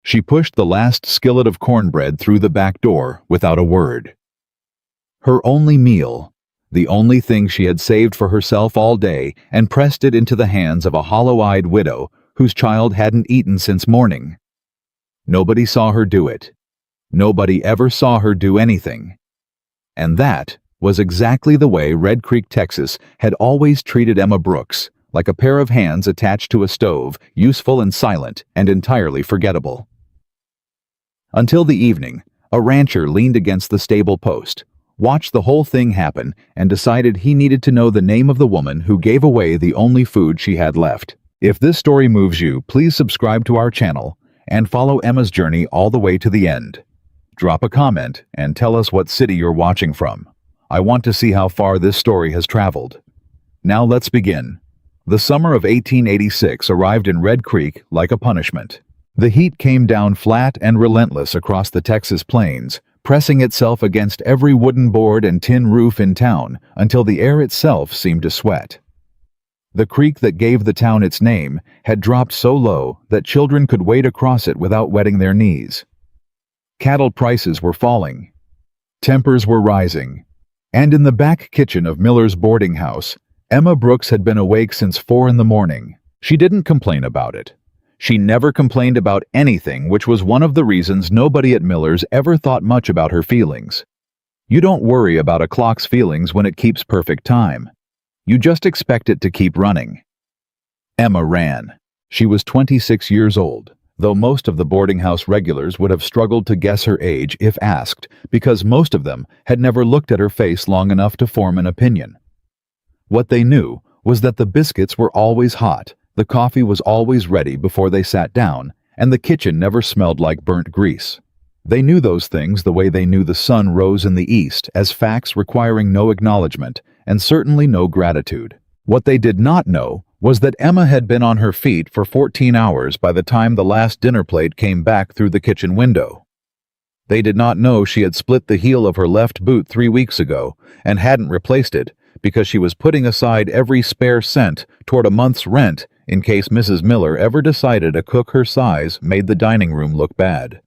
She pushed the last skillet of cornbread through the back door without a word. Her only meal, the only thing she had saved for herself all day, and pressed it into the hands of a hollow-eyed widow whose child hadn't eaten since morning. Nobody saw her do it. Nobody ever saw her do anything. And that was exactly the way Red Creek, Texas had always treated Emma Brooks, like a pair of hands attached to a stove, useful and silent and entirely forgettable. Until the evening, a rancher leaned against the stable post, watched the whole thing happen, and decided he needed to know the name of the woman who gave away the only food she had left. If this story moves you, please subscribe to our channel and follow Emma's journey all the way to the end. Drop a comment and tell us what city you're watching from. I want to see how far this story has traveled. Now let's begin. The summer of 1886 arrived in Red Creek like a punishment. The heat came down flat and relentless across the Texas plains, pressing itself against every wooden board and tin roof in town until the air itself seemed to sweat. The creek that gave the town its name had dropped so low that children could wade across it without wetting their knees. Cattle prices were falling. Tempers were rising. And in the back kitchen of Miller's boarding house, Emma Brooks had been awake since 4 in the morning. She didn't complain about it. She never complained about anything, which was one of the reasons nobody at Miller's ever thought much about her feelings. You don't worry about a clock's feelings when it keeps perfect time. You just expect it to keep running. Emma ran. She was 26 years old, though most of the boarding house regulars would have struggled to guess her age if asked, because most of them had never looked at her face long enough to form an opinion. What they knew was that the biscuits were always hot, the coffee was always ready before they sat down, and the kitchen never smelled like burnt grease. They knew those things the way they knew the sun rose in the east, as facts requiring no acknowledgement, and certainly no gratitude. What they did not know was that Emma had been on her feet for 14 hours by the time the last dinner plate came back through the kitchen window. They did not know she had split the heel of her left boot 3 weeks ago and hadn't replaced it because she was putting aside every spare cent toward a month's rent in case Mrs. Miller ever decided a cook her size made the dining room look bad.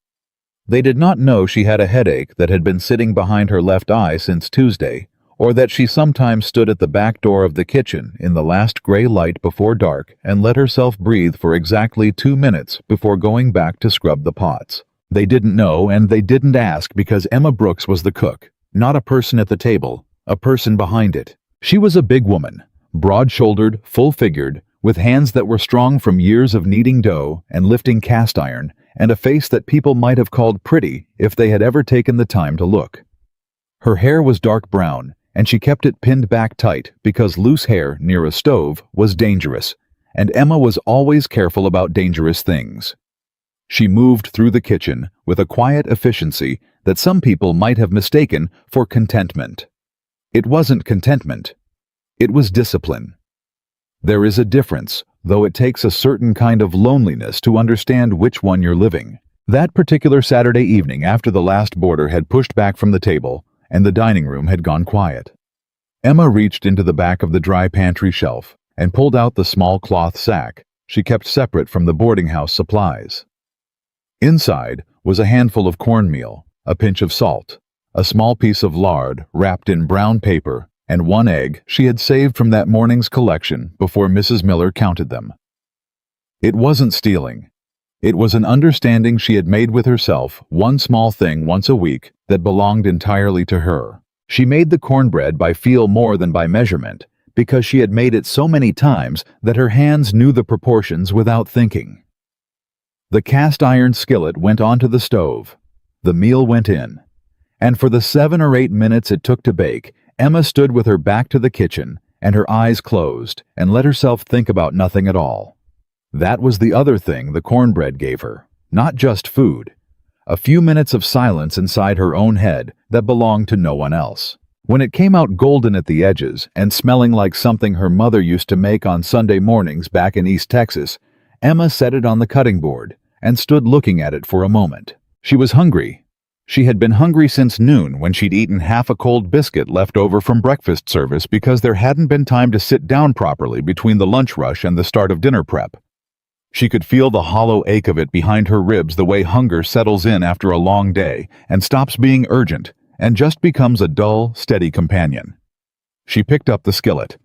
They did not know she had a headache that had been sitting behind her left eye since Tuesday, or that she sometimes stood at the back door of the kitchen in the last gray light before dark and let herself breathe for exactly 2 minutes before going back to scrub the pots. They didn't know, and they didn't ask, because Emma Brooks was the cook, not a person at the table, a person behind it. She was a big woman, broad-shouldered, full-figured, with hands that were strong from years of kneading dough and lifting cast iron, and a face that people might have called pretty if they had ever taken the time to look. Her hair was dark brown, and she kept it pinned back tight because loose hair near a stove was dangerous, and Emma was always careful about dangerous things. She moved through the kitchen with a quiet efficiency that some people might have mistaken for contentment. It wasn't contentment. It was discipline. There is a difference, though it takes a certain kind of loneliness to understand which one you're living. That particular Saturday evening, after the last boarder had pushed back from the table and the dining room had gone quiet, Emma reached into the back of the dry pantry shelf and pulled out the small cloth sack she kept separate from the boarding house supplies. Inside was a handful of cornmeal, a pinch of salt, a small piece of lard wrapped in brown paper, and 1 egg she had saved from that morning's collection before Mrs. Miller counted them. It wasn't stealing. It was an understanding she had made with herself, one small thing once a week that belonged entirely to her. She made the cornbread by feel more than by measurement, because she had made it so many times that her hands knew the proportions without thinking. The cast iron skillet went onto the stove. The meal went in. And for the 7 or 8 minutes it took to bake, Emma stood with her back to the kitchen and her eyes closed and let herself think about nothing at all. That was the other thing the cornbread gave her, not just food. A few minutes of silence inside her own head that belonged to no one else. When it came out golden at the edges and smelling like something her mother used to make on Sunday mornings back in East Texas, Emma set it on the cutting board and stood looking at it for a moment. She was hungry. She had been hungry since noon when she'd eaten half a cold biscuit left over from breakfast service because there hadn't been time to sit down properly between the lunch rush and the start of dinner prep. She could feel the hollow ache of it behind her ribs, the way hunger settles in after a long day and stops being urgent and just becomes a dull, steady companion. She picked up the skillet.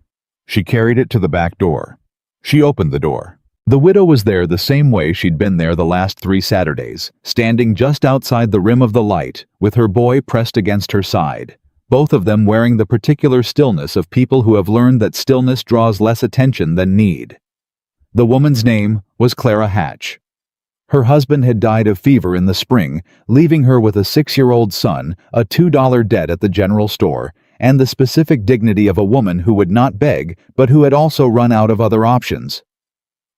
She carried it to the back door. She opened the door. The widow was there the same way she'd been there the last 3 Saturdays, standing just outside the rim of the light, with her boy pressed against her side, both of them wearing the particular stillness of people who have learned that stillness draws less attention than need. The woman's name was Clara Hatch. Her husband had died of fever in the spring, leaving her with a 6-year-old son, a $2 debt at the general store, and the specific dignity of a woman who would not beg, but who had also run out of other options.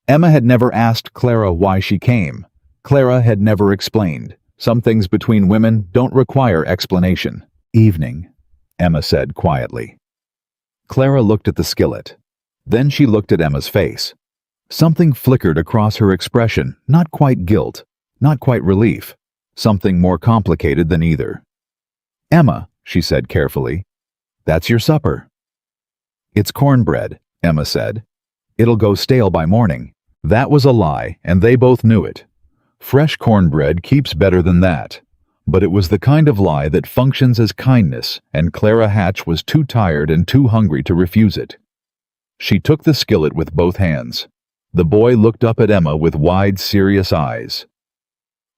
Emma had never asked Clara why she came. Clara had never explained. Some things between women don't require explanation. "Evening," Emma said quietly. Clara looked at the skillet. Then she looked at Emma's face. Something flickered across her expression, not quite guilt, not quite relief, something more complicated than either. "Emma," she said carefully, "that's your supper." "It's cornbread," Emma said. "It'll go stale by morning." That was a lie, and they both knew it. Fresh cornbread keeps better than that. But it was the kind of lie that functions as kindness, and Clara Hatch was too tired and too hungry to refuse it. She took the skillet with both hands. The boy looked up at Emma with wide, serious eyes.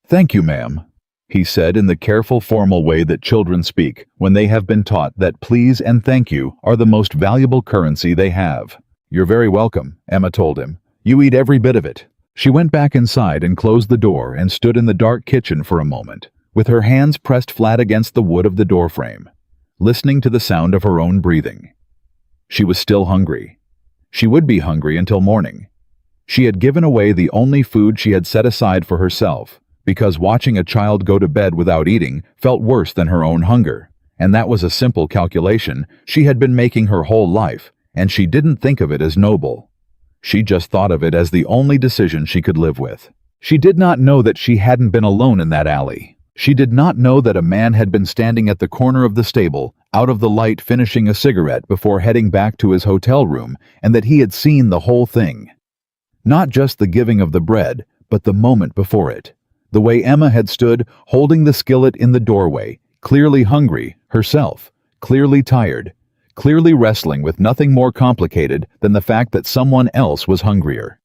"Thank you, ma'am," he said in the careful, formal way that children speak when they have been taught that please and thank you are the most valuable currency they have. "You're very welcome," Emma told him. "You eat every bit of it." She went back inside and closed the door and stood in the dark kitchen for a moment, with her hands pressed flat against the wood of the doorframe, listening to the sound of her own breathing. She was still hungry. She would be hungry until morning. She had given away the only food she had set aside for herself, because watching a child go to bed without eating felt worse than her own hunger, and that was a simple calculation she had been making her whole life, and she didn't think of it as noble. She just thought of it as the only decision she could live with. She did not know that she hadn't been alone in that alley. She did not know that a man had been standing at the corner of the stable, out of the light, finishing a cigarette before heading back to his hotel room, and that he had seen the whole thing. Not just the giving of the bread, but the moment before it. The way Emma had stood, holding the skillet in the doorway, clearly hungry, herself, clearly tired, clearly wrestling with nothing more complicated than the fact that someone else was hungrier.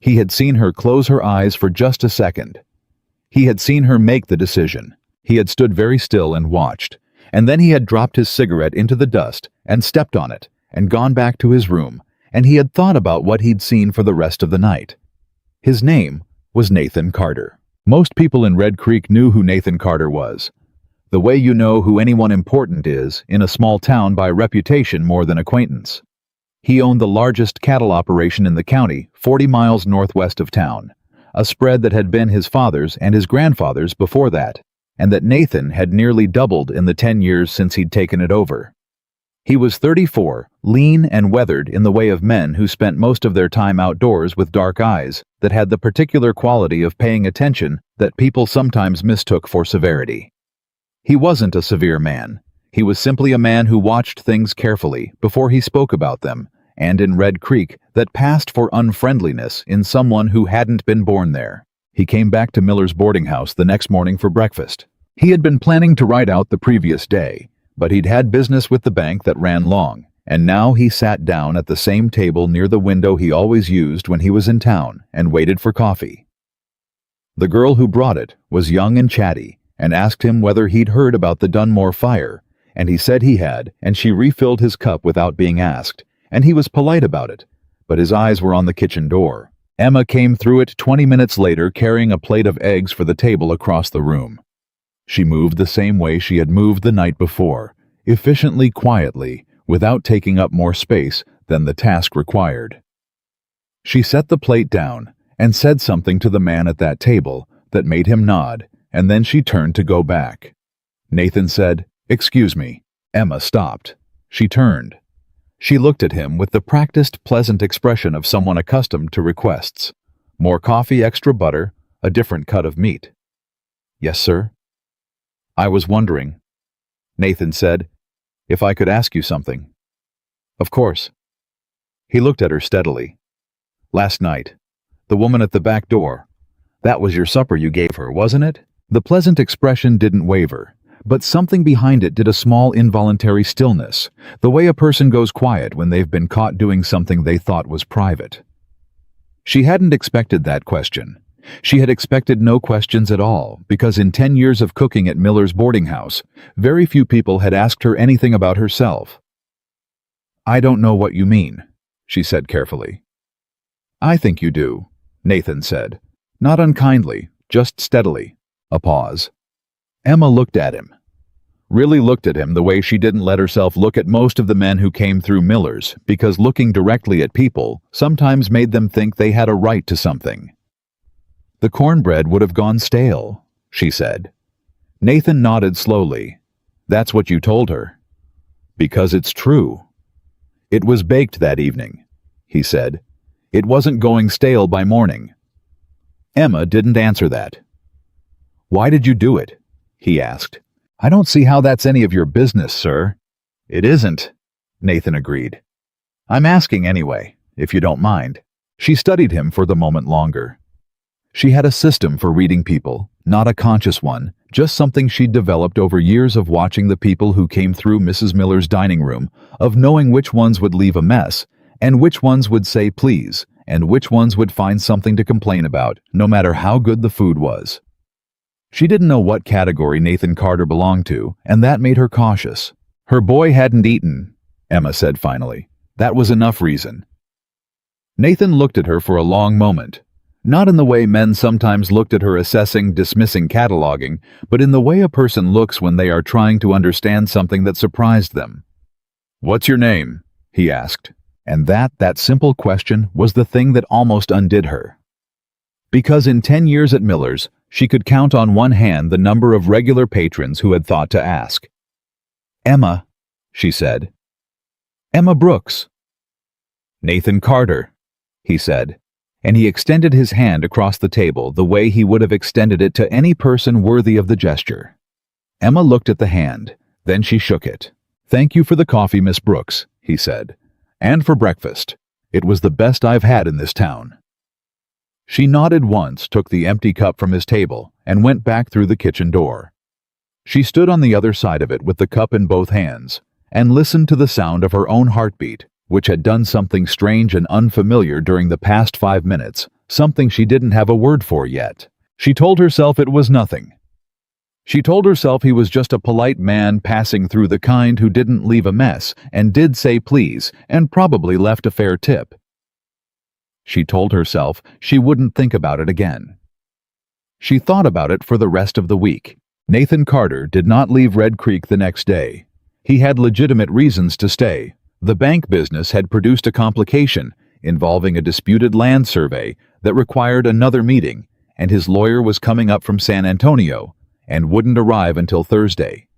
He had seen her close her eyes for just a second. He had seen her make the decision. He had stood very still and watched, and then he had dropped his cigarette into the dust and stepped on it and gone back to his room, and he had thought about what he'd seen for the rest of the night. His name was Nathan Carter. Most people in Red Creek knew who Nathan Carter was. The way you know who anyone important is in a small town by reputation more than acquaintance. He owned the largest cattle operation in the county, 40 miles northwest of town, a spread that had been his father's and his grandfather's before that, and that Nathan had nearly doubled in the 10 years since he'd taken it over. He was 34, lean and weathered in the way of men who spent most of their time outdoors with dark eyes that had the particular quality of paying attention that people sometimes mistook for severity. He wasn't a severe man. He was simply a man who watched things carefully before he spoke about them, and in Red Creek that passed for unfriendliness in someone who hadn't been born there. He came back to Miller's boarding house the next morning for breakfast. He had been planning to ride out the previous day, but he'd had business with the bank that ran long, and now he sat down at the same table near the window he always used when he was in town and waited for coffee. The girl who brought it was young and chatty, and asked him whether he'd heard about the Dunmore fire, and he said he had, and she refilled his cup without being asked, and he was polite about it, but his eyes were on the kitchen door. Emma came through it 20 minutes later carrying a plate of eggs for the table across the room. She moved the same way she had moved the night before, efficiently, quietly, without taking up more space than the task required. She set the plate down and said something to the man at that table that made him nod, and then she turned to go back. Nathan said, "Excuse me." Emma stopped. She turned. She looked at him with the practiced, pleasant expression of someone accustomed to requests. "More coffee, extra butter, a different cut of meat." "Yes, sir." "I was wondering," Nathan said, "if I could ask you something." "Of course." He looked at her steadily. "Last night, The woman at the back door. That was your supper you gave her, wasn't it? The pleasant expression didn't waver, but something behind it did a small involuntary stillness, the way a person goes quiet when they've been caught doing something they thought was private. She hadn't expected that question. She had expected no questions at all, because in 10 years of cooking at Miller's boarding house, very few people had asked her anything about herself. "I don't know what you mean," she said carefully. "I think you do," Nathan said, not unkindly, just steadily. A pause. Emma looked at him. Really looked at him the way she didn't let herself look at most of the men who came through Miller's, because looking directly at people sometimes made them think they had a right to something. "The cornbread would have gone stale," she said. Nathan nodded slowly. "That's what you told her." "Because it's true." "It was baked that evening," he said. "It wasn't going stale by morning." Emma didn't answer that. "Why did you do it?" he asked. "I don't see how that's any of your business, sir." "It isn't," Nathan agreed. "I'm asking anyway, if you don't mind." She studied him for the moment longer. She had a system for reading people, not a conscious one, just something she'd developed over years of watching the people who came through Mrs. Miller's dining room, of knowing which ones would leave a mess, and which ones would say please, and which ones would find something to complain about, no matter how good the food was. She didn't know what category Nathan Carter belonged to, and that made her cautious. Her boy hadn't eaten, Emma said finally. That was enough reason. Nathan looked at her for a long moment, not in the way men sometimes looked at her assessing, dismissing, cataloging, but in the way a person looks when they are trying to understand something that surprised them. "What's your name?" he asked, and that simple question was the thing that almost undid her. Because in 10 years at Miller's, she could count on one hand the number of regular patrons who had thought to ask. "Emma," she said. "Emma Brooks." "Nathan Carter," he said, and he extended his hand across the table the way he would have extended it to any person worthy of the gesture. Emma looked at the hand, then she shook it. "Thank you for the coffee, Miss Brooks," he said, "and for breakfast. It was the best I've had in this town." She nodded once, took the empty cup from his table, and went back through the kitchen door. She stood on the other side of it with the cup in both hands, and listened to the sound of her own heartbeat, which had done something strange and unfamiliar during the past 5 minutes, something she didn't have a word for yet. She told herself it was nothing. She told herself he was just a polite man passing through, the kind who didn't leave a mess and did say please and probably left a fair tip. She told herself she wouldn't think about it again. She thought about it for the rest of the week. Nathan Carter did not leave Red Creek the next day. He had legitimate reasons to stay. The bank business had produced a complication involving a disputed land survey that required another meeting, and his lawyer was coming up from San Antonio and wouldn't arrive until Thursday.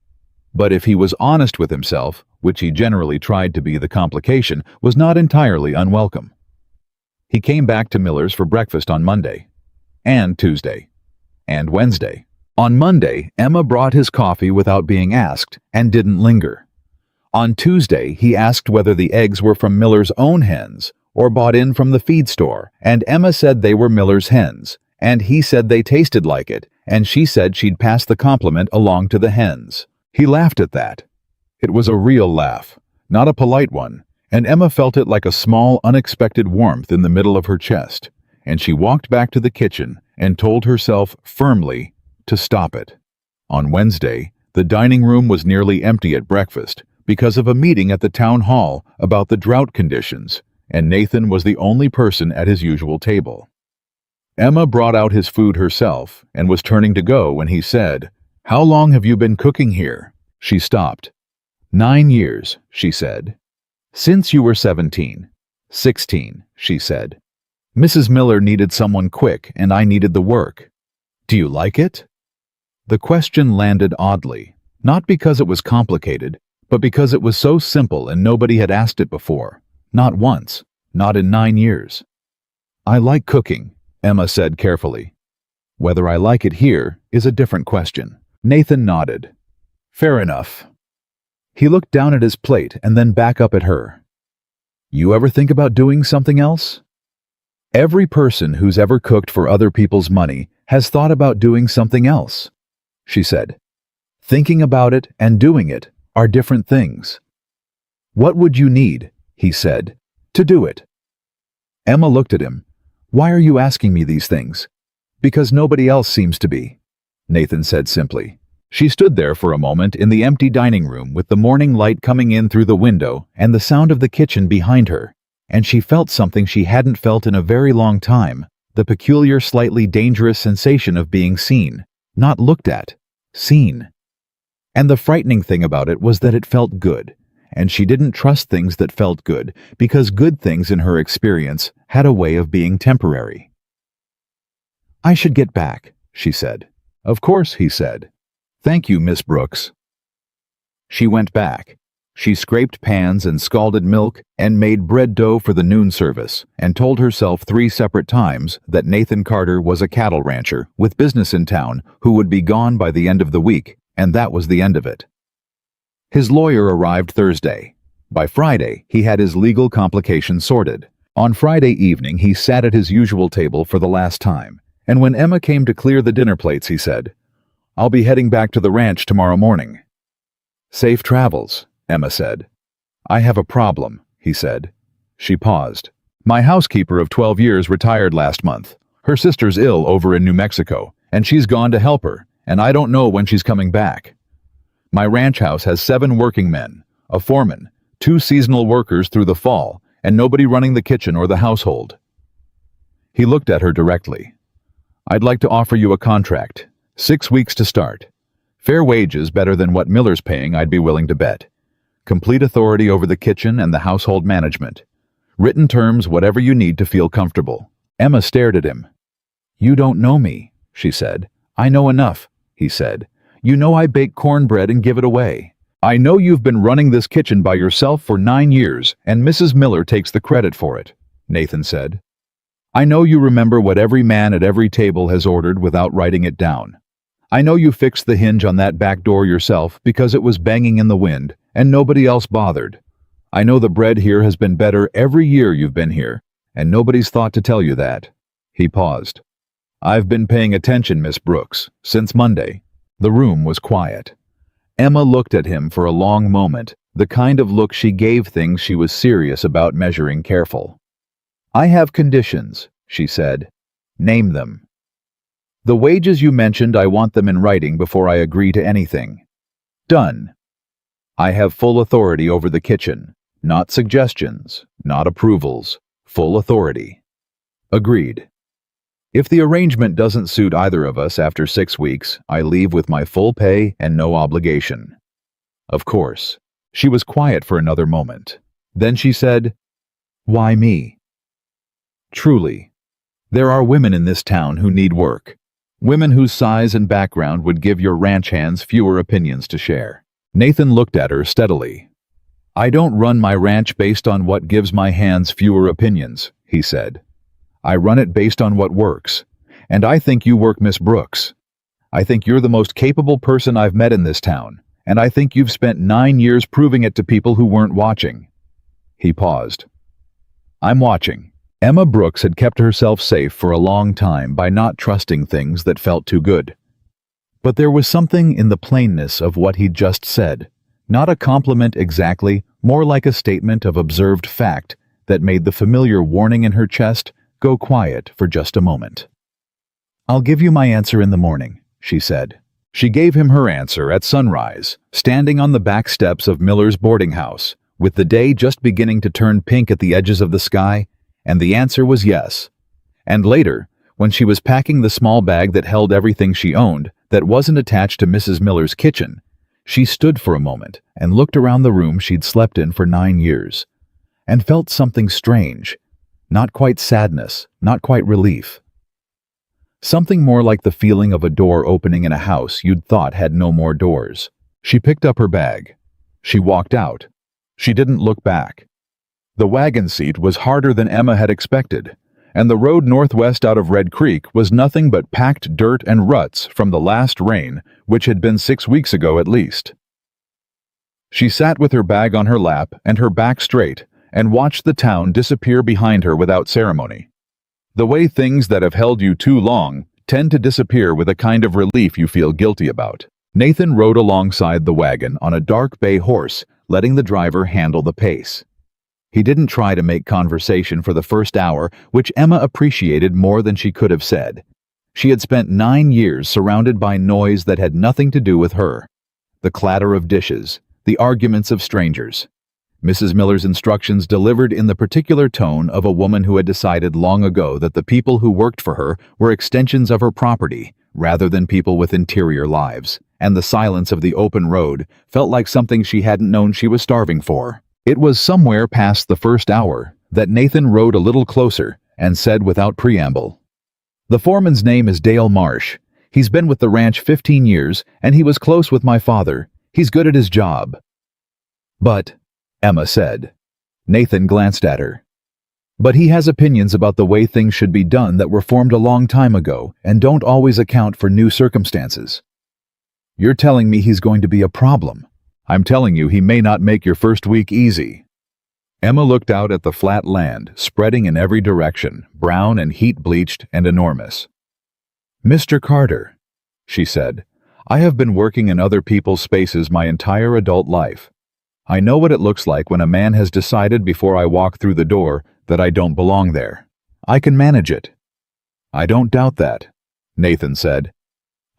But if he was honest with himself, which he generally tried to be, the complication was not entirely unwelcome. He came back to Miller's for breakfast on Monday, and Tuesday, and Wednesday. On Monday, Emma brought his coffee without being asked and didn't linger. On Tuesday, he asked whether the eggs were from Miller's own hens or bought in from the feed store, and Emma said they were Miller's hens, and he said they tasted like it, and she said she'd pass the compliment along to the hens. He laughed at that. It was a real laugh, not a polite one, and Emma felt it like a small, unexpected warmth in the middle of her chest, and she walked back to the kitchen and told herself firmly to stop it. On Wednesday, the dining room was nearly empty at breakfast because of a meeting at the town hall about the drought conditions, and Nathan was the only person at his usual table. Emma brought out his food herself and was turning to go when he said, "How long have you been cooking here?" She stopped. 9 years, she said. "Since you were 17. 16, she said. "Mrs. Miller needed someone quick, and I needed the work. Do you like it?" The question landed oddly, not because it was complicated, but because it was so simple and nobody had asked it before. Not once, not in 9 years. "I like cooking," Emma said carefully. "Whether I like it here is a different question." Nathan nodded. "Fair enough." He looked down at his plate and then back up at her. "You ever think about doing something else?" Every person who's ever cooked for other people's money has thought about doing something else, she said. Thinking about it and doing it are different things. What would you need, he said, to do it? Emma looked at him. Why are you asking me these things? Because nobody else seems to be, Nathan said simply. She stood there for a moment in the empty dining room with the morning light coming in through the window and the sound of the kitchen behind her, and she felt something she hadn't felt in a very long time, the peculiar, slightly dangerous sensation of being seen, not looked at, seen. And the frightening thing about it was that it felt good, and she didn't trust things that felt good because good things in her experience had a way of being temporary. I should get back, she said. Of course, he said. Thank you, Miss Brooks. She went back. She scraped pans and scalded milk and made bread dough for the noon service and told herself 3 separate times that Nathan Carter was a cattle rancher with business in town who would be gone by the end of the week, and that was the end of it. His lawyer arrived Thursday. By Friday, he had his legal complications sorted. On Friday evening, he sat at his usual table for the last time, and when Emma came to clear the dinner plates, he said, I'll be heading back to the ranch tomorrow morning. Safe travels, Emma said. I have a problem, he said. She paused. My housekeeper of 12 years retired last month. Her sister's ill over in New Mexico, and she's gone to help her, and I don't know when she's coming back. My ranch house has 7 working men, a foreman, 2 seasonal workers through the fall, and nobody running the kitchen or the household. He looked at her directly. I'd like to offer you a contract. 6 weeks to start. Fair wages better than what Miller's paying, I'd be willing to bet. Complete authority over the kitchen and the household management. Written terms, whatever you need to feel comfortable. Emma stared at him. You don't know me, she said. I know enough, he said. You know I bake cornbread and give it away. I know you've been running this kitchen by yourself for 9 years, and Mrs. Miller takes the credit for it, Nathan said. I know you remember what every man at every table has ordered without writing it down. I know you fixed the hinge on that back door yourself because it was banging in the wind, and nobody else bothered. I know the bread here has been better every year you've been here, and nobody's thought to tell you that. He paused. I've been paying attention, Miss Brooks, since Monday. The room was quiet. Emma looked at him for a long moment, the kind of look she gave things she was serious about measuring careful. I have conditions, she said. Name them. The wages you mentioned, I want them in writing before I agree to anything. Done. I have full authority over the kitchen. Not suggestions, not approvals. Full authority. Agreed. If the arrangement doesn't suit either of us after 6 weeks, I leave with my full pay and no obligation. Of course. She was quiet for another moment. Then she said, Why me? Truly. There are women in this town who need work. Women whose size and background would give your ranch hands fewer opinions to share. Nathan looked at her steadily. I don't run my ranch based on what gives my hands fewer opinions, he said. I run it based on what works. And I think you work, Miss Brooks. I think you're the most capable person I've met in this town, and I think you've spent 9 years proving it to people who weren't watching. He paused. I'm watching. Emma Brooks had kept herself safe for a long time by not trusting things that felt too good. But there was something in the plainness of what he'd just said, not a compliment exactly, more like a statement of observed fact that made the familiar warning in her chest go quiet for just a moment. I'll give you my answer in the morning, she said. She gave him her answer at sunrise, standing on the back steps of Miller's boarding house, with the day just beginning to turn pink at the edges of the sky, and the answer was yes. And later, when she was packing the small bag that held everything she owned that wasn't attached to Mrs. Miller's kitchen, she stood for a moment and looked around the room she'd slept in for 9 years, and felt something strange, not quite sadness, not quite relief. Something more like the feeling of a door opening in a house you'd thought had no more doors. She picked up her bag. She walked out. She didn't look back. The wagon seat was harder than Emma had expected, and the road northwest out of Red Creek was nothing but packed dirt and ruts from the last rain, which had been 6 weeks ago at least. She sat with her bag on her lap and her back straight and watched the town disappear behind her without ceremony. The way things that have held you too long tend to disappear with a kind of relief you feel guilty about. Nathan rode alongside the wagon on a dark bay horse, letting the driver handle the pace. He didn't try to make conversation for the first hour, which Emma appreciated more than she could have said. She had spent 9 years surrounded by noise that had nothing to do with her. The clatter of dishes, the arguments of strangers. Mrs. Miller's instructions delivered in the particular tone of a woman who had decided long ago that the people who worked for her were extensions of her property, rather than people with interior lives, and the silence of the open road felt like something she hadn't known she was starving for. It was somewhere past the first hour that Nathan rode a little closer and said without preamble, "The foreman's name is Dale Marsh. He's been with the ranch 15 years, and he was close with my father. He's good at his job." "But," Emma said. Nathan glanced at her. "But he has opinions about the way things should be done that were formed a long time ago and don't always account for new circumstances." "You're telling me he's going to be a problem. I'm telling you he may not make your first week easy." Emma looked out at the flat land, spreading in every direction, brown and heat-bleached and enormous. "Mr. Carter," she said, "I have been working in other people's spaces my entire adult life. I know what it looks like when a man has decided before I walk through the door that I don't belong there. I can manage it." "I don't doubt that," Nathan said.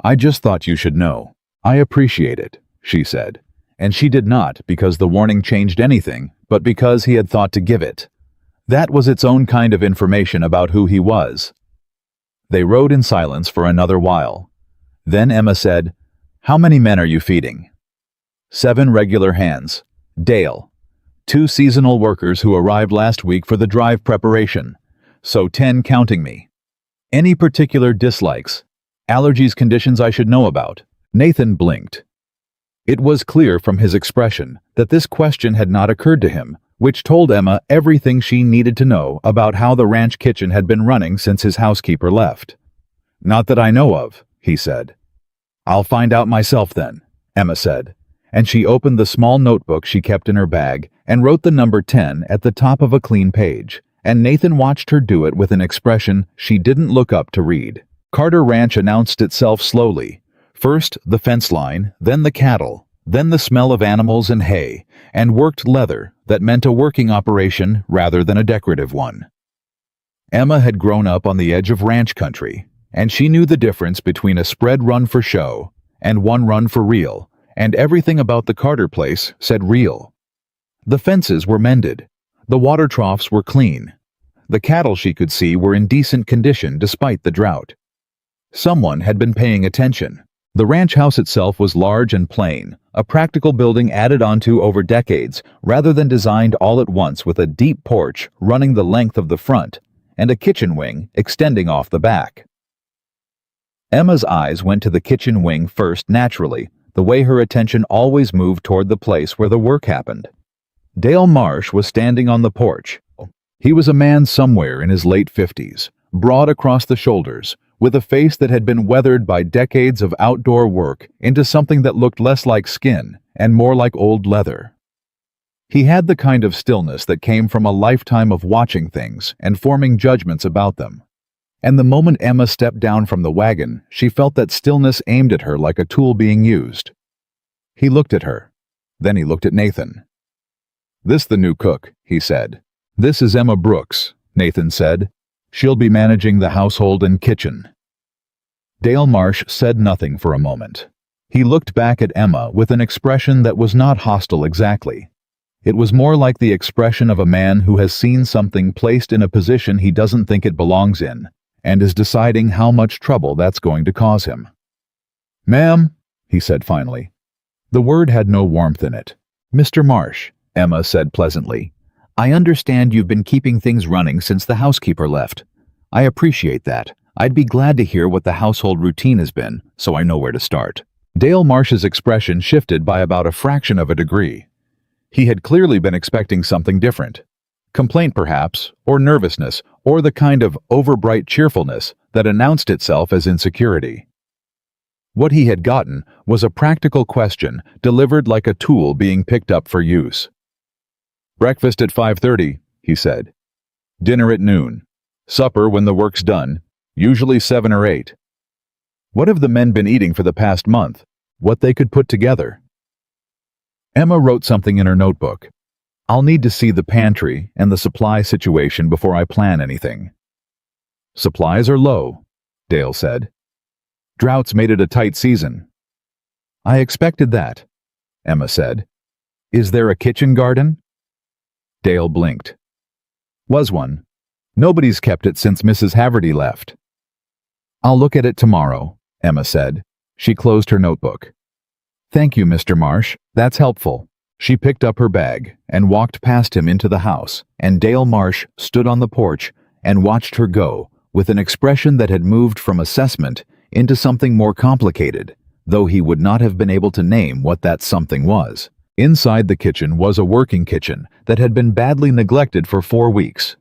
"I just thought you should know. I appreciate it," she said. And she did not because the warning changed anything, but because he had thought to give it. That was its own kind of information about who he was. They rode in silence for another while. Then Emma said, "How many men are you feeding?" 7 regular hands. Dale. 2 seasonal workers who arrived last week for the drive preparation. So 10 counting me. Any particular dislikes? Allergies, conditions I should know about? Nathan blinked. It was clear from his expression that this question had not occurred to him, which told Emma everything she needed to know about how the ranch kitchen had been running since his housekeeper left. "Not that I know of," he said. "I'll find out myself then," Emma said, and she opened the small notebook she kept in her bag and wrote the number 10 at the top of a clean page, and Nathan watched her do it with an expression she didn't look up to read. Carter Ranch announced itself slowly. First the fence line, then the cattle, then the smell of animals and hay, and worked leather that meant a working operation rather than a decorative one. Emma had grown up on the edge of ranch country, and she knew the difference between a spread run for show and one run for real, and everything about the Carter place said real. The fences were mended. The water troughs were clean. The cattle she could see were in decent condition despite the drought. Someone had been paying attention. The ranch house itself was large and plain, a practical building added onto over decades, rather than designed all at once with a deep porch running the length of the front and a kitchen wing extending off the back. Emma's eyes went to the kitchen wing first naturally, the way her attention always moved toward the place where the work happened. Dale Marsh was standing on the porch. He was a man somewhere in his late 50s, broad across the shoulders, with a face that had been weathered by decades of outdoor work into something that looked less like skin and more like old leather. He had the kind of stillness that came from a lifetime of watching things and forming judgments about them. And the moment Emma stepped down from the wagon, she felt that stillness aimed at her like a tool being used. He looked at her. Then he looked at Nathan. "This the new cook," he said. "This is Emma Brooks," Nathan said. "She'll be managing the household and kitchen." Dale Marsh said nothing for a moment. He looked back at Emma with an expression that was not hostile exactly. It was more like the expression of a man who has seen something placed in a position he doesn't think it belongs in, and is deciding how much trouble that's going to cause him. "Ma'am," he said finally. The word had no warmth in it. "Mr. Marsh," Emma said pleasantly, "I understand you've been keeping things running since the housekeeper left. I appreciate that. I'd be glad to hear what the household routine has been, so I know where to start." Dale Marsh's expression shifted by about a fraction of a degree. He had clearly been expecting something different. Complaint perhaps, or nervousness, or the kind of overbright cheerfulness that announced itself as insecurity. What he had gotten was a practical question delivered like a tool being picked up for use. "Breakfast at 5:30, he said. "Dinner at noon. Supper when the work's done, usually 7 or 8. What have the men been eating for the past month? What they could put together? Emma wrote something in her notebook. I'll need to see the pantry and the supply situation before I plan anything. Supplies are low, Dale said. Droughts made it a tight season. I expected that, Emma said. Is there a kitchen garden? Dale blinked. Was one. Nobody's kept it since Mrs. Haverty left. I'll look at it tomorrow, Emma said. She closed her notebook. Thank you, Mr. Marsh. That's helpful. She picked up her bag and walked past him into the house, and Dale Marsh stood on the porch and watched her go, with an expression that had moved from assessment into something more complicated, though he would not have been able to name what that something was. Inside the kitchen was a working kitchen that had been badly neglected for 4 weeks.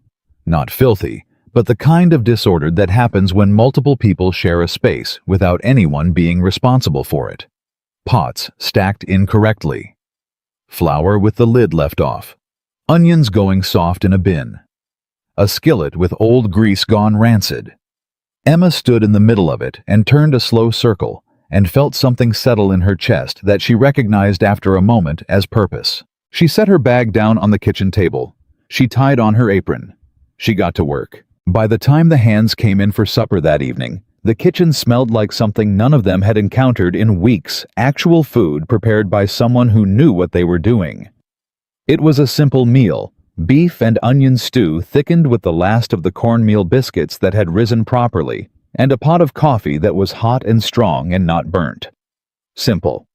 Not filthy, but the kind of disorder that happens when multiple people share a space without anyone being responsible for it. Pots stacked incorrectly. Flour with the lid left off. Onions going soft in a bin. A skillet with old grease gone rancid. Emma stood in the middle of it and turned a slow circle and felt something settle in her chest that she recognized after a moment as purpose. She set her bag down on the kitchen table. She tied on her apron. She got to work. By the time the hands came in for supper that evening, the kitchen smelled like something none of them had encountered in weeks, actual food prepared by someone who knew what they were doing. It was a simple meal, beef and onion stew thickened with the last of the cornmeal biscuits that had risen properly, and a pot of coffee that was hot and strong and not burnt. Simple.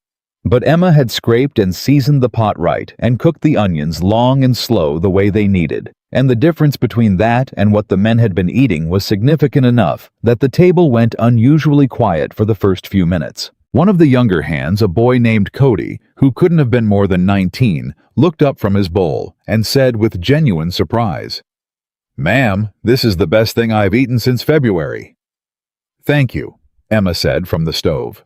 But Emma had scraped and seasoned the pot right and cooked the onions long and slow the way they needed, and the difference between that and what the men had been eating was significant enough that the table went unusually quiet for the first few minutes. One of the younger hands, a boy named Cody, who couldn't have been more than 19, looked up from his bowl and said with genuine surprise, "Ma'am, this is the best thing I've eaten since February." "Thank you," Emma said from the stove.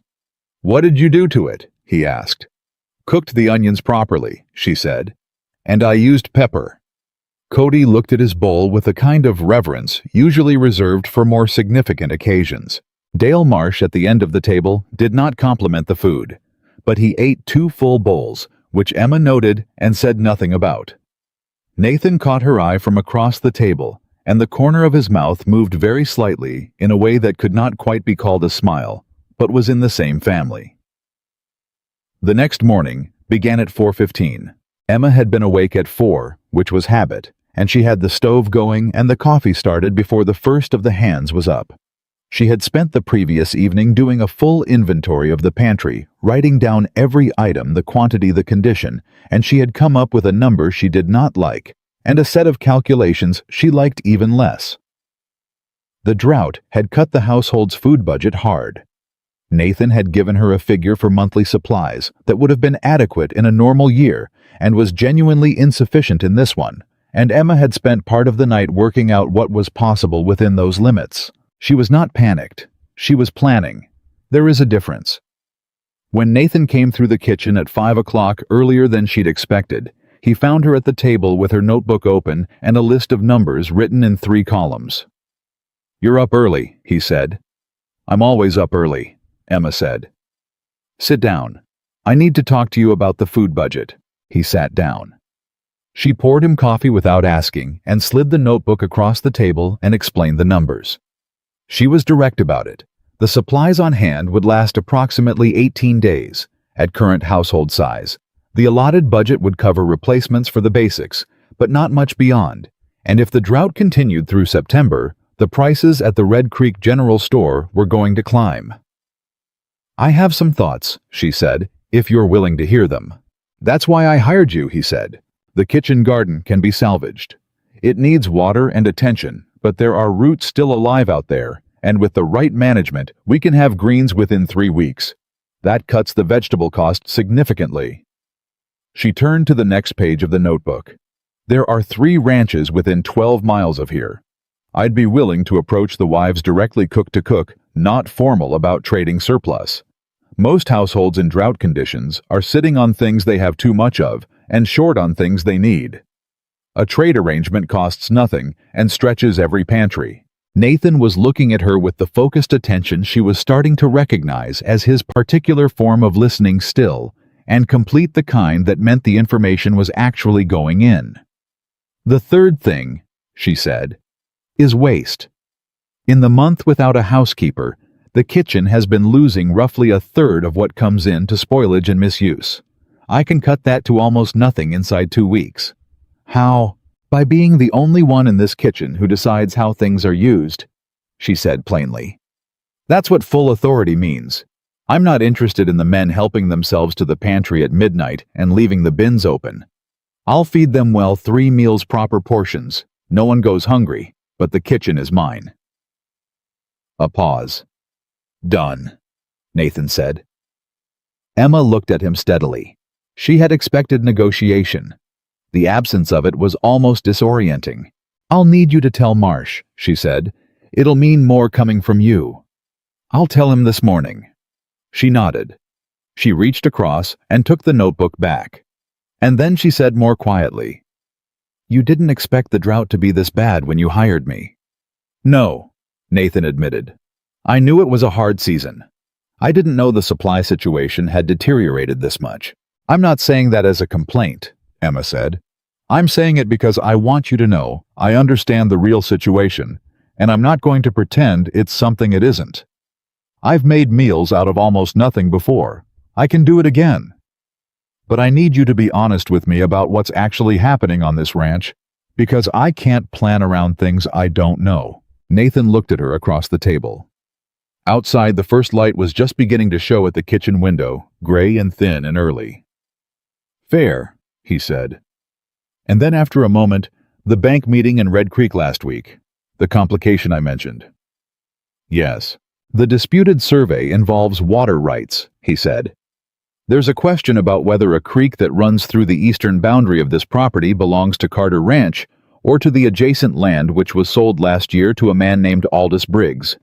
"What did you do to it?" he asked. "Cooked the onions properly," she said, "and I used pepper." Cody looked at his bowl with a kind of reverence usually reserved for more significant occasions. Dale Marsh at the end of the table did not compliment the food, but he ate 2 full bowls, which Emma noted and said nothing about. Nathan caught her eye from across the table, and the corner of his mouth moved very slightly in a way that could not quite be called a smile, but was in the same family. The next morning began at 4:15. Emma had been awake at 4, which was habit, and she had the stove going and the coffee started before the first of the hands was up. She had spent the previous evening doing a full inventory of the pantry, writing down every item, the quantity, the condition, and she had come up with a number she did not like, and a set of calculations she liked even less. The drought had cut the household's food budget hard. Nathan had given her a figure for monthly supplies that would have been adequate in a normal year and was genuinely insufficient in this one, and Emma had spent part of the night working out what was possible within those limits. She was not panicked. She was planning. There is a difference. When Nathan came through the kitchen at 5 o'clock earlier than she'd expected, he found her at the table with her notebook open and a list of numbers written in 3 columns. "You're up early," he said. "I'm always up early," Emma said. "Sit down. I need to talk to you about the food budget." He sat down. She poured him coffee without asking and slid the notebook across the table and explained the numbers. She was direct about it. The supplies on hand would last approximately 18 days, at current household size. The allotted budget would cover replacements for the basics, but not much beyond, and if the drought continued through September, the prices at the Red Creek General Store were going to climb. "I have some thoughts," she said, "if you're willing to hear them." "That's why I hired you," he said. "The kitchen garden can be salvaged. It needs water and attention, but there are roots still alive out there, and with the right management, we can have greens within 3 weeks. That cuts the vegetable cost significantly." She turned to the next page of the notebook. "There are 3 ranches within 12 miles of here. I'd be willing to approach the wives directly cook to cook, not formal about trading surplus. Most households in drought conditions are sitting on things they have too much of and short on things they need. A trade arrangement costs nothing and stretches every pantry. Nathan was looking at her with the focused attention she was starting to recognize as his particular form of listening still and complete, the kind that meant the information was actually going in. The third thing, she said, is waste. In the month without a housekeeper, the kitchen has been losing roughly a third of what comes in to spoilage and misuse. I can cut that to almost nothing inside 2 weeks. How? By being the only one in this kitchen who decides how things are used, she said plainly. That's what full authority means. I'm not interested in the men helping themselves to the pantry at midnight and leaving the bins open. I'll feed them well 3 meals, proper portions. No one goes hungry, but the kitchen is mine. A pause. Done, Nathan said. Emma looked at him steadily. She had expected negotiation. The absence of it was almost disorienting. I'll need you to tell Marsh, she said. It'll mean more coming from you. I'll tell him this morning. She nodded. She reached across and took the notebook back. And then she said more quietly, You didn't expect the drought to be this bad when you hired me. No, Nathan admitted. I knew it was a hard season. I didn't know the supply situation had deteriorated this much. I'm not saying that as a complaint, Emma said. I'm saying it because I want you to know I understand the real situation, and I'm not going to pretend it's something it isn't. I've made meals out of almost nothing before. I can do it again. But I need you to be honest with me about what's actually happening on this ranch, because I can't plan around things I don't know. Nathan looked at her across the table. Outside, the first light was just beginning to show at the kitchen window, gray and thin and early. Fair, he said. And then after a moment, the bank meeting in Red Creek last week, the complication I mentioned. Yes. The disputed survey involves water rights, he said. There's a question about whether a creek that runs through the eastern boundary of this property belongs to Carter Ranch or to the adjacent land which was sold last year to a man named Aldous Briggs.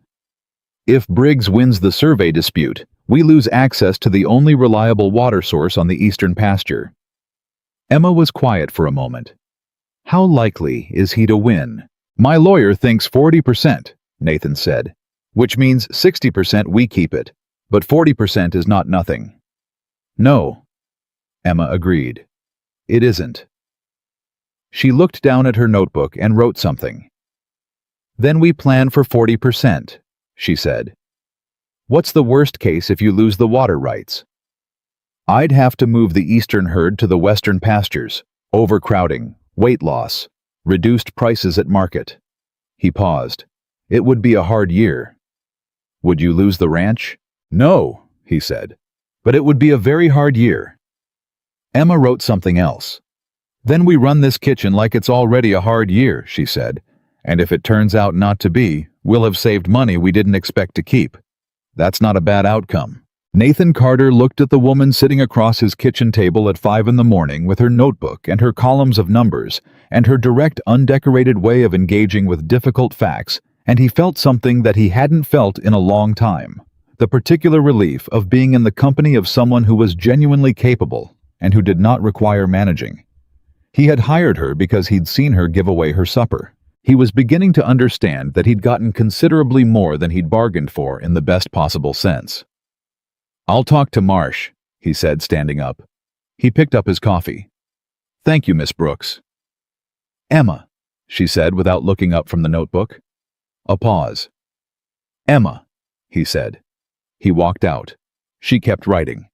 If Briggs wins the survey dispute, we lose access to the only reliable water source on the eastern pasture. Emma was quiet for a moment. How likely is he to win? My lawyer thinks 40%, Nathan said, which means 60% we keep it, but 40% is not nothing. No, Emma agreed. It isn't. She looked down at her notebook and wrote something. Then we plan for 40%, she said. What's the worst case if you lose the water rights? I'd have to move the eastern herd to the western pastures, overcrowding, weight loss, reduced prices at market. He paused. It would be a hard year. Would you lose the ranch? No, he said. But it would be a very hard year. Emma wrote something else. Then we run this kitchen like it's already a hard year, she said. And if it turns out not to be, we'll have saved money we didn't expect to keep. That's not a bad outcome. Nathan Carter looked at the woman sitting across his kitchen table at 5 a.m. with her notebook and her columns of numbers and her direct, undecorated way of engaging with difficult facts, and he felt something that he hadn't felt in a long time. The particular relief of being in the company of someone who was genuinely capable and who did not require managing. He had hired her because he'd seen her give away her supper. He was beginning to understand that he'd gotten considerably more than he'd bargained for in the best possible sense. I'll talk to Marsh, he said, standing up. He picked up his coffee. Thank you, Miss Brooks. Emma, she said without looking up from the notebook. A pause. Emma, he said. He walked out. She kept writing.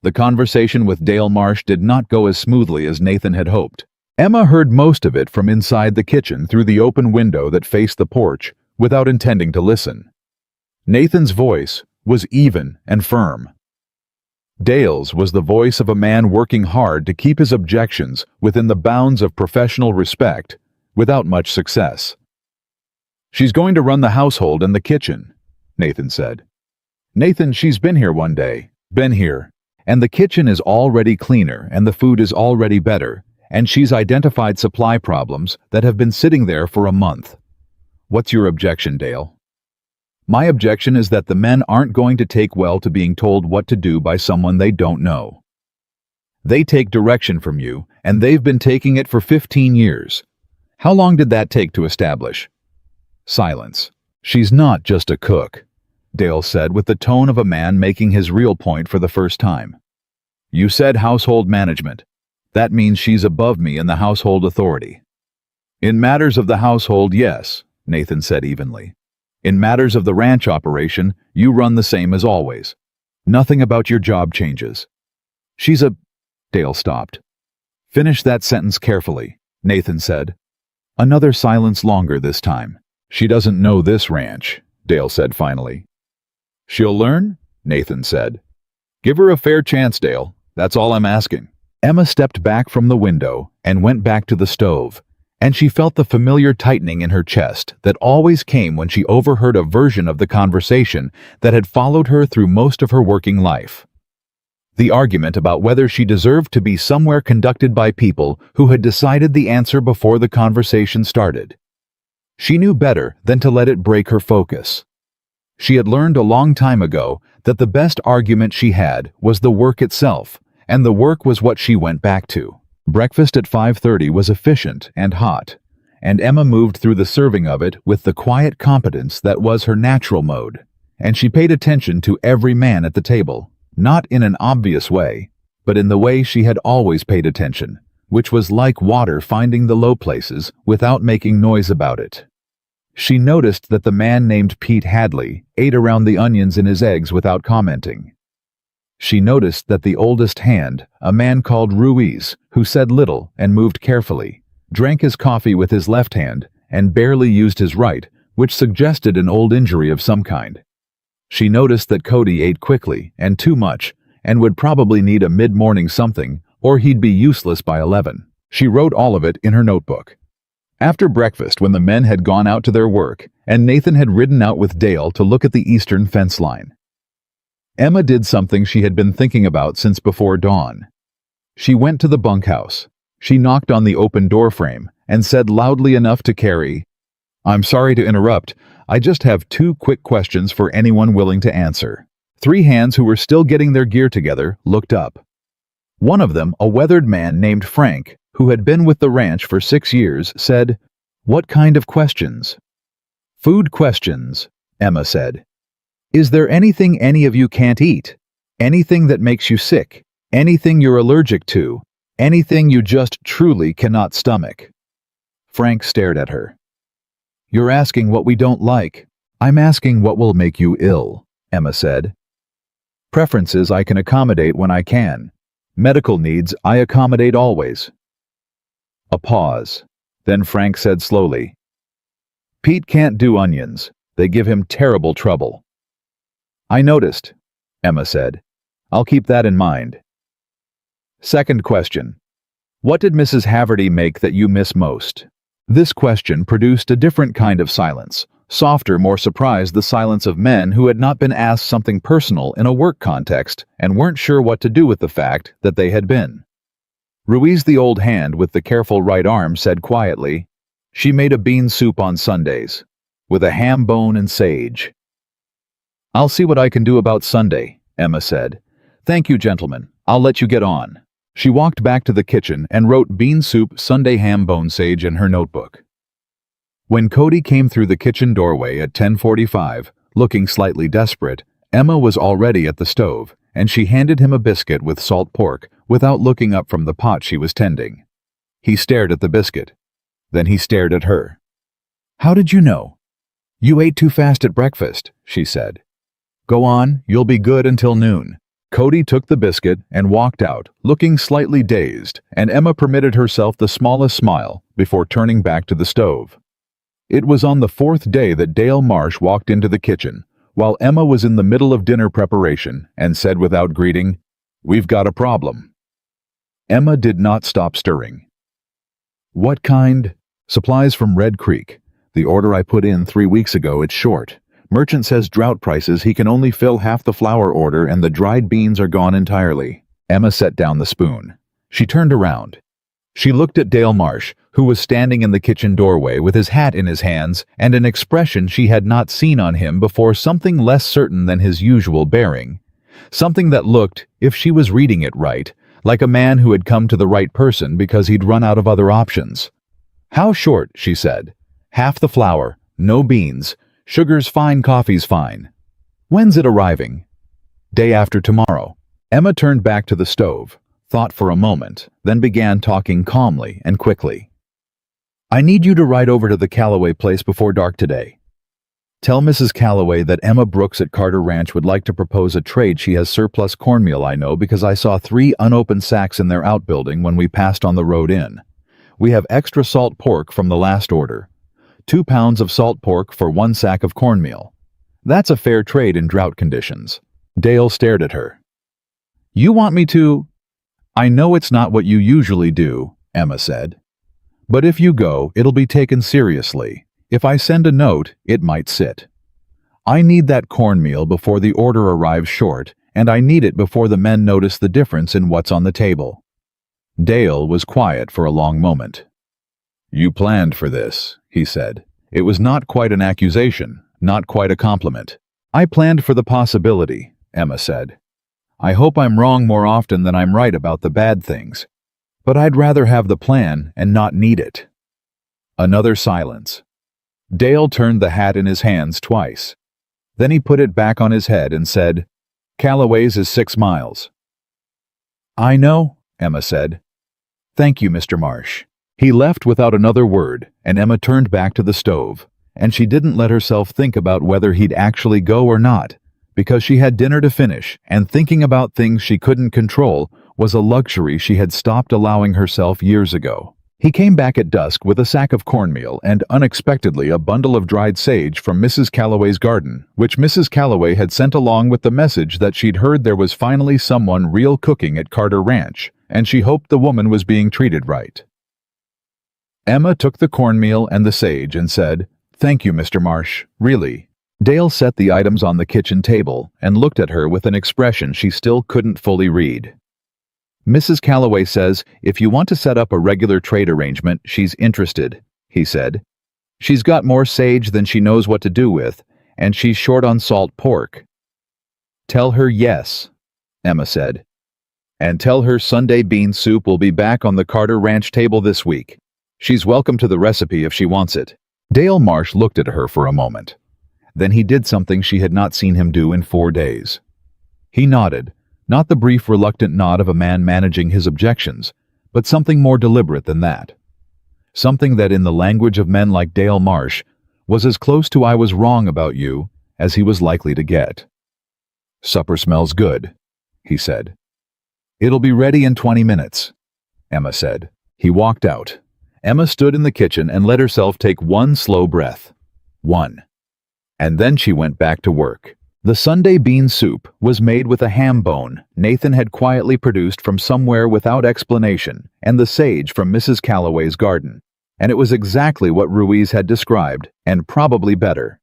The conversation with Dale Marsh did not go as smoothly as Nathan had hoped. Emma heard most of it from inside the kitchen through the open window that faced the porch without intending to listen. Nathan's voice was even and firm. Dale's was the voice of a man working hard to keep his objections within the bounds of professional respect without much success. She's going to run the household and the kitchen, Nathan said. Nathan, she's been here one day, and the kitchen is already cleaner and the food is already better, and she's identified supply problems that have been sitting there for a month. What's your objection, Dale? My objection is that the men aren't going to take well to being told what to do by someone they don't know. They take direction from you, and they've been taking it for 15 years. How long did that take to establish? Silence. She's not just a cook, Dale said with the tone of a man making his real point for the first time. You said household management. That means she's above me in the household authority. In matters of the household, yes, Nathan said evenly. In matters of the ranch operation, you run the same as always. Nothing about your job changes. She's a... Dale stopped. Finish that sentence carefully, Nathan said. Another silence longer this time. She doesn't know this ranch, Dale said finally. She'll learn, Nathan said. Give her a fair chance, Dale. That's all I'm asking. Emma stepped back from the window and went back to the stove, and she felt the familiar tightening in her chest that always came when she overheard a version of the conversation that had followed her through most of her working life. The argument about whether she deserved to be somewhere conducted by people who had decided the answer before the conversation started. She knew better than to let it break her focus. She had learned a long time ago that the best argument she had was the work itself, and the work was what she went back to. Breakfast at 5:30 was efficient and hot, and Emma moved through the serving of it with the quiet competence that was her natural mode, and she paid attention to every man at the table, not in an obvious way, but in the way she had always paid attention, which was like water finding the low places without making noise about it. She noticed that the man named Pete Hadley ate around the onions in his eggs without commenting. She noticed that the oldest hand, a man called Ruiz, who said little and moved carefully, drank his coffee with his left hand and barely used his right, which suggested an old injury of some kind. She noticed that Cody ate quickly and too much and would probably need a mid-morning something, or he'd be useless by 11. She wrote all of it in her notebook. After breakfast, when the men had gone out to their work and Nathan had ridden out with Dale to look at the eastern fence line, Emma did something she had been thinking about since before dawn. She went to the bunkhouse. She knocked on the open door frame and said loudly enough to Carrie, "I'm sorry to interrupt. I just have 2 quick questions for anyone willing to answer." 3 hands who were still getting their gear together looked up. One of them, a weathered man named Frank, who had been with the ranch for 6 years, said, "What kind of questions?" "Food questions," Emma said. "Is there anything any of you can't eat? Anything that makes you sick? Anything you're allergic to? Anything you just truly cannot stomach?" Frank stared at her. "You're asking what we don't like. I'm asking what will make you ill," Emma said. "Preferences I can accommodate when I can. Medical needs I accommodate always." A pause. Then Frank said slowly, "Pete can't do onions. They give him terrible trouble." "I noticed," Emma said. "I'll keep that in mind." Second question. What did Mrs. Haverty make that you miss most? This question produced a different kind of silence. Softer, more surprised the silence of men who had not been asked something personal in a work context and weren't sure what to do with the fact that they had been. Ruiz, the old hand with the careful right arm, said quietly, "She made a bean soup on Sundays, with a ham bone and sage." "I'll see what I can do about Sunday," Emma said. "Thank you, gentlemen. I'll let you get on." She walked back to the kitchen and wrote bean soup, Sunday ham bone sage in her notebook. When Cody came through the kitchen doorway at 10:45, looking slightly desperate, Emma was already at the stove, and she handed him a biscuit with salt pork without looking up from the pot she was tending. He stared at the biscuit. Then he stared at her. "How did you know?" "You ate too fast at breakfast," she said. "Go on, you'll be good until noon." Cody took the biscuit and walked out, looking slightly dazed, and Emma permitted herself the smallest smile before turning back to the stove. It was on the 4th day that Dale Marsh walked into the kitchen, while Emma was in the middle of dinner preparation, and said without greeting, "We've got a problem." Emma did not stop stirring. "What kind?" "Supplies from Red Creek. The order I put in 3 weeks ago, it's short. Merchant says drought prices, he can only fill half the flour order and the dried beans are gone entirely." Emma set down the spoon. She turned around. She looked at Dale Marsh, who was standing in the kitchen doorway with his hat in his hands and an expression she had not seen on him before, something less certain than his usual bearing. Something that looked, if she was reading it right, like a man who had come to the right person because he'd run out of other options. "How short?" she said. "Half the flour, no beans, sugar's fine, coffee's fine." "When's it arriving?" "Day after tomorrow." Emma turned back to the stove, thought for a moment, then began talking calmly and quickly. "I need you to ride over to the Calloway place before dark today. Tell Mrs. Calloway that Emma Brooks at Carter Ranch would like to propose a trade. She has surplus cornmeal, I know, because I saw 3 unopened sacks in their outbuilding when we passed on the road in. We have extra salt pork from the last order. 2 pounds of salt pork for 1 sack of cornmeal. That's a fair trade in drought conditions." Dale stared at her. "You want me to—" "I know it's not what you usually do," Emma said. "But if you go, it'll be taken seriously. If I send a note, it might sit. I need that cornmeal before the order arrives short, and I need it before the men notice the difference in what's on the table." Dale was quiet for a long moment. "You planned for this," he said. It was not quite an accusation, not quite a compliment. "I planned for the possibility," Emma said. "I hope I'm wrong more often than I'm right about the bad things. But I'd rather have the plan and not need it." Another silence. Dale turned the hat in his hands twice. Then he put it back on his head and said, "Calloway's is 6 miles." "I know," Emma said. "Thank you, Mr. Marsh." He left without another word, and Emma turned back to the stove, and she didn't let herself think about whether he'd actually go or not, because she had dinner to finish, and thinking about things she couldn't control was a luxury she had stopped allowing herself years ago. He came back at dusk with a sack of cornmeal and, unexpectedly, a bundle of dried sage from Mrs. Calloway's garden, which Mrs. Calloway had sent along with the message that she'd heard there was finally someone real cooking at Carter Ranch, and she hoped the woman was being treated right. Emma took the cornmeal and the sage and said, "Thank you, Mr. Marsh, really." Dale set the items on the kitchen table and looked at her with an expression she still couldn't fully read. "Mrs. Calloway says if you want to set up a regular trade arrangement, she's interested," he said. "She's got more sage than she knows what to do with, and she's short on salt pork." "Tell her yes," Emma said. "And tell her Sunday bean soup will be back on the Carter Ranch table this week. She's welcome to the recipe if she wants it." Dale Marsh looked at her for a moment. Then he did something she had not seen him do in 4 days. He nodded. Not the brief, reluctant nod of a man managing his objections, but something more deliberate than that. Something that, in the language of men like Dale Marsh, was as close to "I was wrong about you" as he was likely to get. "Supper smells good," he said. "It'll be ready in 20 minutes, Emma said. He walked out. Emma stood in the kitchen and let herself take one slow breath. 1. And then she went back to work. The Sunday bean soup was made with a ham bone Nathan had quietly produced from somewhere without explanation, and the sage from Mrs. Calloway's garden. And it was exactly what Ruiz had described, and probably better.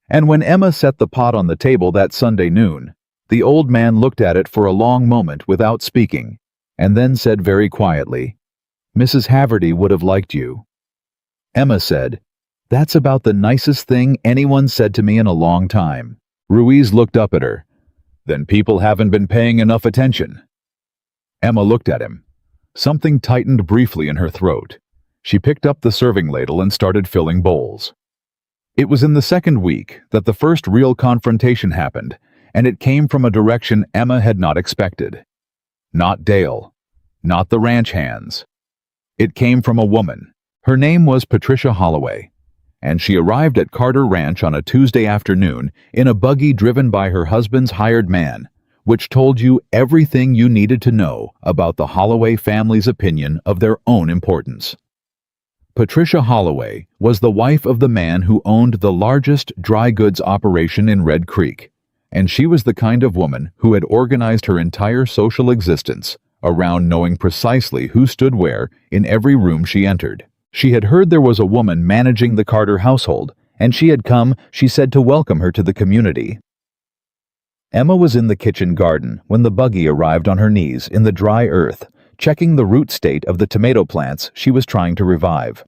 And when Emma set the pot on the table that Sunday noon, the old man looked at it for a long moment without speaking, and then said very quietly, "Mrs. Haverty would have liked you." Emma said, "That's about the nicest thing anyone said to me in a long time." Ruiz looked up at her. "Then people haven't been paying enough attention." Emma looked at him. Something tightened briefly in her throat. She picked up the serving ladle and started filling bowls. It was in the second week that the first real confrontation happened, and it came from a direction Emma had not expected. Not Dale. Not the ranch hands. It came from a woman. Her name was Patricia Holloway, and she arrived at Carter Ranch on a Tuesday afternoon in a buggy driven by her husband's hired man, which told you everything you needed to know about the Holloway family's opinion of their own importance. Patricia Holloway was the wife of the man who owned the largest dry goods operation in Red Creek, and she was the kind of woman who had organized her entire social existence around knowing precisely who stood where in every room she entered. She had heard there was a woman managing the Carter household, and she had come, she said, to welcome her to the community. Emma was in the kitchen garden when the buggy arrived on her knees in the dry earth, checking the root state of the tomato plants she was trying to revive.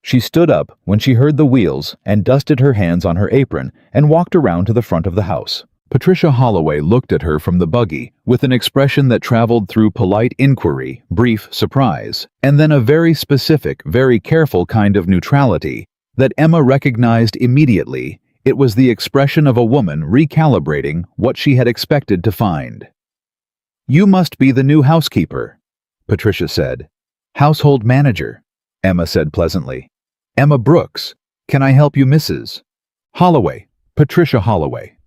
She stood up when she heard the wheels and dusted her hands on her apron and walked around to the front of the house. Patricia Holloway looked at her from the buggy with an expression that traveled through polite inquiry, brief surprise, and then a very specific, very careful kind of neutrality that Emma recognized immediately. It was the expression of a woman recalibrating what she had expected to find. "You must be the new housekeeper," Patricia said. "Household manager," Emma said pleasantly. "Emma Brooks. Can I help you, Mrs. Holloway?" "Patricia Holloway.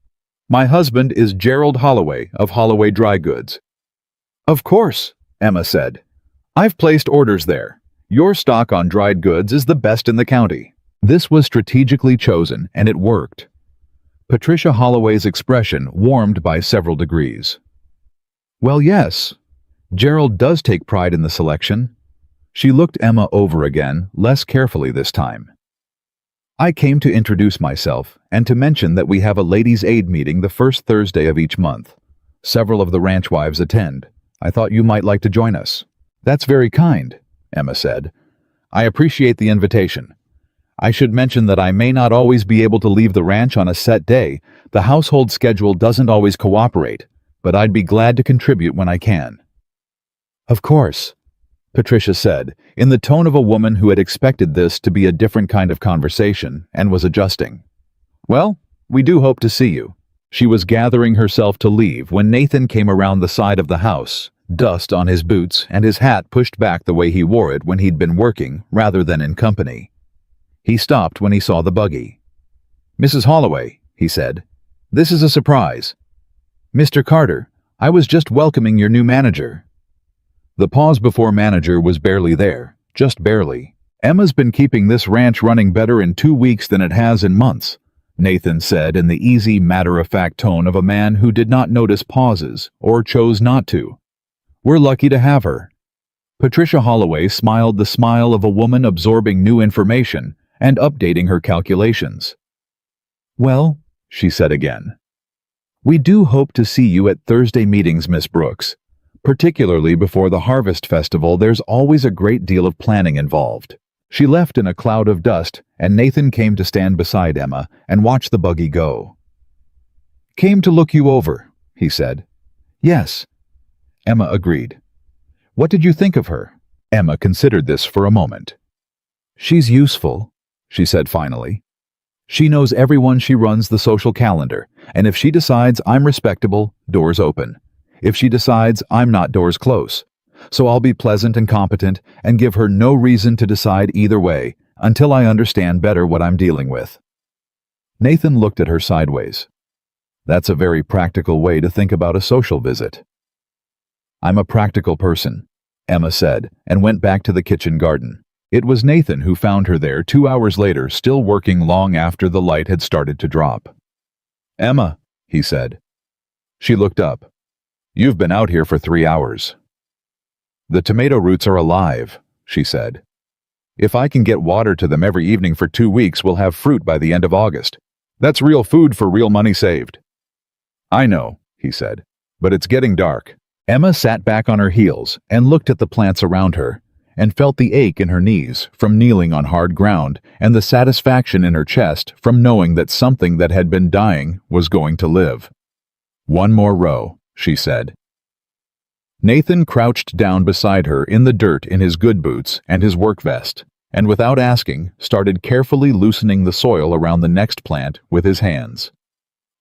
My husband is Gerald Holloway of Holloway Dry Goods." "Of course," Emma said. "I've placed orders there. Your stock on dried goods is the best in the county." This was strategically chosen, and it worked. Patricia Holloway's expression warmed by several degrees. "Well, yes. Gerald does take pride in the selection." She looked Emma over again, less carefully this time. "I came to introduce myself and to mention that we have a ladies' aid meeting the first Thursday of each month. Several of the ranch wives attend. I thought you might like to join us." "That's very kind," Emma said. "I appreciate the invitation. I should mention that I may not always be able to leave the ranch on a set day. The household schedule doesn't always cooperate, but I'd be glad to contribute when I can." "Of course," Patricia said, in the tone of a woman who had expected this to be a different kind of conversation and was adjusting. "Well, we do hope to see you." She was gathering herself to leave when Nathan came around the side of the house, dust on his boots and his hat pushed back the way he wore it when he'd been working rather than in company. He stopped when he saw the buggy. "Mrs. Holloway," he said, "this is a surprise." "Mr. Carter, I was just welcoming your new manager." The pause before manager was barely there, just barely. "Emma's been keeping this ranch running better in 2 weeks than it has in months," Nathan said in the easy, matter-of-fact tone of a man who did not notice pauses or chose not to. "We're lucky to have her." Patricia Holloway smiled the smile of a woman absorbing new information and updating her calculations. "Well," she said again, "we do hope to see you at Thursday meetings, Miss Brooks. Particularly before the Harvest Festival, there's always a great deal of planning involved." She left in a cloud of dust, and Nathan came to stand beside Emma and watch the buggy go. "Came to look you over," he said. "Yes," Emma agreed. "What did you think of her?" Emma considered this for a moment. "She's useful," she said finally. "She knows everyone. She runs the social calendar, and if she decides I'm respectable, doors open. If she decides I'm not, doors close. So I'll be pleasant and competent and give her no reason to decide either way until I understand better what I'm dealing with." Nathan looked at her sideways. "That's a very practical way to think about a social visit." "I'm a practical person," Emma said, and went back to the kitchen garden. It was Nathan who found her there 2 hours later, still working long after the light had started to drop. "Emma," he said. She looked up. "You've been out here for 3 hours." "The tomato roots are alive," she said. "If I can get water to them every evening for 2 weeks, we'll have fruit by the end of August. That's real food for real money saved." "I know," he said, "but it's getting dark." Emma sat back on her heels and looked at the plants around her, and felt the ache in her knees from kneeling on hard ground and the satisfaction in her chest from knowing that something that had been dying was going to live. "One more row," she said. Nathan crouched down beside her in the dirt in his good boots and his work vest, and without asking, started carefully loosening the soil around the next plant with his hands.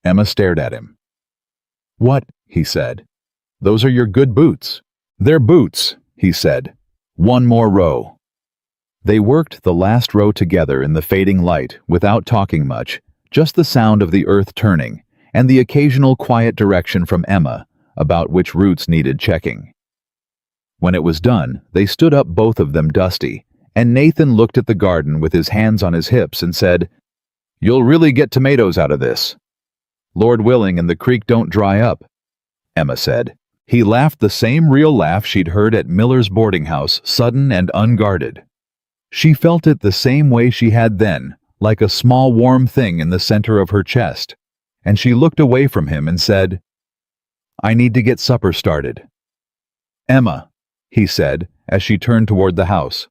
Emma stared at him. "What?" he said. "Those are your good boots." "They're boots," he said. "One more row." They worked the last row together in the fading light without talking much, just the sound of the earth turning, and the occasional quiet direction from Emma about which roots needed checking. When it was done, they stood up, both of them dusty, and Nathan looked at the garden with his hands on his hips and said, "You'll really get tomatoes out of this. Lord willing, and the creek don't dry up," Emma said. He laughed the same real laugh she'd heard at Miller's boarding house, sudden and unguarded. She felt it the same way she had then, like a small warm thing in the center of her chest, and she looked away from him and said, "I need to get supper started." "Emma," he said as she turned toward the house.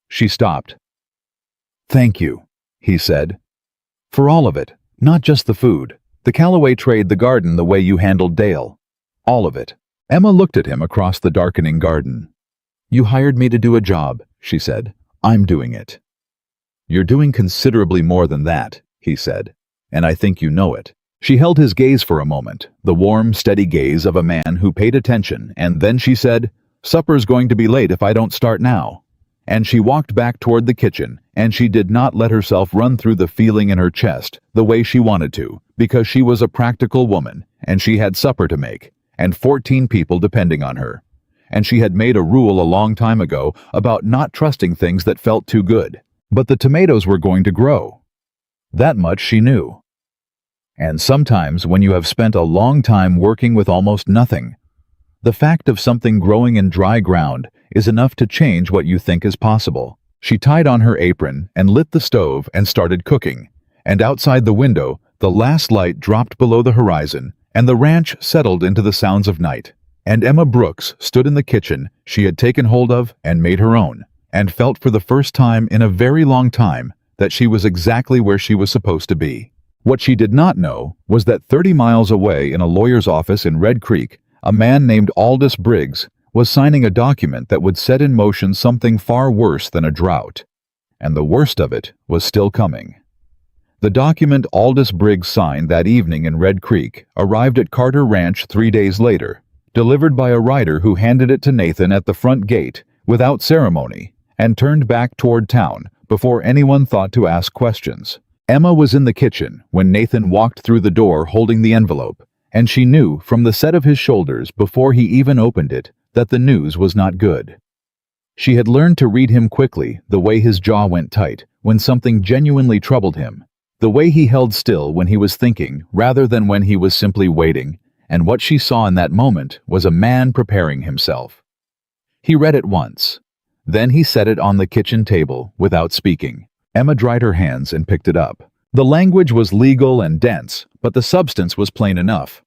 She stopped. "Thank you," he said. "For all of it, not just the food. The Callaway trade, the garden, the way you handled Dale. All of it. Emma looked at him across the darkening garden. You hired me to do a job, she said. I'm doing it. You're doing considerably more than that, he said, and I think you know it. She held his gaze for a moment, the warm, steady gaze of a man who paid attention, and then she said, Supper's going to be late if I don't start now. And she walked back toward the kitchen, and she did not let herself run through the feeling in her chest the way she wanted to, because she was a practical woman, and she had supper to make, and 14 people depending on her. And she had made a rule a long time ago about not trusting things that felt too good. But the tomatoes were going to grow. That much she knew. And sometimes when you have spent a long time working with almost nothing, the fact of something growing in dry ground is enough to change what you think is possible. She tied on her apron and lit the stove and started cooking. And outside the window, the last light dropped below the horizon, and the ranch settled into the sounds of night. And Emma Brooks stood in the kitchen she had taken hold of and made her own, and felt for the first time in a very long time that she was exactly where she was supposed to be. What she did not know was that 30 miles away in a lawyer's office in Red Creek, a man named Aldous Briggs was signing a document that would set in motion something far worse than a drought. And the worst of it was still coming. The document Aldous Briggs signed that evening in Red Creek arrived at Carter Ranch 3 days later, delivered by a rider who handed it to Nathan at the front gate without ceremony and turned back toward town before anyone thought to ask questions. Emma was in the kitchen when Nathan walked through the door holding the envelope, and she knew from the set of his shoulders before he even opened it that the news was not good. She had learned to read him quickly, the way his jaw went tight when something genuinely troubled him, the way he held still when he was thinking rather than when he was simply waiting, and what she saw in that moment was a man preparing himself. He read it once. Then he set it on the kitchen table without speaking. Emma dried her hands and picked it up. The language was legal and dense, but the substance was plain enough.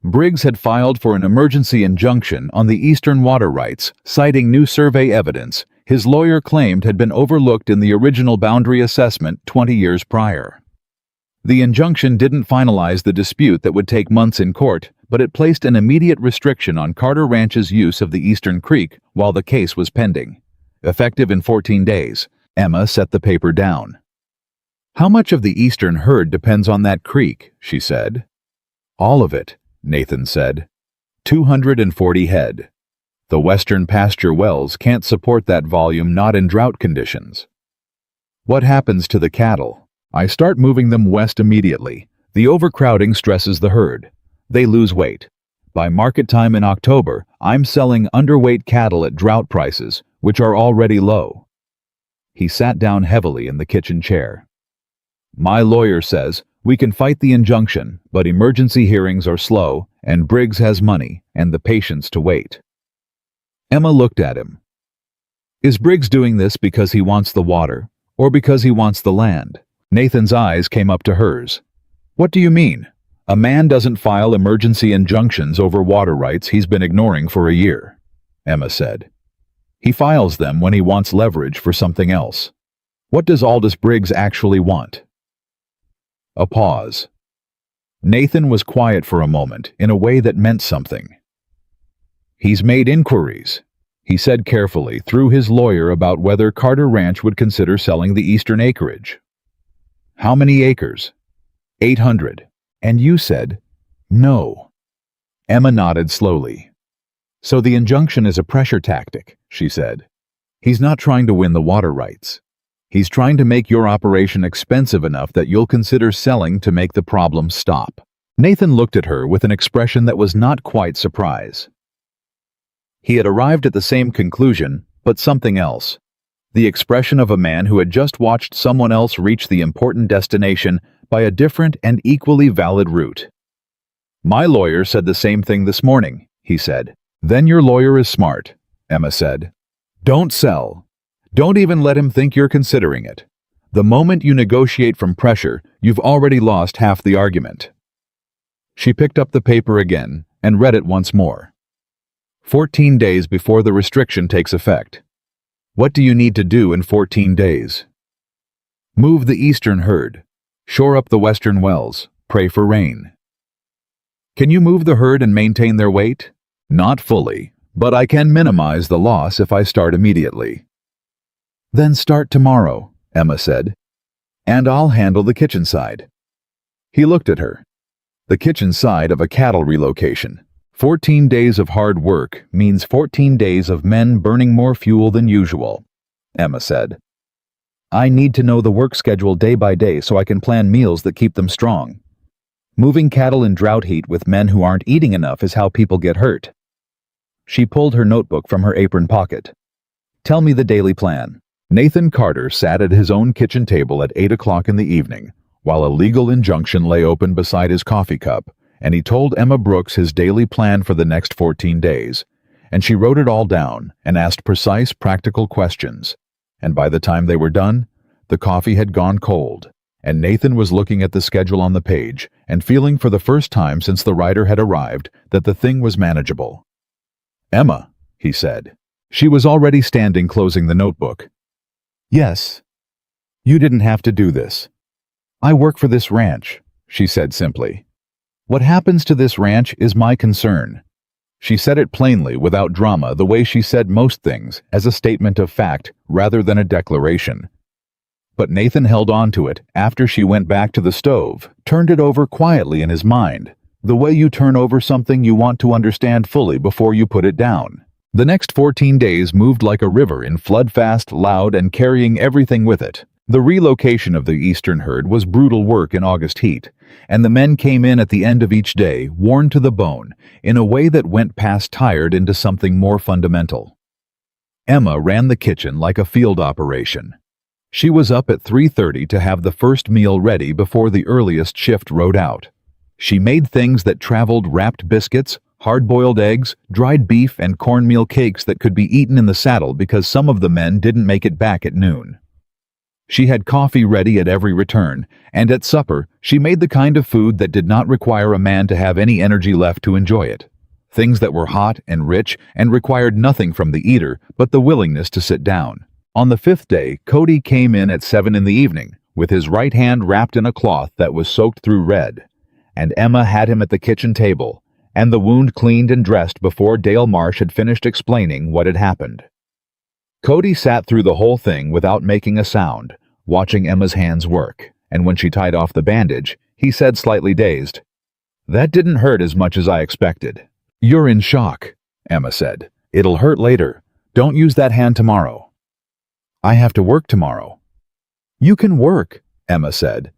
Briggs had filed for an emergency injunction on the eastern water rights, citing new survey evidence his lawyer claimed had been overlooked in the original boundary assessment 20 years prior. The injunction didn't finalize the dispute that would take months in court, but it placed an immediate restriction on Carter Ranch's use of the Eastern Creek while the case was pending. Effective in 14 days, Emma set the paper down. How much of the eastern herd depends on that creek, she said. All of it, Nathan said. 240 head. The western pasture wells can't support that volume, not in drought conditions. What happens to the cattle? I start moving them west immediately. The overcrowding stresses the herd. They lose weight. By market time in October, I'm selling underweight cattle at drought prices, which are already low. He sat down heavily in the kitchen chair. My lawyer says we can fight the injunction, but emergency hearings are slow, and Briggs has money and the patience to wait. Emma looked at him. Is Briggs doing this because he wants the water, or because he wants the land? Nathan's eyes came up to hers. What do you mean? A man doesn't file emergency injunctions over water rights he's been ignoring for a year, Emma said. He files them when he wants leverage for something else. What does Aldous Briggs actually want? A pause. Nathan was quiet for a moment in a way that meant something. He's made inquiries, he said carefully, through his lawyer about whether Carter Ranch would consider selling the eastern acreage. How many acres? 800. And you said, no. Emma nodded slowly. So the injunction is a pressure tactic, she said. He's not trying to win the water rights. He's trying to make your operation expensive enough that you'll consider selling to make the problem stop. Nathan looked at her with an expression that was not quite surprise. He had arrived at the same conclusion, but something else. The expression of a man who had just watched someone else reach the important destination by a different and equally valid route. My lawyer said the same thing this morning, he said. Then your lawyer is smart, Emma said. Don't sell. Don't even let him think you're considering it. The moment you negotiate from pressure, you've already lost half the argument. She picked up the paper again and read it once more. 14 days before the restriction takes effect. What do you need to do in 14 days? Move the eastern herd. Shore up the western wells. pray for rain. Can you move the herd and maintain their weight? Not fully, but I can minimize the loss if I start immediately. Then start tomorrow, Emma said, and I'll handle the kitchen side. He looked at her. The kitchen side of a cattle relocation. 14 days of hard work means 14 days of men burning more fuel than usual, Emma said. I need to know the work schedule day by day so I can plan meals that keep them strong. Moving cattle in drought heat with men who aren't eating enough is how people get hurt. She pulled her notebook from her apron pocket. Tell me the daily plan. Nathan Carter sat at his own kitchen table at 8 o'clock in the evening, while a legal injunction lay open beside his coffee cup, and he told Emma Brooks his daily plan for the next 14 days, and she wrote it all down and asked precise, practical questions. And by the time they were done, the coffee had gone cold, and Nathan was looking at the schedule on the page and feeling for the first time since the writer had arrived that the thing was manageable. Emma, he said. She was already standing closing the notebook. Yes. You didn't have to do this. I work for this ranch, she said simply. What happens to this ranch is my concern. She said it plainly, without drama, the way she said most things, as a statement of fact rather than a declaration. But Nathan held on to it after she went back to the stove, turned it over quietly in his mind, the way you turn over something you want to understand fully before you put it down. The next 14 days moved like a river in flood fast, loud, and carrying everything with it. The relocation of the eastern herd was brutal work in August heat, and the men came in at the end of each day, worn to the bone, in a way that went past tired into something more fundamental. Emma ran the kitchen like a field operation. She was up at 3:30 to have the first meal ready before the earliest shift rode out. She made things that traveled: wrapped biscuits, hard-boiled eggs, dried beef, and cornmeal cakes that could be eaten in the saddle because some of the men didn't make it back at noon. She had coffee ready at every return, and at supper, she made the kind of food that did not require a man to have any energy left to enjoy it. Things that were hot and rich and required nothing from the eater but the willingness to sit down. On the 5th day, Cody came in at 7 in the evening, with his right hand wrapped in a cloth that was soaked through red, and Emma had him at the kitchen table, and the wound cleaned and dressed before Dale Marsh had finished explaining what had happened. Cody sat through the whole thing without making a sound, watching Emma's hands work, and when she tied off the bandage, he said, slightly dazed, "That didn't hurt as much as I expected." "You're in shock," Emma said. "It'll hurt later. Don't use that hand tomorrow." "I have to work tomorrow." "You can work," Emma said.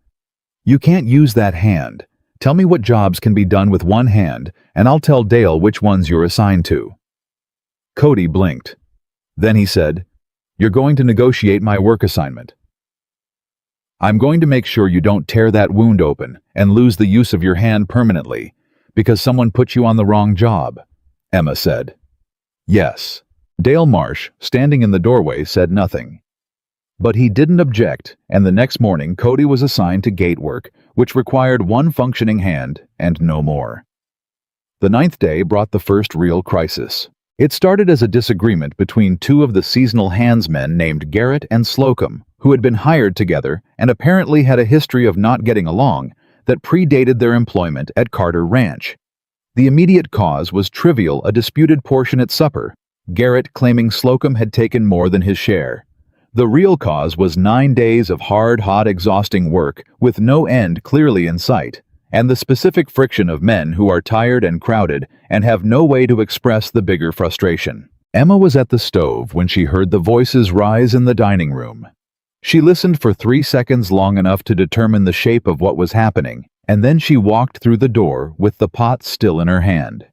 "You can't use that hand. Tell me what jobs can be done with one hand, and I'll tell Dale which ones you're assigned to." Cody blinked. Then he said, "You're going to negotiate my work assignment. I'm going to make sure you don't tear that wound open and lose the use of your hand permanently because someone put you on the wrong job," Emma said. "Yes." Dale Marsh, standing in the doorway, said nothing. But he didn't object, and the next morning Cody was assigned to gate work, which required one functioning hand and no more. The 9th day brought the first real crisis. It started as a disagreement between two of the seasonal handsmen named Garrett and Slocum, who had been hired together and apparently had a history of not getting along that predated their employment at Carter Ranch. The immediate cause was trivial: a disputed portion at supper, Garrett claiming Slocum had taken more than his share. The real cause was 9 days of hard, hot, exhausting work with no end clearly in sight, and the specific friction of men who are tired and crowded and have no way to express the bigger frustration. Emma was at the stove when she heard the voices rise in the dining room. She listened for 3 seconds, long enough to determine the shape of what was happening, and then she walked through the door with the pot still in her hand.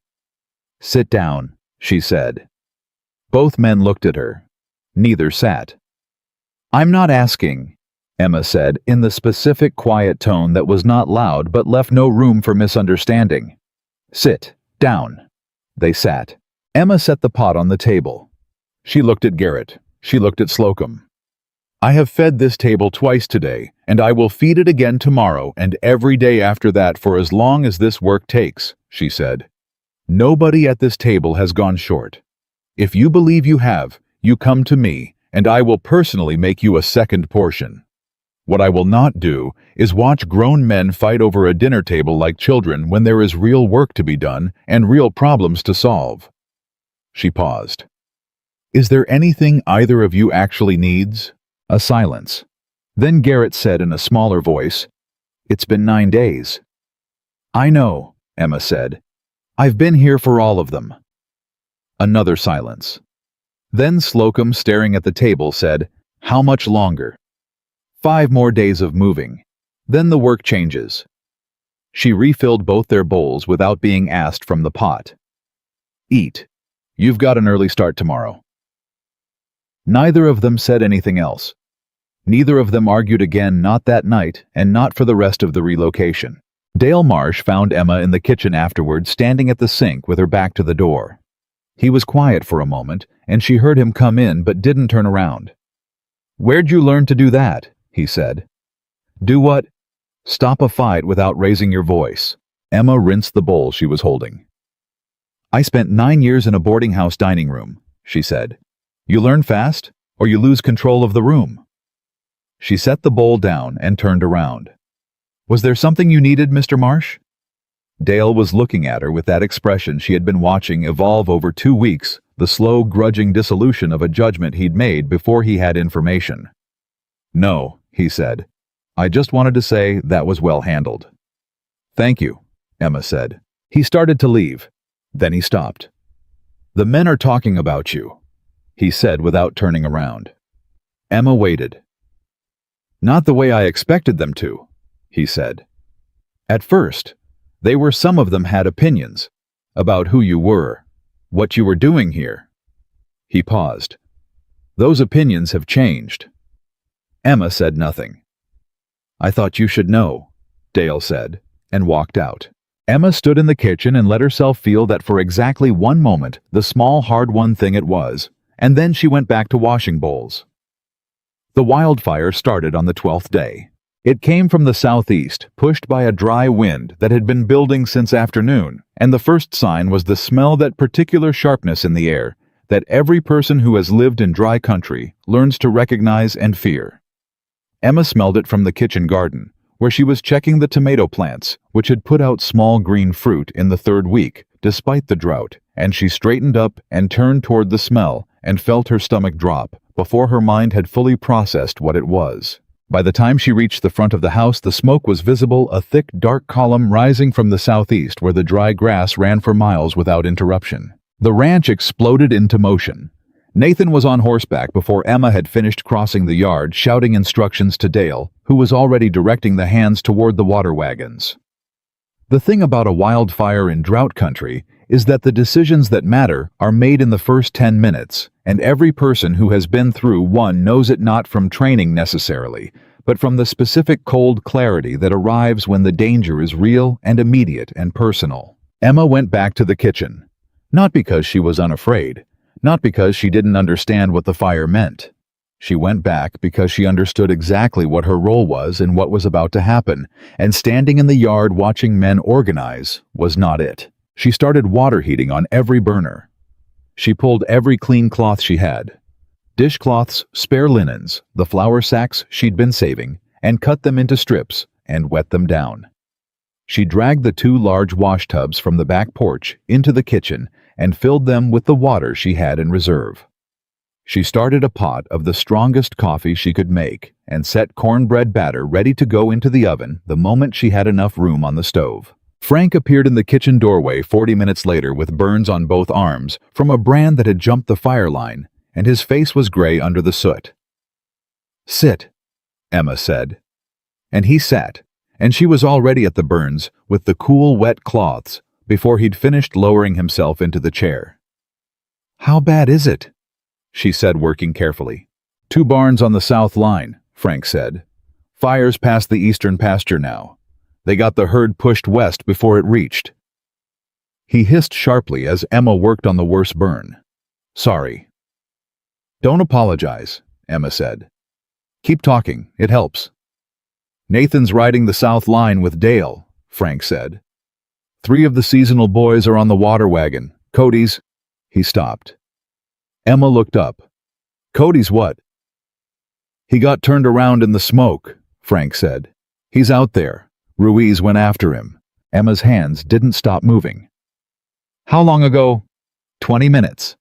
"Sit down," she said. Both men looked at her. Neither sat. "I'm not asking," Emma said in the specific, quiet tone that was not loud but left no room for misunderstanding. "Sit down." They sat. Emma set the pot on the table. She looked at Garrett. She looked at Slocum. "I have fed this table twice today, and I will feed it again tomorrow and every day after that for as long as this work takes," she said. "Nobody at this table has gone short. If you believe you have, you come to me, and I will personally make you a second portion." What I will not do is watch grown men fight over a dinner table like children when there is real work to be done and real problems to solve." She paused. "Is there anything either of you actually needs?" A silence. Then Garrett said in a smaller voice, "It's been 9 days." "I know," Emma said. "I've been here for all of them." Another silence. Then Slocum, staring at the table, said, "How much longer?" 5 more days of moving. Then the work changes." She refilled both their bowls without being asked from the pot. "Eat. You've got an early start tomorrow." Neither of them said anything else. Neither of them argued again, not that night, and not for the rest of the relocation. Dale Marsh found Emma in the kitchen afterward, standing at the sink with her back to the door. He was quiet for a moment, and she heard him come in but didn't turn around. "Where'd you learn to do that?" he said. "Do what?" "Stop a fight without raising your voice." Emma rinsed the bowl she was holding. "I spent 9 years in a boarding house dining room," she said. "You learn fast, or you lose control of the room." She set the bowl down and turned around. "Was there something you needed, Mr. Marsh?" Dale was looking at her with that expression she had been watching evolve over 2 weeks, the slow, grudging dissolution of a judgment he'd made before he had information. "No," he said. "I just wanted to say that was well handled." "Thank you," Emma said. He started to leave. Then he stopped. "The men are talking about you," he said without turning around. Emma waited. "Not the way I expected them to," he said. "At first, some of them had opinions about who you were, what you were doing here." He paused. "Those opinions have changed." Emma said nothing. "I thought you should know," Dale said, and walked out. Emma stood in the kitchen and let herself feel that for exactly 1 moment, the small, hard-won thing it was, and then she went back to washing bowls. The wildfire started on the 12th day. It came from the southeast, pushed by a dry wind that had been building since afternoon, and the first sign was the smell, that particular sharpness in the air that every person who has lived in dry country learns to recognize and fear. Emma smelled it from the kitchen garden, where she was checking the tomato plants, which had put out small green fruit in the 3rd week, despite the drought, and she straightened up and turned toward the smell and felt her stomach drop before her mind had fully processed what it was. By the time she reached the front of the house, the smoke was visible, a thick, dark column rising from the southeast where the dry grass ran for miles without interruption. The ranch exploded into motion. Nathan was on horseback before Emma had finished crossing the yard, shouting instructions to Dale, who was already directing the hands toward the water wagons. The thing about a wildfire in drought country is that the decisions that matter are made in the first 10 minutes, and every person who has been through one knows it, not from training necessarily, but from the specific cold clarity that arrives when the danger is real and immediate and personal. Emma went back to the kitchen, not because she was unafraid, not because she didn't understand what the fire meant. She went back because she understood exactly what her role was and what was about to happen, and standing in the yard watching men organize was not it. She started water heating on every burner. She pulled every clean cloth she had, dishcloths, spare linens, the flour sacks she'd been saving, and cut them into strips and wet them down. She dragged the 2 large wash tubs from the back porch into the kitchen and filled them with the water she had in reserve. She started a pot of the strongest coffee she could make and set cornbread batter ready to go into the oven the moment she had enough room on the stove. Frank appeared in the kitchen doorway 40 minutes later with burns on both arms from a brand that had jumped the fire line, and his face was gray under the soot. "Sit," Emma said. And he sat, and she was already at the burns with the cool, wet cloths before he'd finished lowering himself into the chair. "How bad is it?" she said, working carefully. 2 barns on the south line, Frank said. "Fire's past the eastern pasture now. They got the herd pushed west before it reached." He hissed sharply as Emma worked on the worst burn. "Sorry." "Don't apologize," Emma said. "Keep talking, it helps." "Nathan's riding the south line with Dale," Frank said. 3 of the seasonal boys are on the water wagon. Cody's—" He stopped. Emma looked up. "Cody's what?" "He got turned around in the smoke," Frank said. He's out there. Ruiz went after him. Emma's hands didn't stop moving. How long ago? 20 minutes.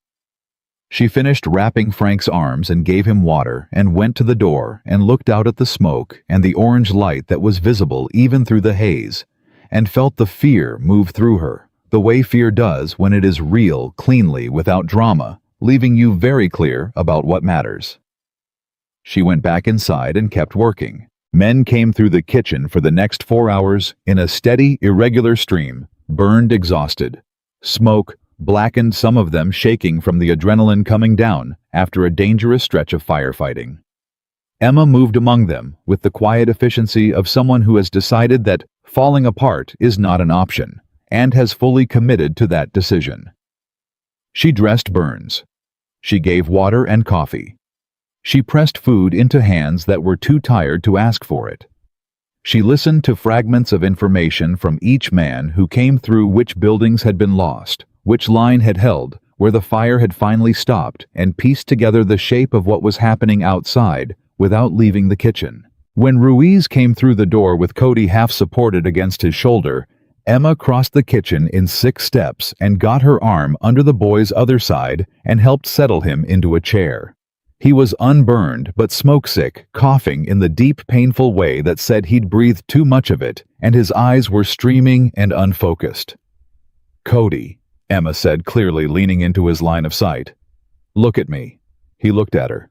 She finished wrapping Frank's arms and gave him water and went to the door and looked out at the smoke and the orange light that was visible even through the haze, and felt the fear move through her, the way fear does when it is real, cleanly, without drama, leaving you very clear about what matters. She went back inside and kept working. Men came through the kitchen for the next 4 hours in a steady, irregular stream, burned exhausted. Smoke blackened, some of them shaking from the adrenaline coming down after a dangerous stretch of firefighting. Emma moved among them with the quiet efficiency of someone who has decided that falling apart is not an option and has fully committed to that decision. She dressed burns. She gave water and coffee. She pressed food into hands that were too tired to ask for it. She listened to fragments of information from each man who came through, which buildings had been lost, which line had held, where the fire had finally stopped, and pieced together the shape of what was happening outside without leaving the kitchen. When Ruiz came through the door with Cody half supported against his shoulder, Emma crossed the kitchen in 6 steps and got her arm under the boy's other side and helped settle him into a chair. He was unburned but smoke-sick, coughing in the deep, painful way that said he'd breathed too much of it, and his eyes were streaming and unfocused. "Cody," Emma said clearly, leaning into his line of sight. "Look at me." He looked at her.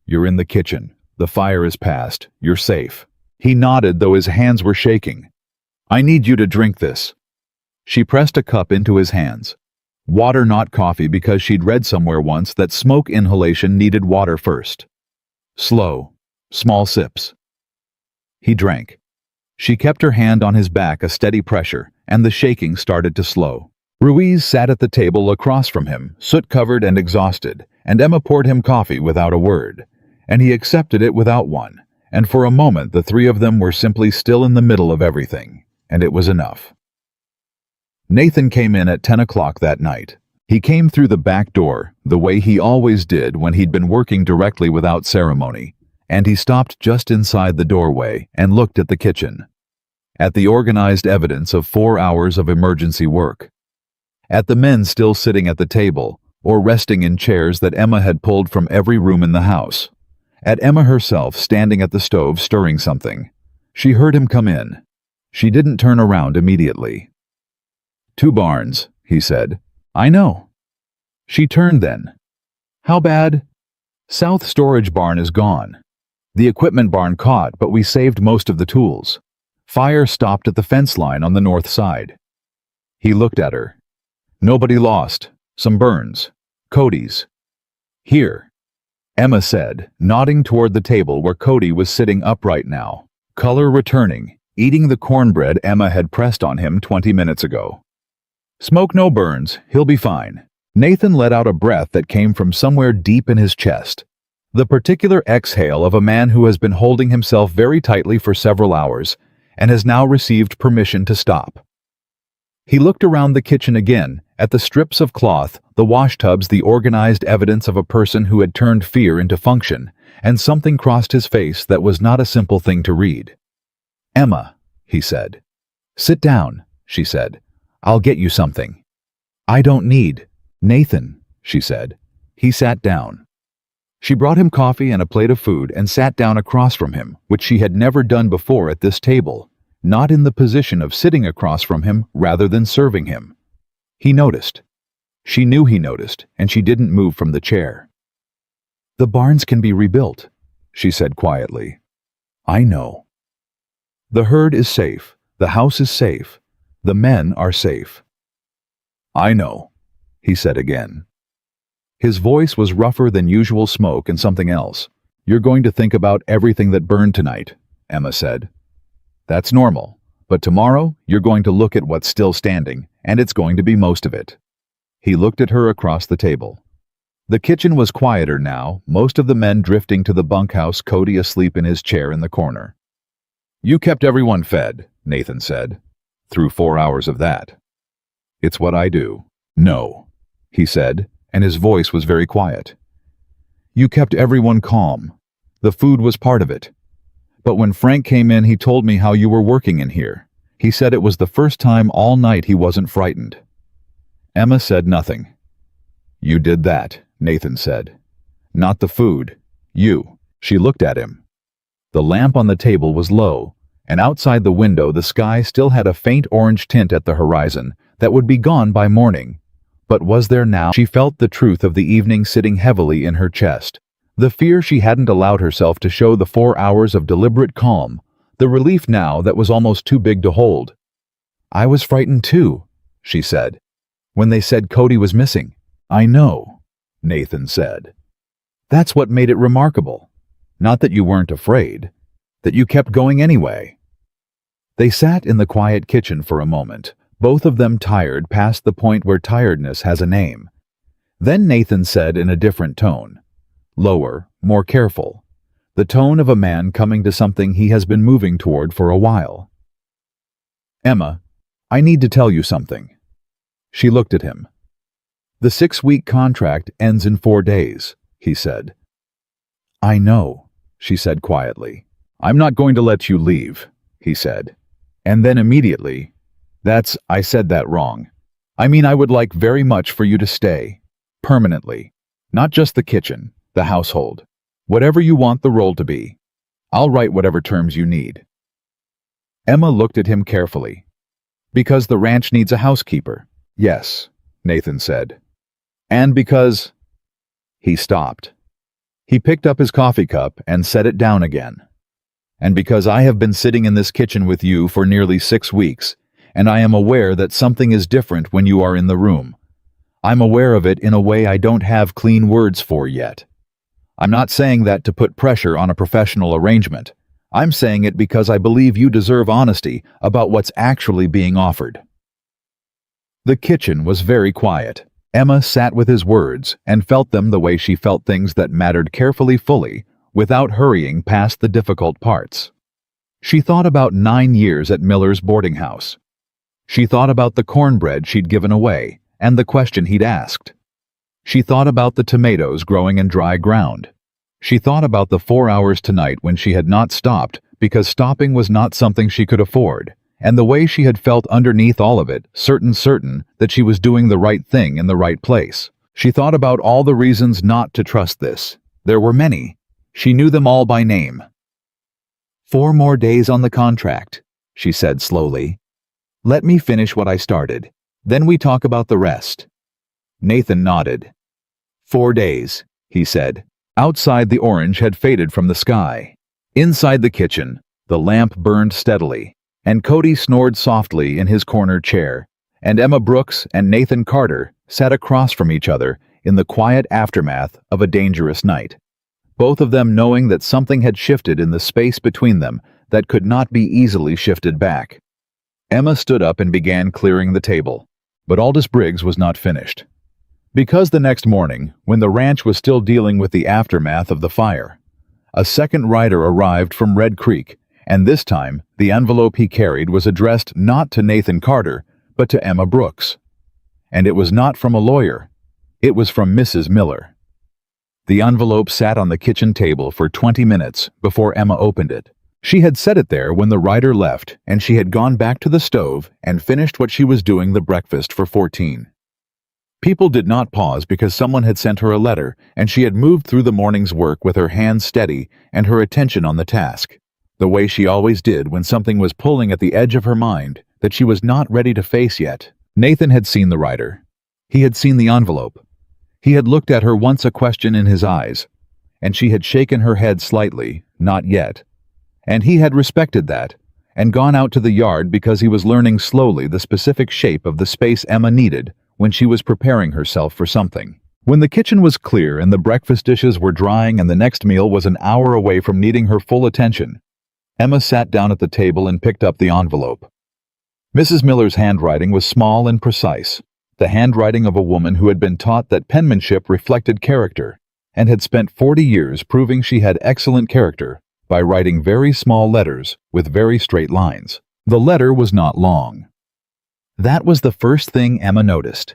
"You're in the kitchen. The fire is past. You're safe." He nodded, though his hands were shaking. "I need you to drink this." She pressed a cup into his hands. Water, not coffee, because she'd read somewhere once that smoke inhalation needed water first. Slow, small sips. He drank. She kept her hand on his back, a steady pressure, and the shaking started to slow. Ruiz sat at the table across from him, soot-covered and exhausted, and Emma poured him coffee without a word, and he accepted it without one, and for a moment the three of them were simply still in the middle of everything, and it was enough. Nathan came in at 10 o'clock that night. He came through the back door, the way he always did when he'd been working directly without ceremony, and he stopped just inside the doorway and looked at the kitchen, at the organized evidence of 4 hours of emergency work, at the men still sitting at the table or resting in chairs that Emma had pulled from every room in the house, at Emma herself standing at the stove stirring something. She heard him come in. She didn't turn around immediately. "2 barns," he said. "I know." She turned then. "How bad?" "South storage barn is gone. The equipment barn caught, but we saved most of the tools. Fire stopped at the fence line on the north side." He looked at her. "Nobody lost. Some burns. Cody's." "Here," Emma said, nodding toward the table where Cody was sitting upright now, color returning, eating the cornbread Emma had pressed on him 20 minutes ago. "Smoke, no burns. He'll be fine." Nathan let out a breath that came from somewhere deep in his chest, the particular exhale of a man who has been holding himself very tightly for several hours and has now received permission to stop. He looked around the kitchen again, at the strips of cloth, the washtubs, the organized evidence of a person who had turned fear into function, and something crossed his face that was not a simple thing to read. "Emma," he said. "Sit down," she said. "I'll get you something." "I don't need." "Nathan," she said. He sat down. She brought him coffee and a plate of food and sat down across from him, which she had never done before at this table, not in the position of sitting across from him rather than serving him. He noticed. She knew he noticed, and she didn't move from the chair. "The barns can be rebuilt," she said quietly. "I know." "The herd is safe. The house is safe. The men are safe." "I know," he said again. His voice was rougher than usual smoke and something else. "You're going to think about everything that burned tonight," Emma said. "That's normal, but tomorrow you're going to look at what's still standing, and it's going to be most of it." He looked at her across the table. The kitchen was quieter now, most of the men drifting to the bunkhouse, Cody asleep in his chair in the corner. "You kept everyone fed," Nathan said. "Through 4 hours of that." "It's what I do." "No," he said, and his voice was very quiet. "You kept everyone calm. The food was part of it. But when Frank came in, he told me how you were working in here. He said it was the first time all night he wasn't frightened." Emma said nothing. "You did that," Nathan said. "Not the food. You." She looked at him. The lamp on the table was low, and outside the window the sky still had a faint orange tint at the horizon that would be gone by morning. But was there now? She felt the truth of the evening sitting heavily in her chest. The fear she hadn't allowed herself to show, the 4 hours of deliberate calm, the relief now that was almost too big to hold. "I was frightened too," she said, "when they said Cody was missing." "I know," Nathan said. "That's what made it remarkable. Not that you weren't afraid, that you kept going anyway." They sat in the quiet kitchen for a moment, both of them tired past the point where tiredness has a name. Then Nathan said in a different tone, lower, more careful, the tone of a man coming to something he has been moving toward for a while. "Emma, I need to tell you something." She looked at him. "The 6-week contract ends in 4 days, he said. "I know," she said quietly. "I'm not going to let you leave," he said. And then immediately, I said that wrong. I mean, I would like very much for you to stay. Permanently. Not just the kitchen, the household. Whatever you want the role to be. I'll write whatever terms you need." Emma looked at him carefully. "Because the ranch needs a housekeeper." "Yes," Nathan said. "And because—" He stopped. He picked up his coffee cup and set it down again. "And because I have been sitting in this kitchen with you for nearly 6 weeks, and I am aware that something is different when you are in the room. I'm aware of it in a way I don't have clean words for yet. I'm not saying that to put pressure on a professional arrangement. I'm saying it because I believe you deserve honesty about what's actually being offered." The kitchen was very quiet. Emma sat with his words and felt them the way she felt things that mattered, carefully, fully, without hurrying past the difficult parts. She thought about 9 years at Miller's boarding house. She thought about the cornbread she'd given away and the question he'd asked. She thought about the tomatoes growing in dry ground. She thought about the 4 hours tonight when she had not stopped because stopping was not something she could afford, and the way she had felt underneath all of it, certain that she was doing the right thing in the right place. She thought about all the reasons not to trust this. There were many. She knew them all by name. "4 more days on the contract," she said slowly. "Let me finish what I started. Then we talk about the rest." Nathan nodded. 4 days, he said. Outside, the orange had faded from the sky. Inside the kitchen, the lamp burned steadily, and Cody snored softly in his corner chair, and Emma Brooks and Nathan Carter sat across from each other in the quiet aftermath of a dangerous night, both of them knowing that something had shifted in the space between them that could not be easily shifted back. Emma stood up and began clearing the table, but Aldous Briggs was not finished. Because the next morning, when the ranch was still dealing with the aftermath of the fire, a second rider arrived from Red Creek, and this time the envelope he carried was addressed not to Nathan Carter, but to Emma Brooks. And it was not from a lawyer. It was from Mrs. Miller. The envelope sat on the kitchen table for 20 minutes before Emma opened it. She had set it there when the rider left, and she had gone back to the stove and finished what she was doing, the breakfast for 14. People did not pause because someone had sent her a letter, and she had moved through the morning's work with her hands steady and her attention on the task, the way she always did when something was pulling at the edge of her mind that she was not ready to face yet. Nathan had seen the rider. He had seen the envelope. He had looked at her once, a question in his eyes, and she had shaken her head slightly, not yet. And he had respected that, and gone out to the yard because he was learning slowly the specific shape of the space Emma needed when she was preparing herself for something. When the kitchen was clear and the breakfast dishes were drying and the next meal was an hour away from needing her full attention, Emma sat down at the table and picked up the envelope. Mrs. Miller's handwriting was small and precise, the handwriting of a woman who had been taught that penmanship reflected character, and had spent 40 years proving she had excellent character by writing very small letters with very straight lines. The letter was not long. That was the first thing Emma noticed.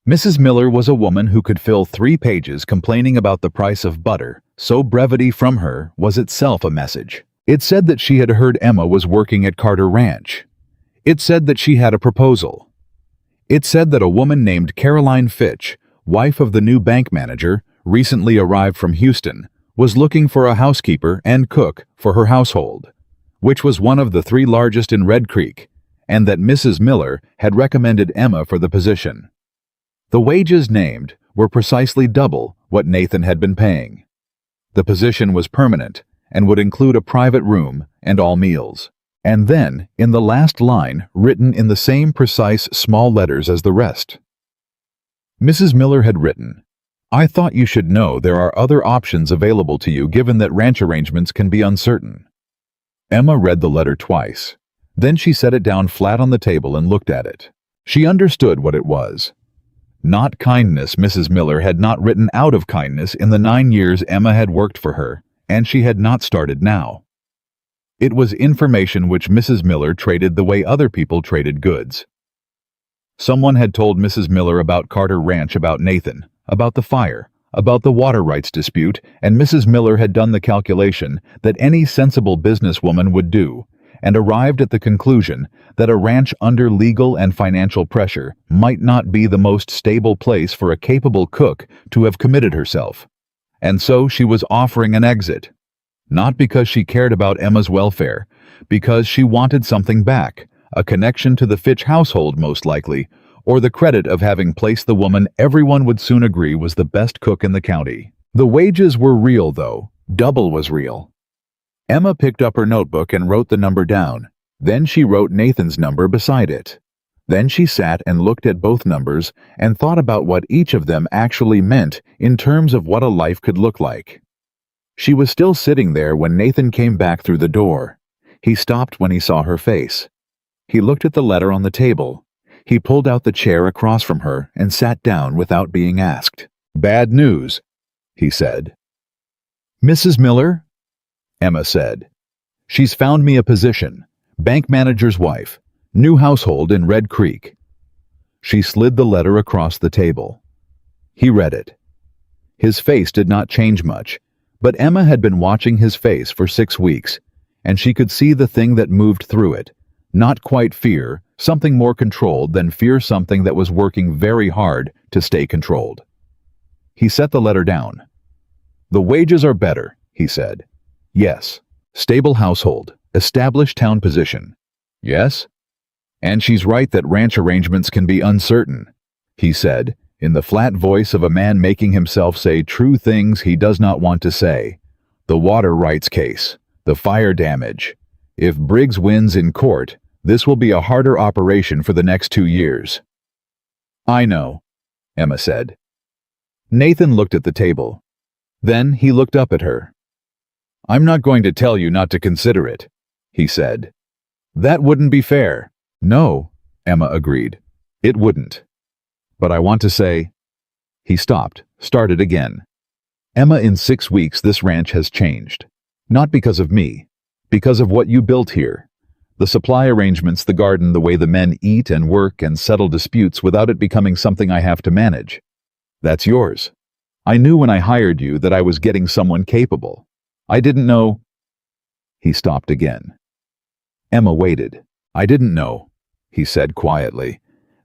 Mrs. Miller was a woman who could fill 3 pages complaining about the price of butter, so brevity from her was itself a message. It said that she had heard Emma was working at Carter Ranch. It said that she had a proposal. It said that a woman named Caroline Fitch, wife of the new bank manager, recently arrived from Houston, was looking for a housekeeper and cook for her household, which was one of the 3 largest in Red Creek, and that Mrs. Miller had recommended Emma for the position. The wages named were precisely double what Nathan had been paying. The position was permanent and would include a private room and all meals. And then, in the last line, written in the same precise small letters as the rest, Mrs. Miller had written, "I thought you should know there are other options available to you given that ranch arrangements can be uncertain." Emma read the letter twice. Then she set it down flat on the table and looked at it. She understood what it was. Not kindness. Mrs. Miller had not written out of kindness in the 9 years Emma had worked for her, and she had not started now. It was information which Mrs. Miller traded the way other people traded goods. Someone had told Mrs. Miller about Carter Ranch, about Nathan, about the fire, about the water rights dispute, and Mrs. Miller had done the calculation that any sensible businesswoman would do, and arrived at the conclusion that a ranch under legal and financial pressure might not be the most stable place for a capable cook to have committed herself. And so she was offering an exit. Not because she cared about Emma's welfare, because she wanted something back, a connection to the Fitch household most likely, or the credit of having placed the woman everyone would soon agree was the best cook in the county. The wages were real, though. Double was real. Emma picked up her notebook and wrote the number down. Then she wrote Nathan's number beside it. Then she sat and looked at both numbers and thought about what each of them actually meant in terms of what a life could look like. She was still sitting there when Nathan came back through the door. He stopped when he saw her face. He looked at the letter on the table. He pulled out the chair across from her and sat down without being asked. "Bad news," he said. "Mrs. Miller?" Emma said. "She's found me a position. Bank manager's wife. New household in Red Creek." She slid the letter across the table. He read it. His face did not change much, but Emma had been watching his face for 6 weeks, and she could see the thing that moved through it. Not quite fear, something more controlled than fear, something that was working very hard to stay controlled. He set the letter down. "The wages are better," he said. "Yes. Stable household. Established town position." "Yes." "And she's right that ranch arrangements can be uncertain," he said, in the flat voice of a man making himself say true things he does not want to say. "The water rights case. The fire damage. If Briggs wins in court, this will be a harder operation for the next 2 years." "I know," Emma said. Nathan looked at the table. Then he looked up at her. "I'm not going to tell you not to consider it," he said. "That wouldn't be fair." "No," Emma agreed. "It wouldn't. But I want to say—" He stopped, started again. "Emma, in 6 weeks this ranch has changed. Not because of me. Because of what you built here. The supply arrangements, the garden, the way the men eat and work and settle disputes without it becoming something I have to manage. That's yours. I knew when I hired you that I was getting someone capable. I didn't know—" He stopped again. Emma waited. "I didn't know," he said quietly,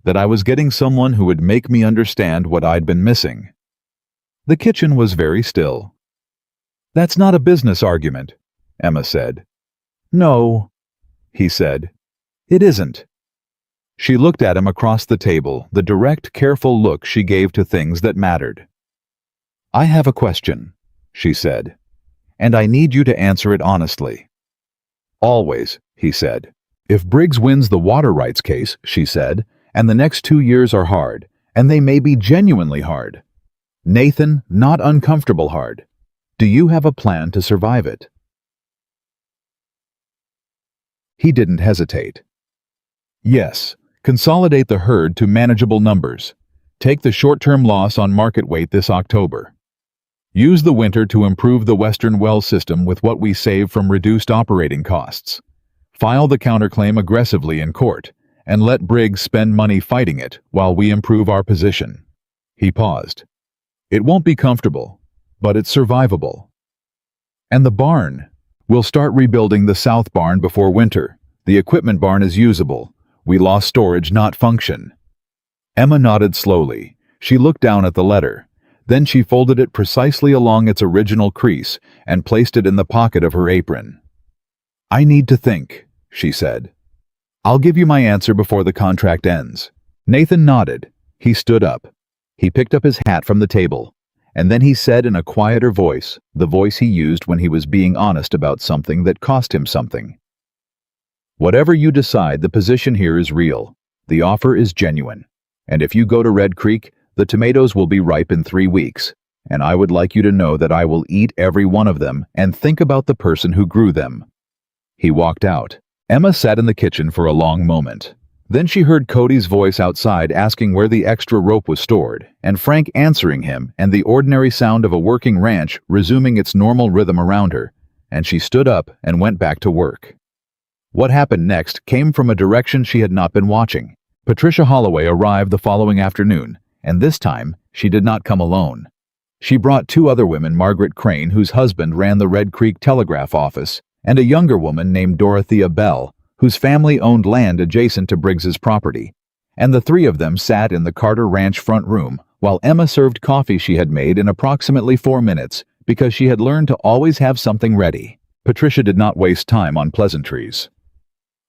"that I was getting someone who would make me understand what I'd been missing." The kitchen was very still. "That's not a business argument," Emma said. "No," he said. "It isn't." She looked at him across the table, the direct, careful look she gave to things that mattered. "I have a question," she said, "and I need you to answer it honestly." "Always," he said. "If Briggs wins the water rights case," she said, "and the next 2 years are hard, and they may be genuinely hard. Nathan, not uncomfortable hard. Do you have a plan to survive it?" He didn't hesitate. "Yes, consolidate the herd to manageable numbers. Take the short-term loss on market weight this October. Use the winter to improve the Western well system with what we save from reduced operating costs. File the counterclaim aggressively in court, and let Briggs spend money fighting it while we improve our position." He paused. "It won't be comfortable, but it's survivable." "And the barn?" We'll start rebuilding the south barn before winter. The equipment barn is usable. We lost storage, not function." Emma nodded slowly. She looked down at the letter. Then she folded it precisely along its original crease and placed it in the pocket of her apron. "I need to think," she said. "I'll give you my answer before the contract ends." Nathan nodded. He stood up. He picked up his hat from the table, and then he said in a quieter voice, the voice he used when he was being honest about something that cost him something. "Whatever you decide, the position here is real. The offer is genuine. And if you go to Red Creek, the tomatoes will be ripe in 3 weeks, and I would like you to know that I will eat every one of them and think about the person who grew them." He walked out. Emma sat in the kitchen for a long moment. Then she heard Cody's voice outside asking where the extra rope was stored, and Frank answering him, and the ordinary sound of a working ranch resuming its normal rhythm around her, and she stood up and went back to work. What happened next came from a direction she had not been watching. Patricia Holloway arrived the following afternoon, and this time she did not come alone. She brought 2 other women, Margaret Crane, whose husband ran the Red Creek Telegraph office, and a younger woman named Dorothea Bell, whose family owned land adjacent to Briggs's property. And the 3 of them sat in the Carter Ranch front room while Emma served coffee she had made in approximately 4 minutes because she had learned to always have something ready. Patricia did not waste time on pleasantries.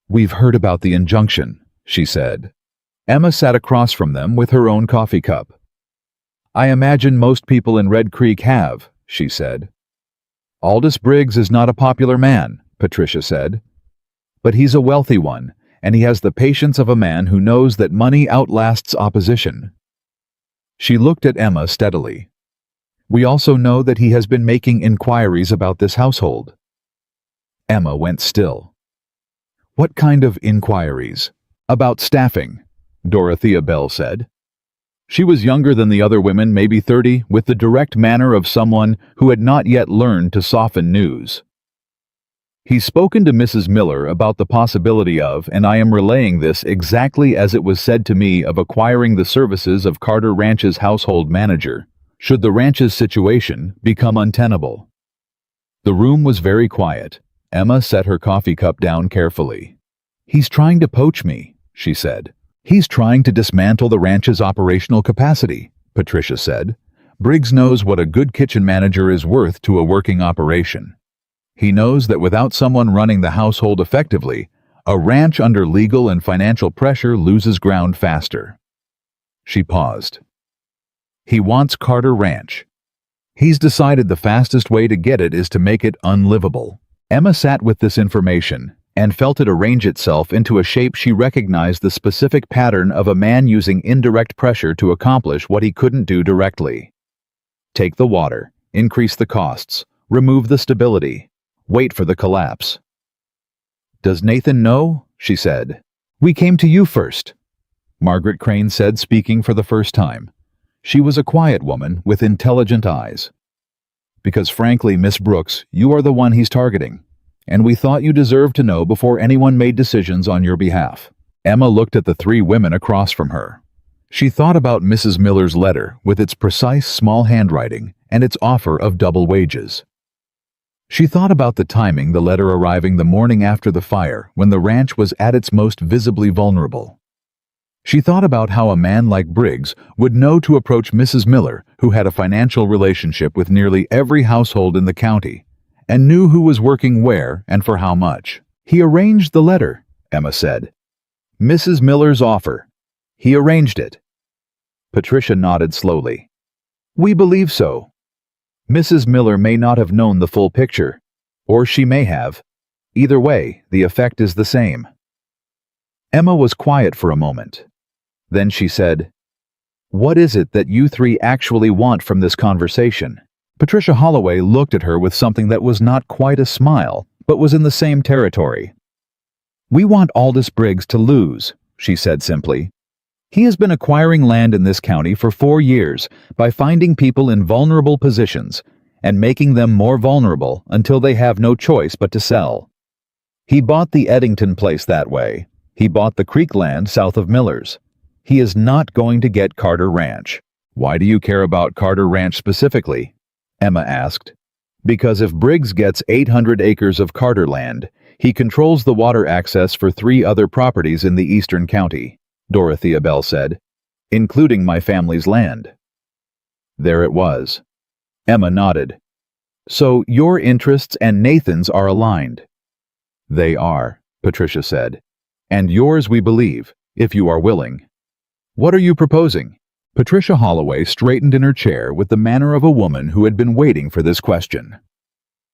"We've heard about the injunction," she said. Emma sat across from them with her own coffee cup. "I imagine most people in Red Creek have," she said. "Aldous Briggs is not a popular man," Patricia said. "But he's a wealthy one, and he has the patience of a man who knows that money outlasts opposition." She looked at Emma steadily. "We also know that he has been making inquiries about this household." Emma went still. "What kind of inquiries?" "About staffing," Dorothea Bell said. She was younger than the other women, maybe 30, with the direct manner of someone who had not yet learned to soften news. "He's spoken to Mrs. Miller about the possibility of, and I am relaying this exactly as it was said to me, of acquiring the services of Carter Ranch's household manager, should the ranch's situation become untenable." The room was very quiet. Emma set her coffee cup down carefully. "He's trying to poach me," she said. "He's trying to dismantle the ranch's operational capacity," Patricia said. "Briggs knows what a good kitchen manager is worth to a working operation. He knows that without someone running the household effectively, a ranch under legal and financial pressure loses ground faster." She paused. "He wants Carter Ranch. He's decided the fastest way to get it is to make it unlivable." Emma sat with this information and felt it arrange itself into a shape she recognized, the specific pattern of a man using indirect pressure to accomplish what he couldn't do directly. Take the water, increase the costs, remove the stability, wait for the collapse. "Does Nathan know?" she said. "We came to you first," Margaret Crane said, speaking for the first time. She was a quiet woman with intelligent eyes. "Because frankly, Miss Brooks, you are the one he's targeting, and we thought you deserved to know before anyone made decisions on your behalf." Emma looked at the 3 women across from her. She thought about Mrs. Miller's letter with its precise small handwriting and its offer of double wages. She thought about the timing, the letter arriving the morning after the fire when the ranch was at its most visibly vulnerable. She thought about how a man like Briggs would know to approach Mrs. Miller, who had a financial relationship with nearly every household in the county, and knew who was working where and for how much. "He arranged the letter," Emma said. "Mrs. Miller's offer. He arranged it." Patricia nodded slowly. "We believe so. Mrs. Miller may not have known the full picture, or she may have. Either way, the effect is the same." Emma was quiet for a moment. Then she said, "What is it that you 3 actually want from this conversation?" Patricia Holloway looked at her with something that was not quite a smile, but was in the same territory. "We want Aldous Briggs to lose," she said simply. "He has been acquiring land in this county for 4 years by finding people in vulnerable positions and making them more vulnerable until they have no choice but to sell. He bought the Eddington place that way. He bought the creek land south of Miller's. He is not going to get Carter Ranch." "Why do you care about Carter Ranch specifically?" Emma asked. Because if Briggs gets 800 acres of Carter land, he controls the water access for 3 other properties in the eastern county, Dorothea Bell said, including my family's land. There it was. Emma nodded. So your interests and Nathan's are aligned. They are, Patricia said. And yours, we believe, if you are willing. What are you proposing? Patricia Holloway straightened in her chair with the manner of a woman who had been waiting for this question.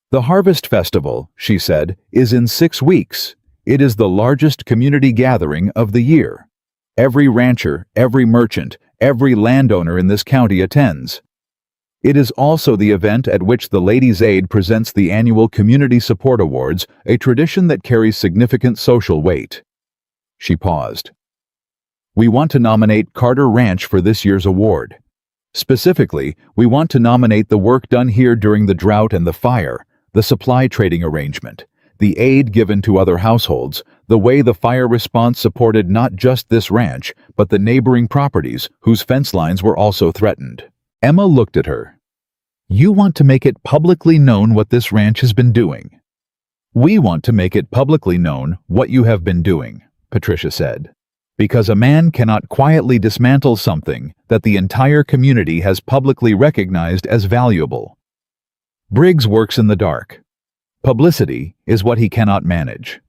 The Harvest Festival, she said, is in 6 weeks. It is the largest community gathering of the year. Every rancher, every merchant, every landowner in this county attends. It is also the event at which the Ladies' Aid presents the annual Community Support Awards, a tradition that carries significant social weight. She paused. We want to nominate Carter Ranch for this year's award. Specifically, we want to nominate the work done here during the drought and the fire, the supply trading arrangement, the aid given to other households, the way the fire response supported not just this ranch, but the neighboring properties whose fence lines were also threatened. Emma looked at her. You want to make it publicly known what this ranch has been doing. We want to make it publicly known what you have been doing, Patricia said. Because a man cannot quietly dismantle something that the entire community has publicly recognized as valuable. Briggs works in the dark. Publicity is what he cannot manage.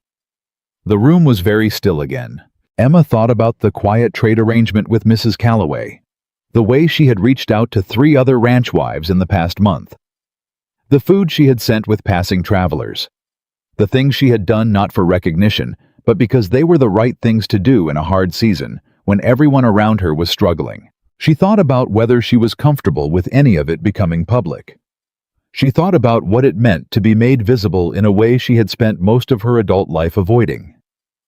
The room was very still again. Emma thought about the quiet trade arrangement with Mrs. Calloway, the way she had reached out to 3 other ranch wives in the past month, the food she had sent with passing travelers, the things she had done not for recognition, but because they were the right things to do in a hard season when everyone around her was struggling. She thought about whether she was comfortable with any of it becoming public. She thought about what it meant to be made visible in a way she had spent most of her adult life avoiding.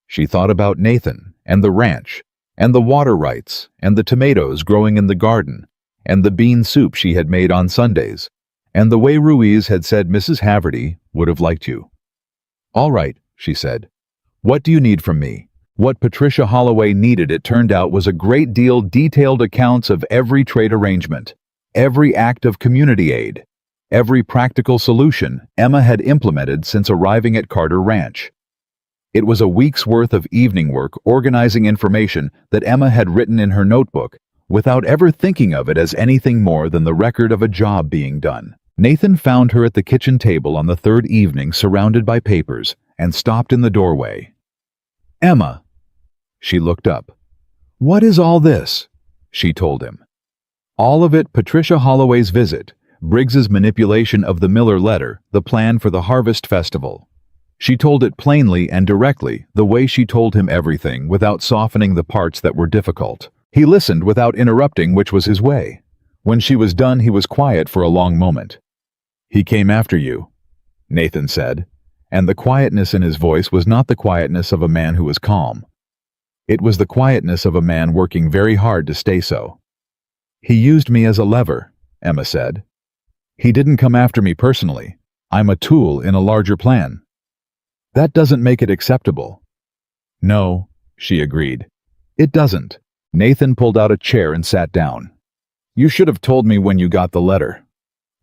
She thought about Nathan and the ranch and the water rights and the tomatoes growing in the garden and the bean soup she had made on Sundays and the way Ruiz had said Mrs. Haverty would have liked you. All right, she said. What do you need from me? What Patricia Holloway needed, it turned out, was a great deal detailed accounts of every trade arrangement, every act of community aid, every practical solution Emma had implemented since arriving at Carter Ranch. It was a week's worth of evening work organizing information that Emma had written in her notebook without ever thinking of it as anything more than the record of a job being done. Nathan found her at the kitchen table on the 3rd evening surrounded by papers and stopped in the doorway. Emma. She looked up. What is all this? She told him. All of it Patricia Holloway's visit, Briggs's manipulation of the Miller letter, the plan for the Harvest Festival. She told it plainly and directly, the way she told him everything, without softening the parts that were difficult. He listened without interrupting, which was his way. When she was done, he was quiet for a long moment. He came after you, Nathan said, and the quietness in his voice was not the quietness of a man who was calm. It was the quietness of a man working very hard to stay so. He used me as a lever, Emma said. He didn't come after me personally. I'm a tool in a larger plan. That doesn't make it acceptable. No, she agreed. It doesn't. Nathan pulled out a chair and sat down. You should have told me when you got the letter.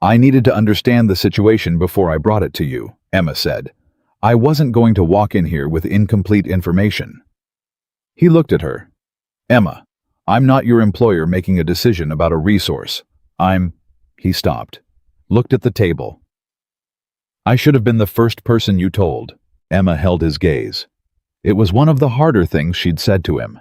I needed to understand the situation before I brought it to you, Emma said. I wasn't going to walk in here with incomplete information. He looked at her. Emma, I'm not your employer making a decision about a resource. He stopped, looked at the table. I should have been the first person you told. Emma held his gaze. It was one of the harder things she'd said to him.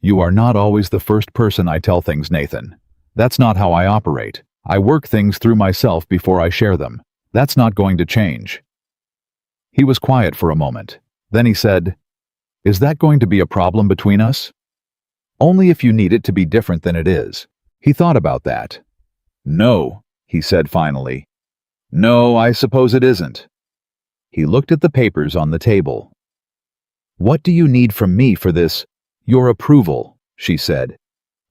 You are not always the first person I tell things, Nathan. That's not how I operate. I work things through myself before I share them. That's not going to change. He was quiet for a moment. Then he said, Is that going to be a problem between us? Only if you need it to be different than it is. He thought about that. No, he said finally. No, I suppose it isn't. He looked at the papers on the table. What do you need from me for this? Your approval, she said.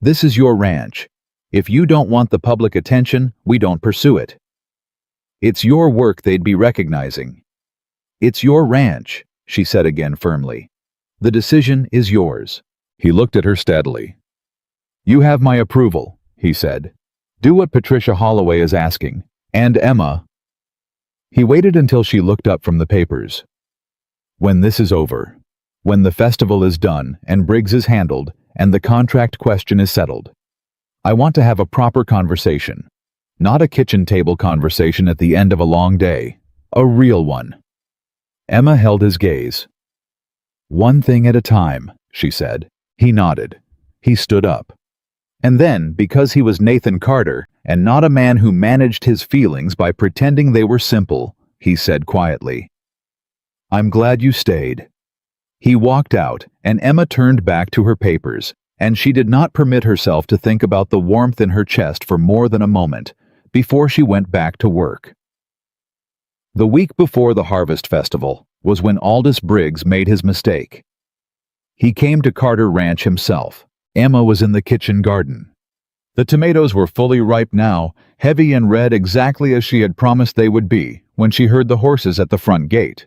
This is your ranch. If you don't want the public attention, we don't pursue it. It's your work they'd be recognizing. It's your ranch, she said again firmly. The decision is yours. He looked at her steadily. You have my approval, he said. Do what Patricia Holloway is asking. And Emma, He waited until she looked up from the papers. When this is over, when the festival is done and Briggs is handled and the contract question is settled, I want to have a proper conversation. Not a kitchen table conversation at the end of a long day. A real one. Emma held his gaze. One thing at a time, she said. He nodded. He stood up. And then, because he was Nathan Carter, and not a man who managed his feelings by pretending they were simple, he said quietly, I'm glad you stayed. He walked out, and Emma turned back to her papers, and she did not permit herself to think about the warmth in her chest for more than a moment, before she went back to work. The week before the Harvest Festival was when Aldous Briggs made his mistake. He came to Carter Ranch himself. Emma was in the kitchen garden. The tomatoes were fully ripe now, heavy and red exactly as she had promised they would be when she heard the horses at the front gate.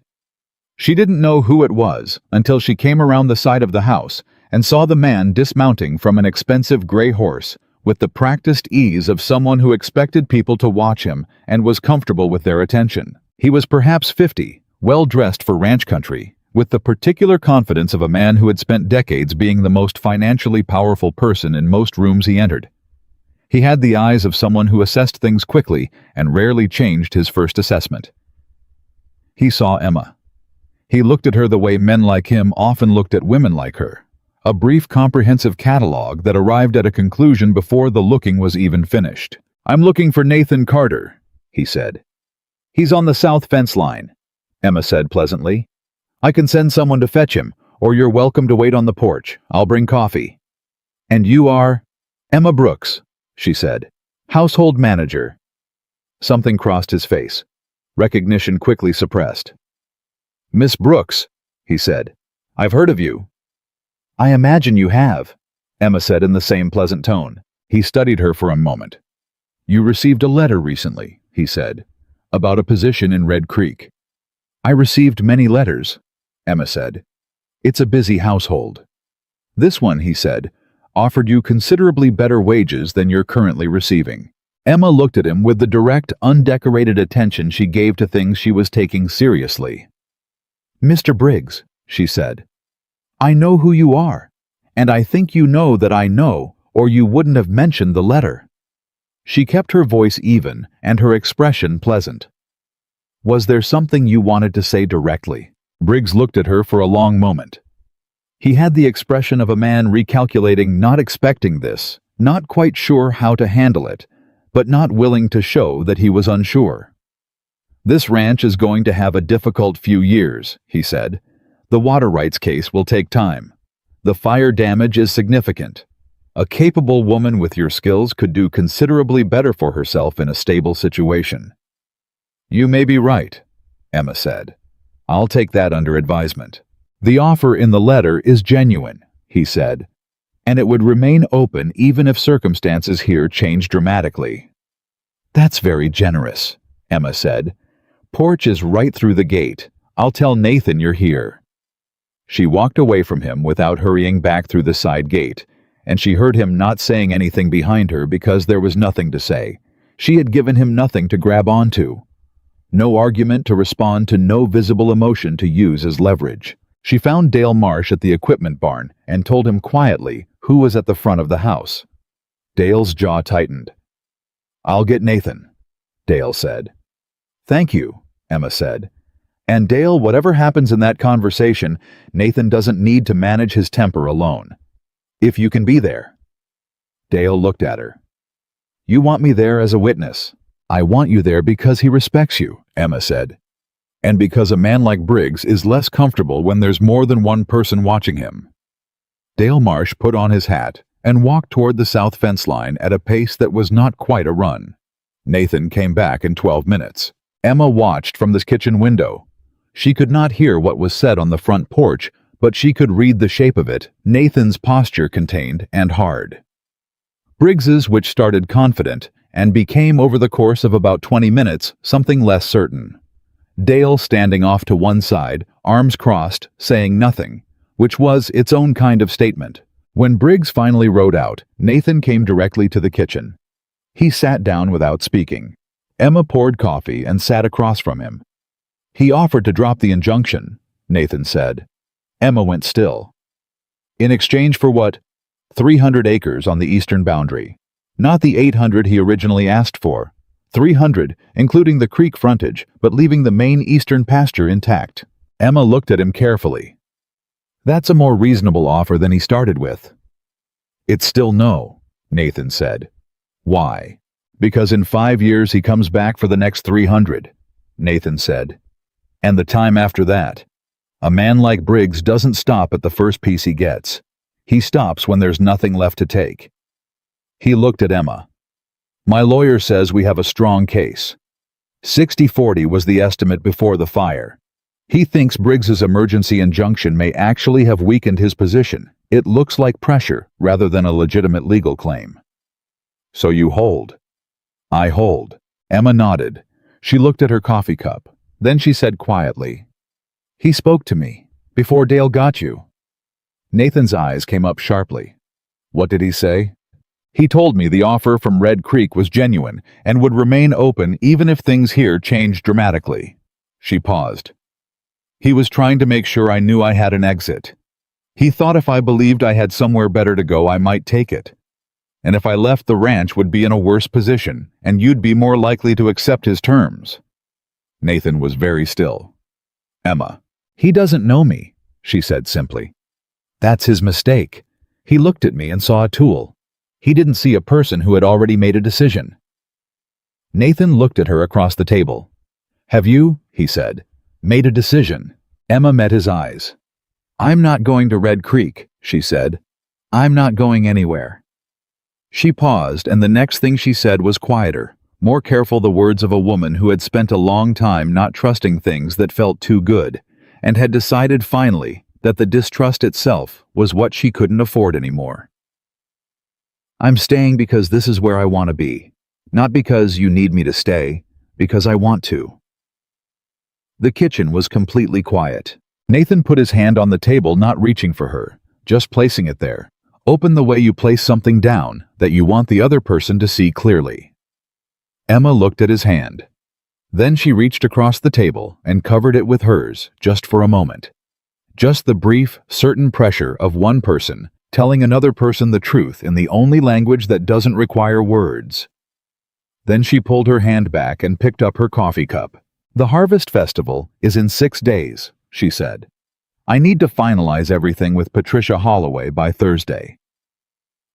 She didn't know who it was until she came around the side of the house and saw the man dismounting from an expensive gray horse with the practiced ease of someone who expected people to watch him and was comfortable with their attention. He was perhaps 50, well-dressed for ranch country, with the particular confidence of a man who had spent decades being the most financially powerful person in most rooms he entered. He had the eyes of someone who assessed things quickly and rarely changed his first assessment. He saw Emma. He looked at her the way men like him often looked at women like her, a brief comprehensive catalog that arrived at a conclusion before the looking was even finished. I'm looking for Nathan Carter, he said. He's on the south fence line, Emma said pleasantly. I can send someone to fetch him, or you're welcome to wait on the porch. I'll bring coffee. And you are? Emma Brooks, she said. Household manager. Something crossed his face. Recognition quickly suppressed. Miss Brooks, he said. I've heard of you. I imagine you have, Emma said in the same pleasant tone. He studied her for a moment. You received a letter recently, he said, about a position in Red Creek. I received many letters, Emma said. It's a busy household. This one, he said, offered you considerably better wages than you're currently receiving. Emma looked at him with the direct, undecorated attention she gave to things she was taking seriously. Mr. Briggs, she said, I know who you are, and I think you know that I know, or you wouldn't have mentioned the letter. She kept her voice even and her expression pleasant. Was there something you wanted to say directly? Briggs looked at her for a long moment. He had the expression of a man recalculating, not expecting this, not quite sure how to handle it, but not willing to show that he was unsure. This ranch is going to have a difficult few years, he said. The water rights case will take time. The fire damage is significant. A capable woman with your skills could do considerably better for herself in a stable situation. You may be right, Emma said. I'll take that under advisement. The offer in the letter is genuine, he said, and it would remain open even if circumstances here change dramatically. That's very generous, Emma said. Porch is right through the gate. I'll tell Nathan you're here. She walked away from him without hurrying back through the side gate, and she heard him not saying anything behind her because there was nothing to say. She had given him nothing to grab onto. No argument to respond to, no visible emotion to use as leverage. She found Dale Marsh at the equipment barn and told him quietly who was at the front of the house. Dale's jaw tightened. I'll get Nathan, Dale said. Thank you, Emma said. And Dale, whatever happens in that conversation, Nathan doesn't need to manage his temper alone. If you can be there. Dale looked at her. You want me there as a witness. I want you there because he respects you, Emma said. And because a man like Briggs is less comfortable when there's more than one person watching him. Dale Marsh put on his hat and walked toward the south fence line at a pace that was not quite a run. Nathan came back in 12 minutes. Emma watched from the kitchen window. She could not hear what was said on the front porch, but she could read the shape of it, Nathan's posture contained and hard. Briggs's, which started confident, and became over the course of about 20 minutes something less certain. Dale standing off to one side, arms crossed, saying nothing, which was its own kind of statement. When Briggs finally rode out, Nathan came directly to the kitchen. He sat down without speaking. Emma poured coffee and sat across from him. He offered to drop the injunction, Nathan said. Emma went still. In exchange for what? 300 acres on the eastern boundary. Not the 800 he originally asked for. 300, including the creek frontage, but leaving the main eastern pasture intact. Emma looked at him carefully. That's a more reasonable offer than he started with. It's still no, Nathan said. Why? Because in 5 years he comes back for the next 300, Nathan said. And the time after that. A man like Briggs doesn't stop at the first piece he gets. He stops when there's nothing left to take. He looked at Emma. My lawyer says we have a strong case. 60-40 was the estimate before the fire. He thinks Briggs's emergency injunction may actually have weakened his position. It looks like pressure rather than a legitimate legal claim. So you hold? I hold. Emma nodded. She looked at her coffee cup. Then she said quietly, He spoke to me, before Dale got you. Nathan's eyes came up sharply. What did he say? He told me the offer from Red Creek was genuine and would remain open even if things here changed dramatically. She paused. He was trying to make sure I knew I had an exit. He thought if I believed I had somewhere better to go, I might take it. And if I left, the ranch would be in a worse position, and you'd be more likely to accept his terms. Nathan was very still. Emma, he doesn't know me, she said simply. That's his mistake. He looked at me and saw a tool. He didn't see a person who had already made a decision. Nathan looked at her across the table. Have you, he said, made a decision? Emma met his eyes. I'm not going to Red Creek, she said. I'm not going anywhere. She paused, and the next thing she said was quieter, more careful, the words of a woman who had spent a long time not trusting things that felt too good, and had decided finally that the distrust itself was what she couldn't afford anymore. I'm staying because this is where I want to be, not because you need me to stay, because I want to. The kitchen was completely quiet. Nathan put his hand on the table, not reaching for her, just placing it there. Open the way you place something down that you want the other person to see clearly. Emma looked at his hand. Then she reached across the table and covered it with hers, just for a moment. Just the brief, certain pressure of one person telling another person the truth in the only language that doesn't require words. Then she pulled her hand back and picked up her coffee cup. The Harvest Festival is in 6 days, she said. I need to finalize everything with Patricia Holloway by Thursday.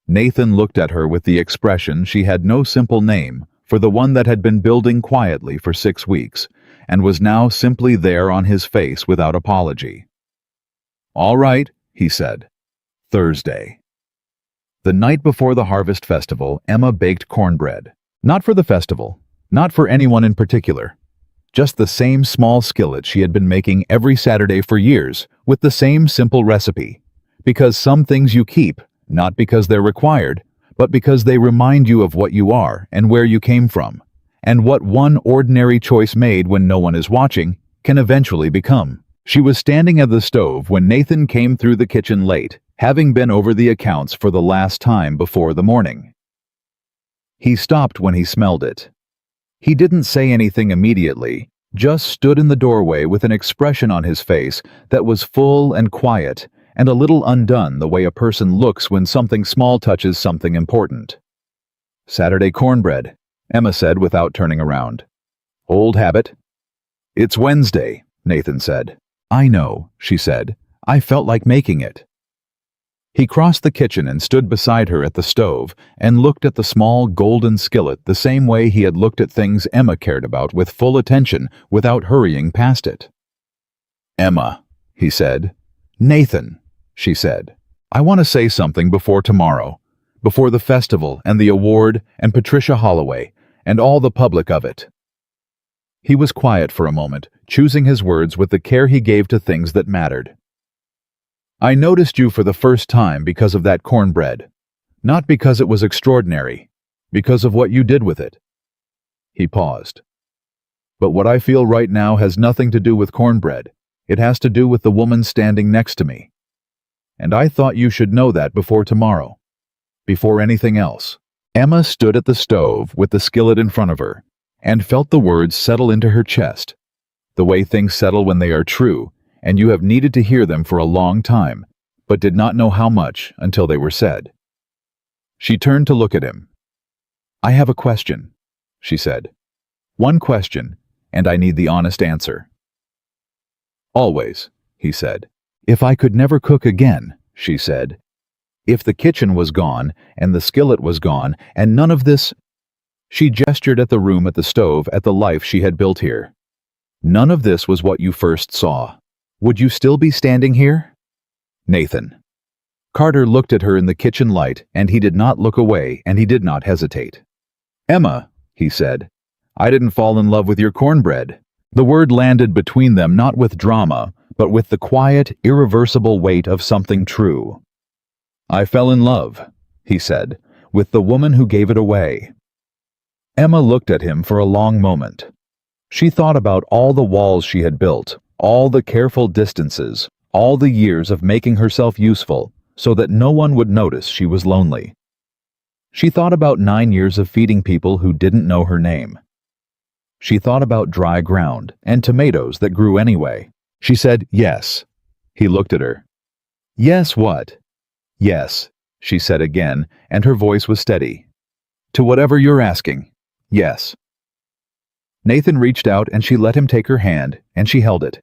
Nathan looked at her with the expression she had no simple name for the one that had been building quietly for 6 weeks and was now simply there on his face without apology. All right, he said. Thursday. The night before the Harvest Festival, Emma baked cornbread. Not for the festival, not for anyone in particular. Just the same small skillet she had been making every Saturday for years, with the same simple recipe. Because some things you keep, not because they're required, but because they remind you of what you are and where you came from, and what one ordinary choice made when no one is watching can eventually become. She was standing at the stove when Nathan came through the kitchen late, having been over the accounts for the last time before the morning. He stopped when he smelled it. He didn't say anything immediately, just stood in the doorway with an expression on his face that was full and quiet and a little undone, the way a person looks when something small touches something important. Saturday cornbread, Emma said without turning around. Old habit? It's Wednesday, Nathan said. I know, she said. I felt like making it. He crossed the kitchen and stood beside her at the stove and looked at the small golden skillet the same way he had looked at things Emma cared about, with full attention without hurrying past it. Emma, he said. Nathan, she said. I want to say something before tomorrow, before the festival and the award and Patricia Holloway and all the public of it. He was quiet for a moment, choosing his words with the care he gave to things that mattered. I noticed you for the first time because of that cornbread, not because it was extraordinary, because of what you did with it. He paused. But what I feel right now has nothing to do with cornbread. It has to do with the woman standing next to me. And I thought you should know that before tomorrow, before anything else. Emma stood at the stove with the skillet in front of her, and felt the words settle into her chest, the way things settle when they are true, and you have needed to hear them for a long time, but did not know how much until they were said. She turned to look at him. "I have a question," she said. "One question, and I need the honest answer." "Always," he said. "If I could never cook again," she said. "If the kitchen was gone, and the skillet was gone, and none of this—" She gestured at the room at the stove, at the life she had built here. "None of this was what you first saw. Would you still be standing here?" "Nathan." Carter looked at her in the kitchen light, and he did not look away, and he did not hesitate. "Emma," he said, "I didn't fall in love with your cornbread." The word landed between them not with drama, but with the quiet, irreversible weight of something true. "I fell in love," he said, "with the woman who gave it away." Emma looked at him for a long moment. She thought about all the walls she had built, all the careful distances, all the years of making herself useful, so that no one would notice she was lonely. She thought about 9 years of feeding people who didn't know her name. She thought about dry ground and tomatoes that grew anyway. She said, "Yes." He looked at her. "Yes, what?" "Yes," she said again, and her voice was steady. "To whatever you're asking. Yes." Nathan reached out and she let him take her hand, and she held it.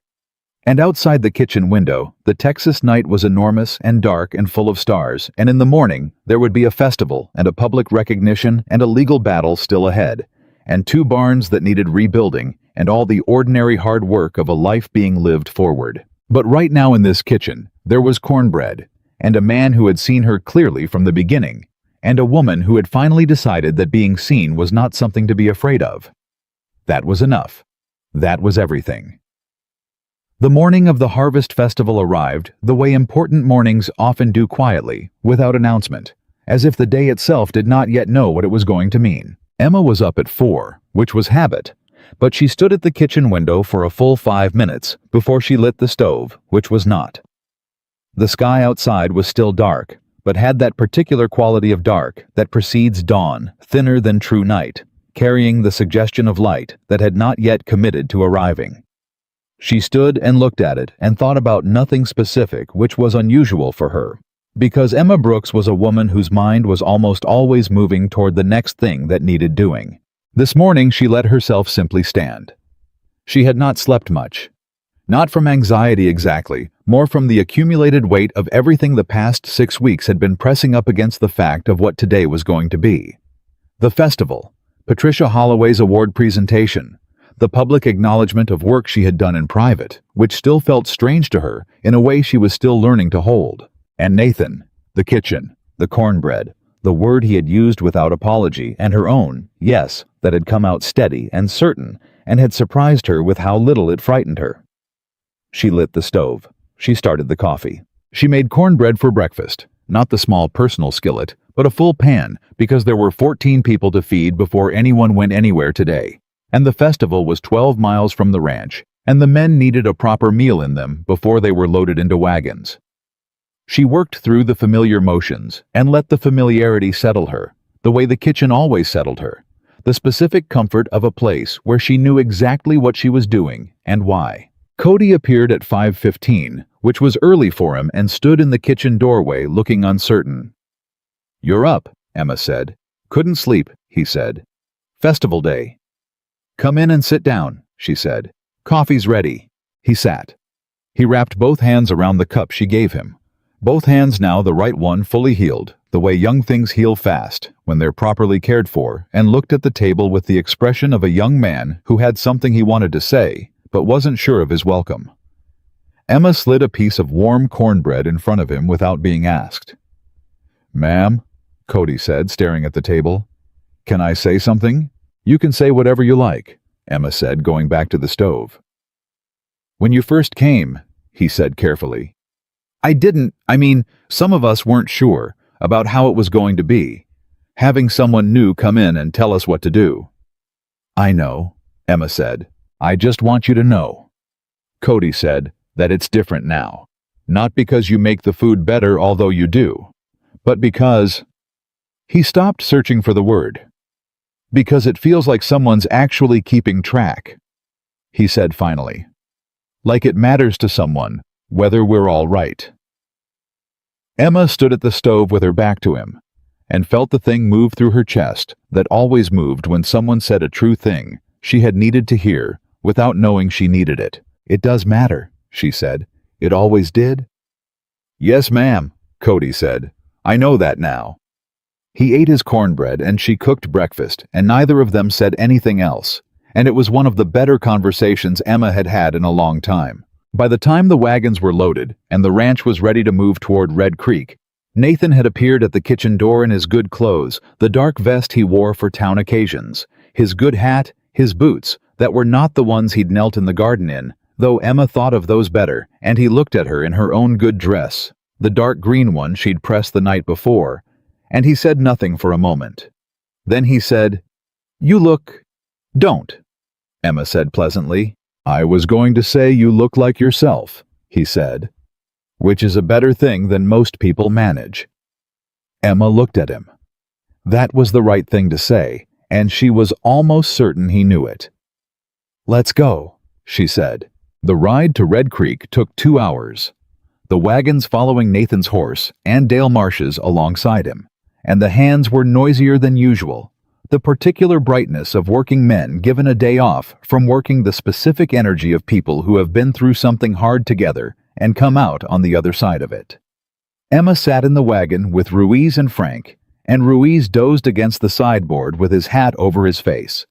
And outside the kitchen window, the Texas night was enormous and dark and full of stars, and in the morning there would be a festival and a public recognition and a legal battle still ahead, and 2 barns that needed rebuilding, and all the ordinary hard work of a life being lived forward. But right now in this kitchen, there was cornbread, and a man who had seen her clearly from the beginning, and a woman who had finally decided that being seen was not something to be afraid of. That was enough. That was everything. The morning of the Harvest Festival arrived the way important mornings often do, quietly, without announcement, as if the day itself did not yet know what it was going to mean. Emma was up at 4, which was habit, but she stood at the kitchen window for a full 5 minutes before she lit the stove, which was not. The sky outside was still dark, but had that particular quality of dark that precedes dawn, thinner than true night, carrying the suggestion of light that had not yet committed to arriving. She stood and looked at it and thought about nothing specific, which was unusual for her, because Emma Brooks was a woman whose mind was almost always moving toward the next thing that needed doing. This morning she let herself simply stand. She had not slept much. Not from anxiety exactly, more from the accumulated weight of everything the past 6 weeks had been pressing up against the fact of what today was going to be. The festival, Patricia Holloway's award presentation, the public acknowledgement of work she had done in private, which still felt strange to her in a way she was still learning to hold. And Nathan, the kitchen, the cornbread, the word he had used without apology, and her own, yes, that had come out steady and certain, and had surprised her with how little it frightened her. She lit the stove. She started the coffee. She made cornbread for breakfast, not the small personal skillet, but a full pan, because there were 14 people to feed before anyone went anywhere today. And the festival was 12 miles from the ranch, and the men needed a proper meal in them before they were loaded into wagons. She worked through the familiar motions and let the familiarity settle her, the way the kitchen always settled her, the specific comfort of a place where she knew exactly what she was doing and why. Cody appeared at 5:15, which was early for him, and stood in the kitchen doorway looking uncertain. "You're up," Emma said. "Couldn't sleep," he said. "Festival day." "Come in and sit down," she said. "Coffee's ready." He sat. He wrapped both hands around the cup she gave him. Both hands now, the right one fully healed, the way young things heal fast when they're properly cared for, and looked at the table with the expression of a young man who had something he wanted to say, but wasn't sure of his welcome. Emma slid a piece of warm cornbread in front of him without being asked. "Ma'am," Cody said, staring at the table. "Can I say something?" "You can say whatever you like," Emma said, going back to the stove. "When you first came," he said carefully, some of us weren't sure about how it was going to be, having someone new come in and tell us what to do." "I know," Emma said. "I just want you to know," Cody said, "that it's different now. Not because you make the food better, although you do, but because—" He stopped searching for the word. Because it feels like someone's actually keeping track, he said finally. Like it matters to someone, whether we're all right. Emma stood at the stove with her back to him, and felt the thing move through her chest that always moved when someone said a true thing she had needed to hear without knowing she needed it. It does matter, she said. It always did? Yes, ma'am, Cody said. I know that now. He ate his cornbread and she cooked breakfast, and neither of them said anything else, and it was one of the better conversations Emma had had in a long time. By the time the wagons were loaded and the ranch was ready to move toward Red Creek, Nathan had appeared at the kitchen door in his good clothes, the dark vest he wore for town occasions, his good hat, his boots, that were not the ones he'd knelt in the garden in, though Emma thought of those better, and he looked at her in her own good dress, the dark green one she'd pressed the night before, and he said nothing for a moment. Then he said, "You look—" "Don't," Emma said pleasantly. "I was going to say you look like yourself," he said, "which is a better thing than most people manage." Emma looked at him. That was the right thing to say, and she was almost certain he knew it. "Let's go," she said. The ride to Red Creek took 2 hours, the wagons following Nathan's horse and Dale Marsh's alongside him, and the hands were noisier than usual, the particular brightness of working men given a day off from working, the specific energy of people who have been through something hard together and come out on the other side of it. Emma sat in the wagon with Ruiz and Frank, and Ruiz dozed against the sideboard with his hat over his face.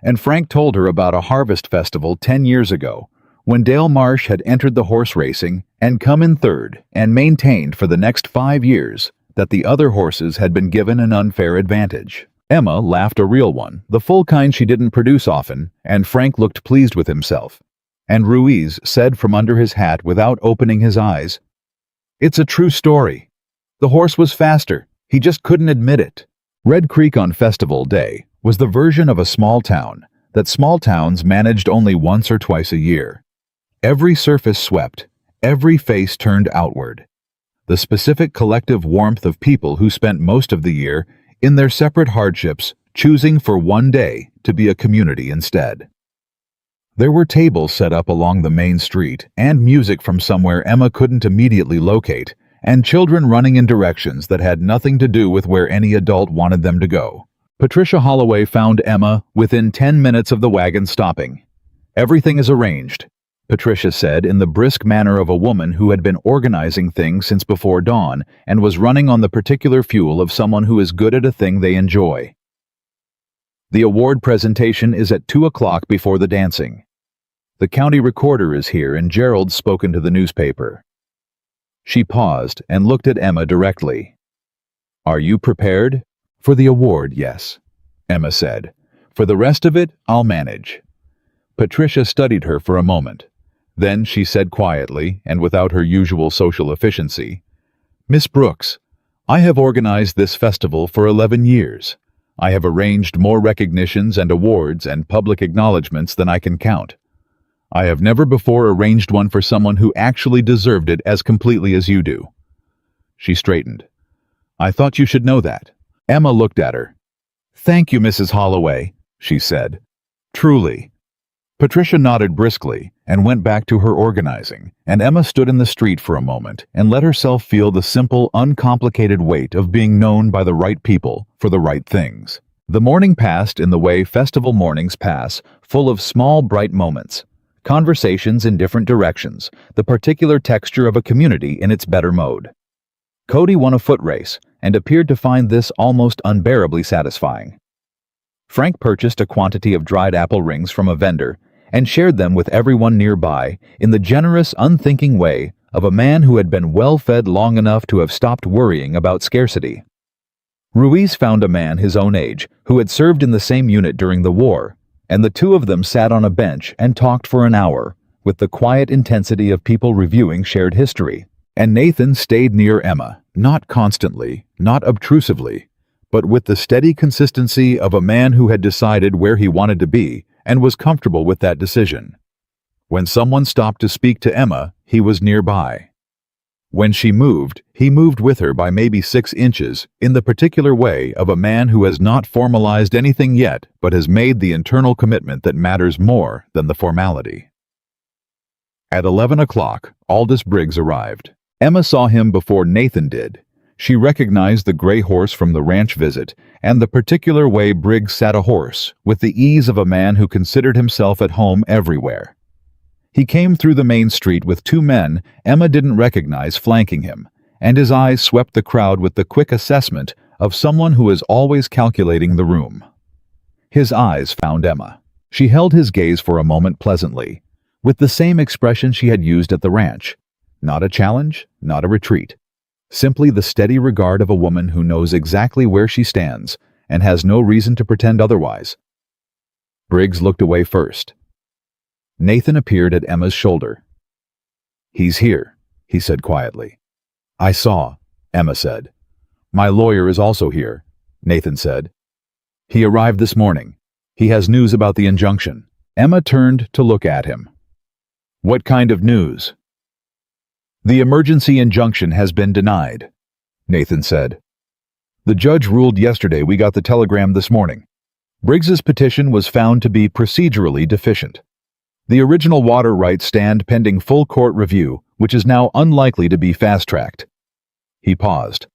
And Frank told her about a harvest festival 10 years ago, when Dale Marsh had entered the horse racing and come in third and maintained for the next 5 years that the other horses had been given an unfair advantage. Emma laughed, a real one, the full kind she didn't produce often, and Frank looked pleased with himself. And Ruiz said from under his hat without opening his eyes, "It's a true story. The horse was faster. He just couldn't admit it." Red Creek on festival day was the version of a small town that small towns managed only once or twice a year. Every surface swept, every face turned outward. The specific collective warmth of people who spent most of the year in their separate hardships, choosing for one day to be a community instead. There were tables set up along the main street, and music from somewhere Emma couldn't immediately locate, and children running in directions that had nothing to do with where any adult wanted them to go. Patricia Holloway found Emma within 10 minutes of the wagon stopping. "Everything is arranged," Patricia said in the brisk manner of a woman who had been organizing things since before dawn and was running on the particular fuel of someone who is good at a thing they enjoy. "The award presentation is at 2 o'clock before the dancing. The county recorder is here and Gerald's spoken to the newspaper." She paused and looked at Emma directly. "Are you prepared?" "For the award, yes," Emma said. "For the rest of it, I'll manage." Patricia studied her for a moment. Then she said quietly, and without her usual social efficiency, "Miss Brooks, I have organized this festival for 11 years. I have arranged more recognitions and awards and public acknowledgments than I can count. I have never before arranged one for someone who actually deserved it as completely as you do." She straightened. "I thought you should know that." Emma looked at her. "Thank you, Mrs. Holloway," she said. "Truly." Patricia nodded briskly and went back to her organizing, and Emma stood in the street for a moment and let herself feel the simple, uncomplicated weight of being known by the right people for the right things. The morning passed in the way festival mornings pass, full of small, bright moments, conversations in different directions, the particular texture of a community in its better mode. Cody won a foot race and appeared to find this almost unbearably satisfying. Frank purchased a quantity of dried apple rings from a vendor and shared them with everyone nearby in the generous, unthinking way of a man who had been well-fed long enough to have stopped worrying about scarcity. Ruiz found a man his own age who had served in the same unit during the war, and the two of them sat on a bench and talked for an hour, with the quiet intensity of people reviewing shared history. And Nathan stayed near Emma, not constantly, not obtrusively, but with the steady consistency of a man who had decided where he wanted to be and was comfortable with that decision. When someone stopped to speak to Emma, he was nearby. When she moved, he moved with her by maybe 6 inches, in the particular way of a man who has not formalized anything yet but has made the internal commitment that matters more than the formality. At 11 o'clock, Aldous Briggs arrived. Emma saw him before Nathan did. She recognized the gray horse from the ranch visit, and the particular way Briggs sat a horse, with the ease of a man who considered himself at home everywhere. He came through the main street with 2 men Emma didn't recognize flanking him, and his eyes swept the crowd with the quick assessment of someone who is always calculating the room. His eyes found Emma. She held his gaze for a moment pleasantly, with the same expression she had used at the ranch. Not a challenge, not a retreat. Simply the steady regard of a woman who knows exactly where she stands and has no reason to pretend otherwise. Briggs looked away first. Nathan appeared at Emma's shoulder. "He's here," he said quietly. "I saw," Emma said. "My lawyer is also here," Nathan said. "He arrived this morning. He has news about the injunction." Emma turned to look at him. "What kind of news?" "The emergency injunction has been denied," Nathan said. "The judge ruled yesterday. We got the telegram this morning. Briggs's petition was found to be procedurally deficient. The original water rights stand pending full court review, which is now unlikely to be fast-tracked." He paused.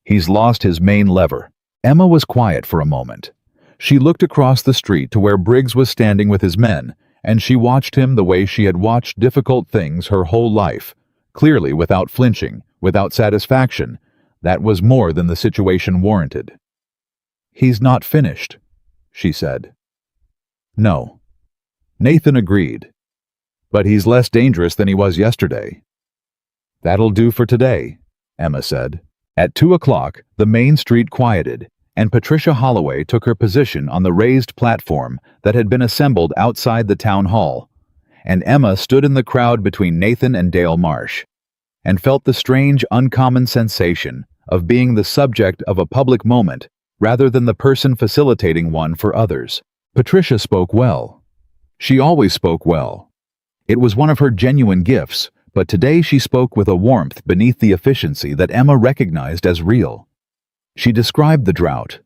"He's lost his main lever." Emma was quiet for a moment. She looked across the street to where Briggs was standing with his men, and she watched him the way she had watched difficult things her whole life, clearly without flinching, without satisfaction. That was more than the situation warranted. "He's not finished," she said. "No." Nathan agreed. "But he's less dangerous than he was yesterday." "That'll do for today," Emma said. At 2 o'clock, the main street quieted, and Patricia Holloway took her position on the raised platform that had been assembled outside the town hall, and Emma stood in the crowd between Nathan and Dale Marsh, and felt the strange, uncommon sensation of being the subject of a public moment rather than the person facilitating one for others. Patricia spoke well. She always spoke well. It was one of her genuine gifts, but today she spoke with a warmth beneath the efficiency that Emma recognized as real. She described the drought.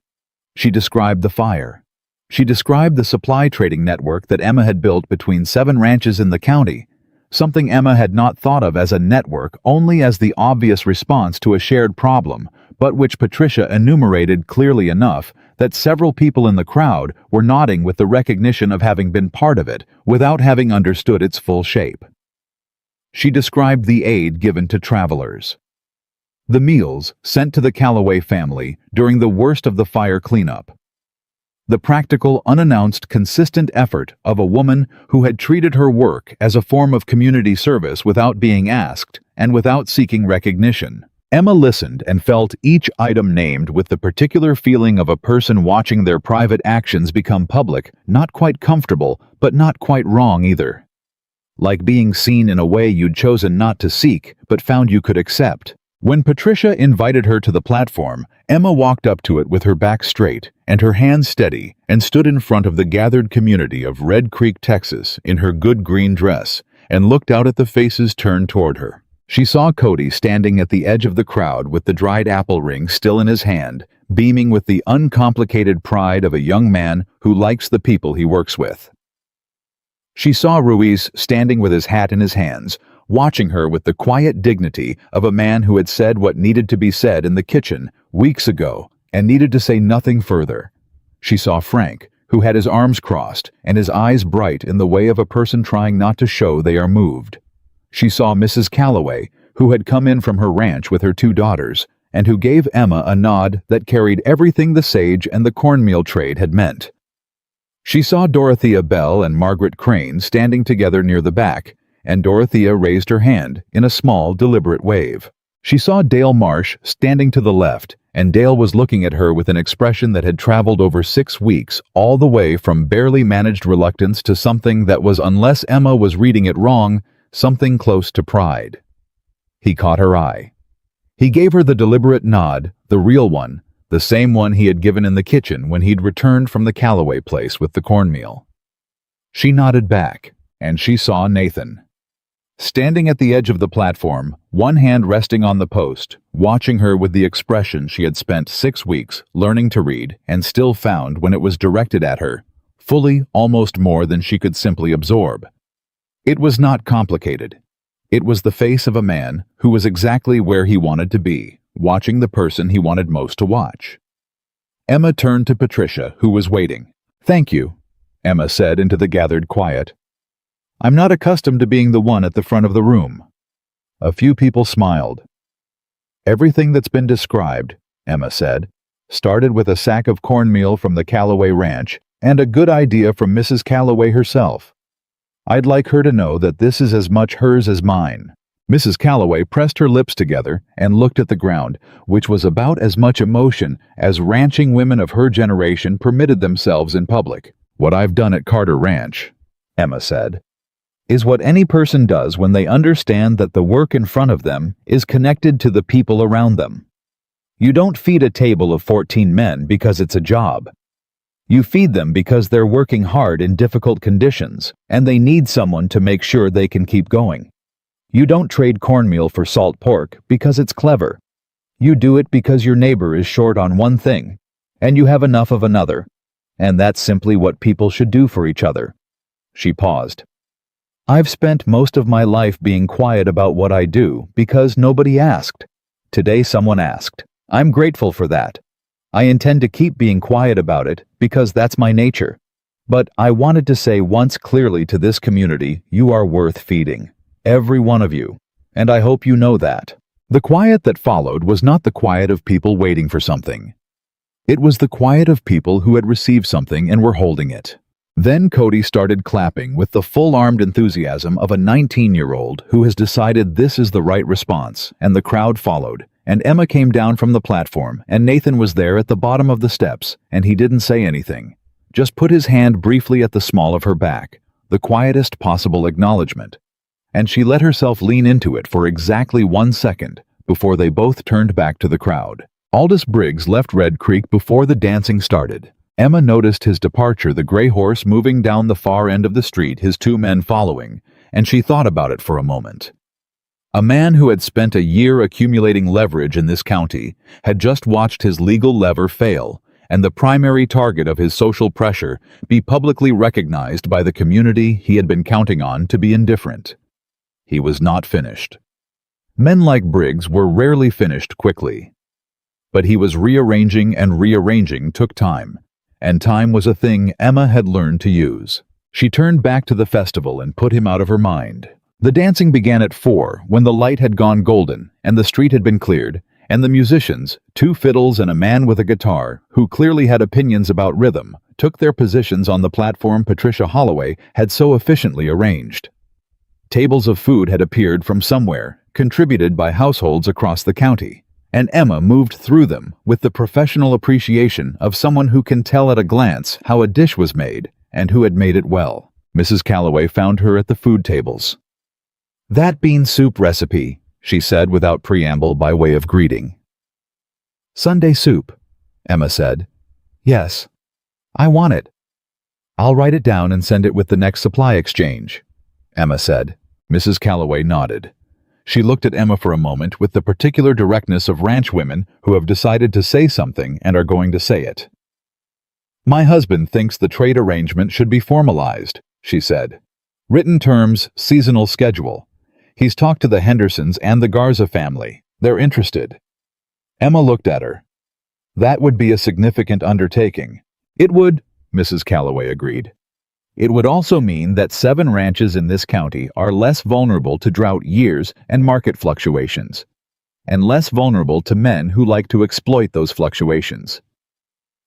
She described the fire. She described the supply trading network that Emma had built between 7 ranches in the county, something Emma had not thought of as a network, only as the obvious response to a shared problem, but which Patricia enumerated clearly enough that several people in the crowd were nodding with the recognition of having been part of it without having understood its full shape. She described the aid given to travelers. The meals sent to the Calloway family during the worst of the fire cleanup. The practical, unannounced, consistent effort of a woman who had treated her work as a form of community service without being asked and without seeking recognition. Emma listened and felt each item named with the particular feeling of a person watching their private actions become public, not quite comfortable, but not quite wrong either. Like being seen in a way you'd chosen not to seek, but found you could accept. When Patricia invited her to the platform, Emma walked up to it with her back straight and her hands steady and stood in front of the gathered community of Red Creek, Texas, in her good green dress, and looked out at the faces turned toward her. She saw Cody standing at the edge of the crowd with the dried apple ring still in his hand, beaming with the uncomplicated pride of a young man who likes the people he works with. She saw Ruiz standing with his hat in his hands, watching her with the quiet dignity of a man who had said what needed to be said in the kitchen weeks ago and needed to say nothing further. She saw Frank, who had his arms crossed and his eyes bright in the way of a person trying not to show they are moved. She saw Mrs. Calloway, who had come in from her ranch with her 2 daughters, and who gave Emma a nod that carried everything the sage and the cornmeal trade had meant. She saw Dorothea Bell and Margaret Crane standing together near the back, and Dorothea raised her hand in a small, deliberate wave. She saw Dale Marsh standing to the left, and Dale was looking at her with an expression that had traveled over 6 weeks, all the way from barely managed reluctance to something that was, unless Emma was reading it wrong, something close to pride. He caught her eye. He gave her the deliberate nod, the real one, the same one he had given in the kitchen when he'd returned from the Calloway place with the cornmeal. She nodded back, and she saw Nathan. Standing at the edge of the platform, one hand resting on the post, watching her with the expression she had spent 6 weeks learning to read and still found when it was directed at her, fully almost more than she could simply absorb. It was not complicated. It was the face of a man who was exactly where he wanted to be, watching the person he wanted most to watch. Emma turned to Patricia, who was waiting. "Thank you," Emma said into the gathered quiet. "I'm not accustomed to being the one at the front of the room." A few people smiled. "Everything that's been described," Emma said, "started with a sack of cornmeal from the Calloway Ranch and a good idea from Mrs. Calloway herself. I'd like her to know that this is as much hers as mine." Mrs. Calloway pressed her lips together and looked at the ground, which was about as much emotion as ranching women of her generation permitted themselves in public. "What I've done at Carter Ranch," Emma said, "is what any person does when they understand that the work in front of them is connected to the people around them. You don't feed a table of 14 men because it's a job. You feed them because they're working hard in difficult conditions, and they need someone to make sure they can keep going. You don't trade cornmeal for salt pork because it's clever. You do it because your neighbor is short on one thing, and you have enough of another, and that's simply what people should do for each other." She paused. "I've spent most of my life being quiet about what I do because nobody asked. Today someone asked. I'm grateful for that. I intend to keep being quiet about it because that's my nature. But I wanted to say once clearly to this community, you are worth feeding. Every one of you. And I hope you know that." The quiet that followed was not the quiet of people waiting for something. It was the quiet of people who had received something and were holding it. Then Cody started clapping with the full-armed enthusiasm of a 19-year-old who has decided this is the right response, and the crowd followed, and Emma came down from the platform, and Nathan was there at the bottom of the steps, and he didn't say anything. Just put his hand briefly at the small of her back, the quietest possible acknowledgement. And she let herself lean into it for exactly 1 second before they both turned back to the crowd. Aldous Briggs left Red Creek before the dancing started. Emma noticed his departure, the gray horse moving down the far end of the street, his 2 men following, and she thought about it for a moment. A man who had spent a year accumulating leverage in this county had just watched his legal lever fail, and the primary target of his social pressure be publicly recognized by the community he had been counting on to be indifferent. He was not finished. Men like Briggs were rarely finished quickly. But he was rearranging, and rearranging took time, and time was a thing Emma had learned to use. She turned back to the festival and put him out of her mind. The dancing began at 4 when the light had gone golden and the street had been cleared, and the musicians, 2 fiddles and a man with a guitar, who clearly had opinions about rhythm, took their positions on the platform Patricia Holloway had so efficiently arranged. Tables of food had appeared from somewhere, contributed by households across the county, and Emma moved through them with the professional appreciation of someone who can tell at a glance how a dish was made and who had made it well. Mrs. Calloway found her at the food tables. "That bean soup recipe," she said without preamble by way of greeting. "Sunday soup," Emma said. "Yes. I want it." "I'll write it down and send it with the next supply exchange," Emma said. Mrs. Calloway nodded. She looked at Emma for a moment with the particular directness of ranch women who have decided to say something and are going to say it. "My husband thinks the trade arrangement should be formalized," she said. "Written terms, seasonal schedule. He's talked to the Hendersons and the Garza family. They're interested." Emma looked at her. "That would be a significant undertaking." "It would," Mrs. Calloway agreed. "It would also mean that 7 ranches in this county are less vulnerable to drought years and market fluctuations, and less vulnerable to men who like to exploit those fluctuations."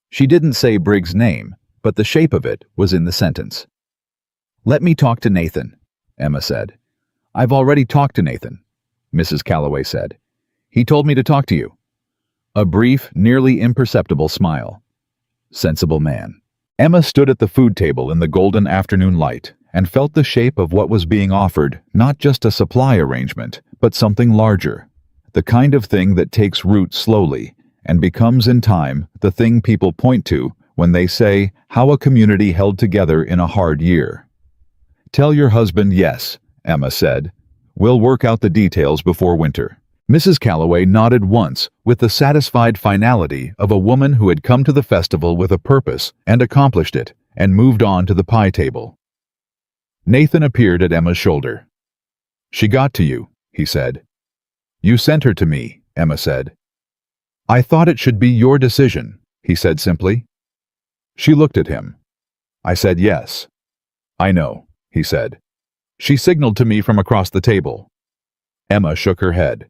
She didn't say Briggs' name, but the shape of it was in the sentence. "Let me talk to Nathan," Emma said. "I've already talked to Nathan," Mrs. Calloway said. "He told me to talk to you." A brief, nearly imperceptible smile. Sensible man. Emma stood at the food table in the golden afternoon light and felt the shape of what was being offered, not just a supply arrangement, but something larger, the kind of thing that takes root slowly and becomes in time the thing people point to when they say how a community held together in a hard year. "Tell your husband yes," Emma said, We'll work out the details before winter." Mrs. Calloway nodded once with the satisfied finality of a woman who had come to the festival with a purpose and accomplished it and moved on to the pie table. Nathan appeared at Emma's shoulder. "She got to you," he said. "You sent her to me," Emma said. "I thought it should be your decision," he said simply. She looked at him. "I said yes." "I know," he said. "She signaled to me from across the table." Emma shook her head.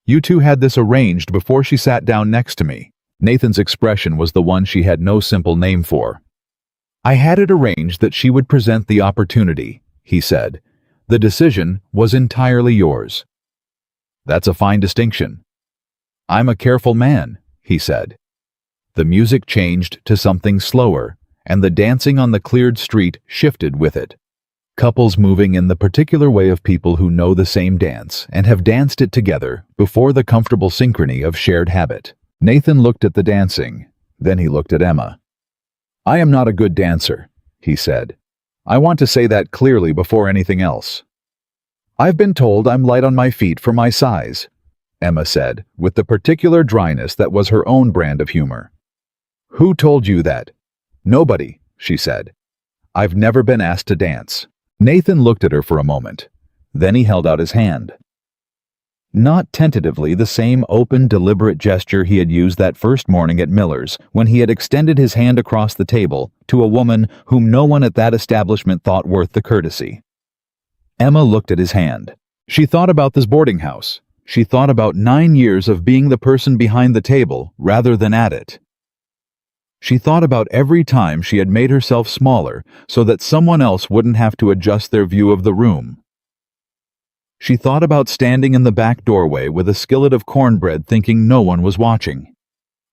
"You two had this arranged before she sat down next to me." Nathan's expression was the one she had no simple name for. "I had it arranged that she would present the opportunity," he said. "The decision was entirely yours." "That's a fine distinction." "I'm a careful man," he said. The music changed to something slower, and the dancing on the cleared street shifted with it. Couples moving in the particular way of people who know the same dance and have danced it together before the comfortable synchrony of shared habit. Nathan looked at the dancing, then he looked at Emma. "I am not a good dancer," he said. "I want to say that clearly before anything else." "I've been told I'm light on my feet for my size," Emma said, with the particular dryness that was her own brand of humor. "Who told you that?" "Nobody," she said. "I've never been asked to dance." Nathan looked at her for a moment. Then he held out his hand. Not tentatively the same open, deliberate gesture he had used that first morning at Miller's when he had extended his hand across the table to a woman whom no one at that establishment thought worth the courtesy. Emma looked at his hand. She thought about this boarding house. She thought about 9 years of being the person behind the table rather than at it. She thought about every time she had made herself smaller so that someone else wouldn't have to adjust their view of the room. She thought about standing in the back doorway with a skillet of cornbread thinking no one was watching.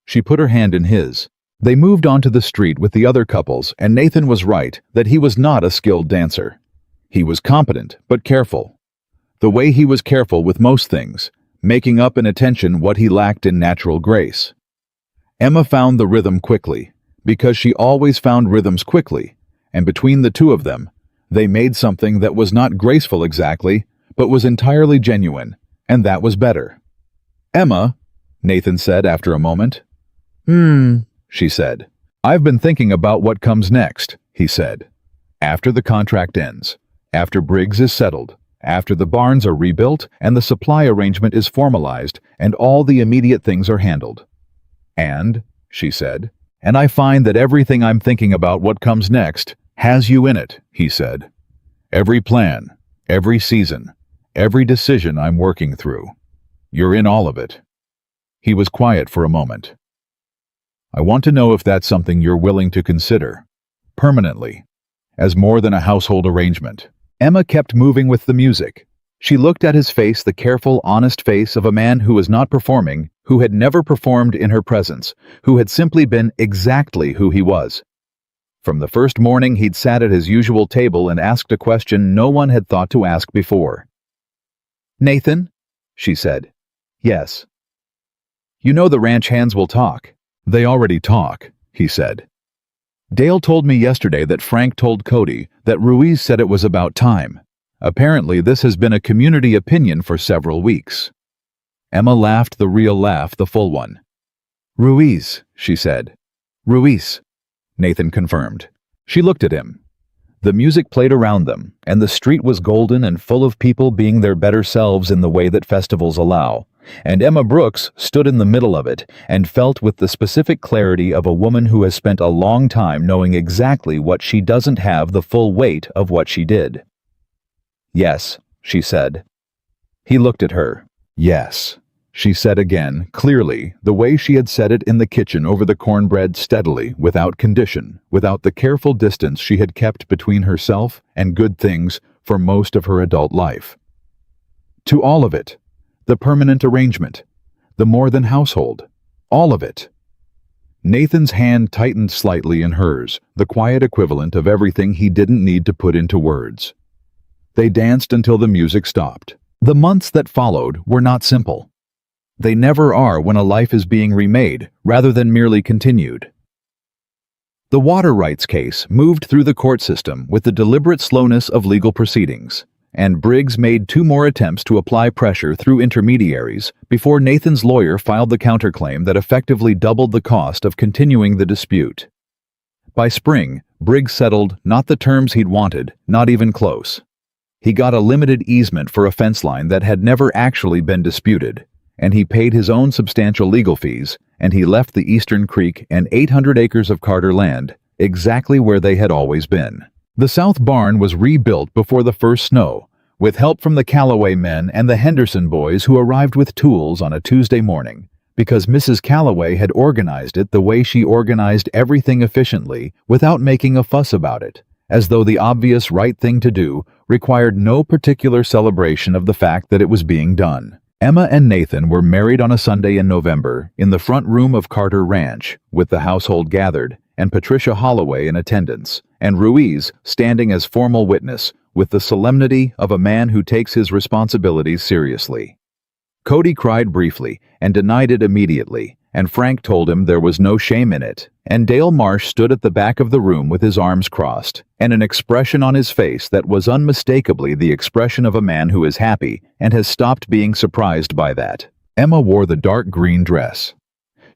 She put her hand in his. They moved onto the street with the other couples, and Nathan was right that he was not a skilled dancer. He was competent, but careful. The way he was careful with most things, making up in attention what he lacked in natural grace. Emma found the rhythm quickly, because she always found rhythms quickly, and between the two of them, they made something that was not graceful exactly, but was entirely genuine, and that was better. "Emma," Nathan said after a moment. She said. "I've been thinking about what comes next," he said. "After the contract ends, after Briggs is settled, after the barns are rebuilt and the supply arrangement is formalized and all the immediate things are handled. And," she said, "and I find that everything I'm thinking about what comes next has you in it," he said. "Every plan, every season, every decision I'm working through. You're in all of it." He was quiet for a moment. "I want to know if that's something you're willing to consider, permanently, as more than a household arrangement." Emma kept moving with the music. She looked at his face, the careful, honest face of a man who was not performing, who had never performed in her presence, who had simply been exactly who he was. From the first morning he'd sat at his usual table and asked a question no one had thought to ask before. "Nathan?" she said. "Yes." "You know the ranch hands will talk." "They already talk," he said. "Dale told me yesterday that Frank told Cody that Ruiz said it was about time. Apparently this has been a community opinion for several weeks." Emma laughed the real laugh, the full one. "Ruiz," she said. "Ruiz," Nathan confirmed. She looked at him. The music played around them, and the street was golden and full of people being their better selves in the way that festivals allow, and Emma Brooks stood in the middle of it and felt with the specific clarity of a woman who has spent a long time knowing exactly what she doesn't have the full weight of what she did. "Yes," she said. He looked at her. "Yes," she said again, clearly, the way she had said it in the kitchen over the cornbread, steadily, without condition, without the careful distance she had kept between herself and good things for most of her adult life. To all of it, the permanent arrangement, the more than household, all of it. Nathan's hand tightened slightly in hers, the quiet equivalent of everything he didn't need to put into words. They danced until the music stopped. The months that followed were not simple. They never are when a life is being remade, rather than merely continued. The water rights case moved through the court system with the deliberate slowness of legal proceedings, and Briggs made 2 more attempts to apply pressure through intermediaries before Nathan's lawyer filed the counterclaim that effectively doubled the cost of continuing the dispute. By spring, Briggs settled not the terms he'd wanted, not even close. He got a limited easement for a fence line that had never actually been disputed, and he paid his own substantial legal fees, and he left the Eastern Creek and 800 acres of Carter land exactly where they had always been. The south barn was rebuilt before the first snow, with help from the Calloway men and the Henderson boys who arrived with tools on a Tuesday morning, because Mrs. Calloway had organized it the way she organized everything efficiently without making a fuss about it, as though the obvious right thing to do required no particular celebration of the fact that it was being done. Emma and Nathan were married on a Sunday in November in the front room of Carter Ranch, with the household gathered, and Patricia Holloway in attendance, and Ruiz standing as formal witness, with the solemnity of a man who takes his responsibilities seriously. Cody cried briefly and denied it immediately, and Frank told him there was no shame in it, and Dale Marsh stood at the back of the room with his arms crossed, and an expression on his face that was unmistakably the expression of a man who is happy and has stopped being surprised by that. Emma wore the dark green dress.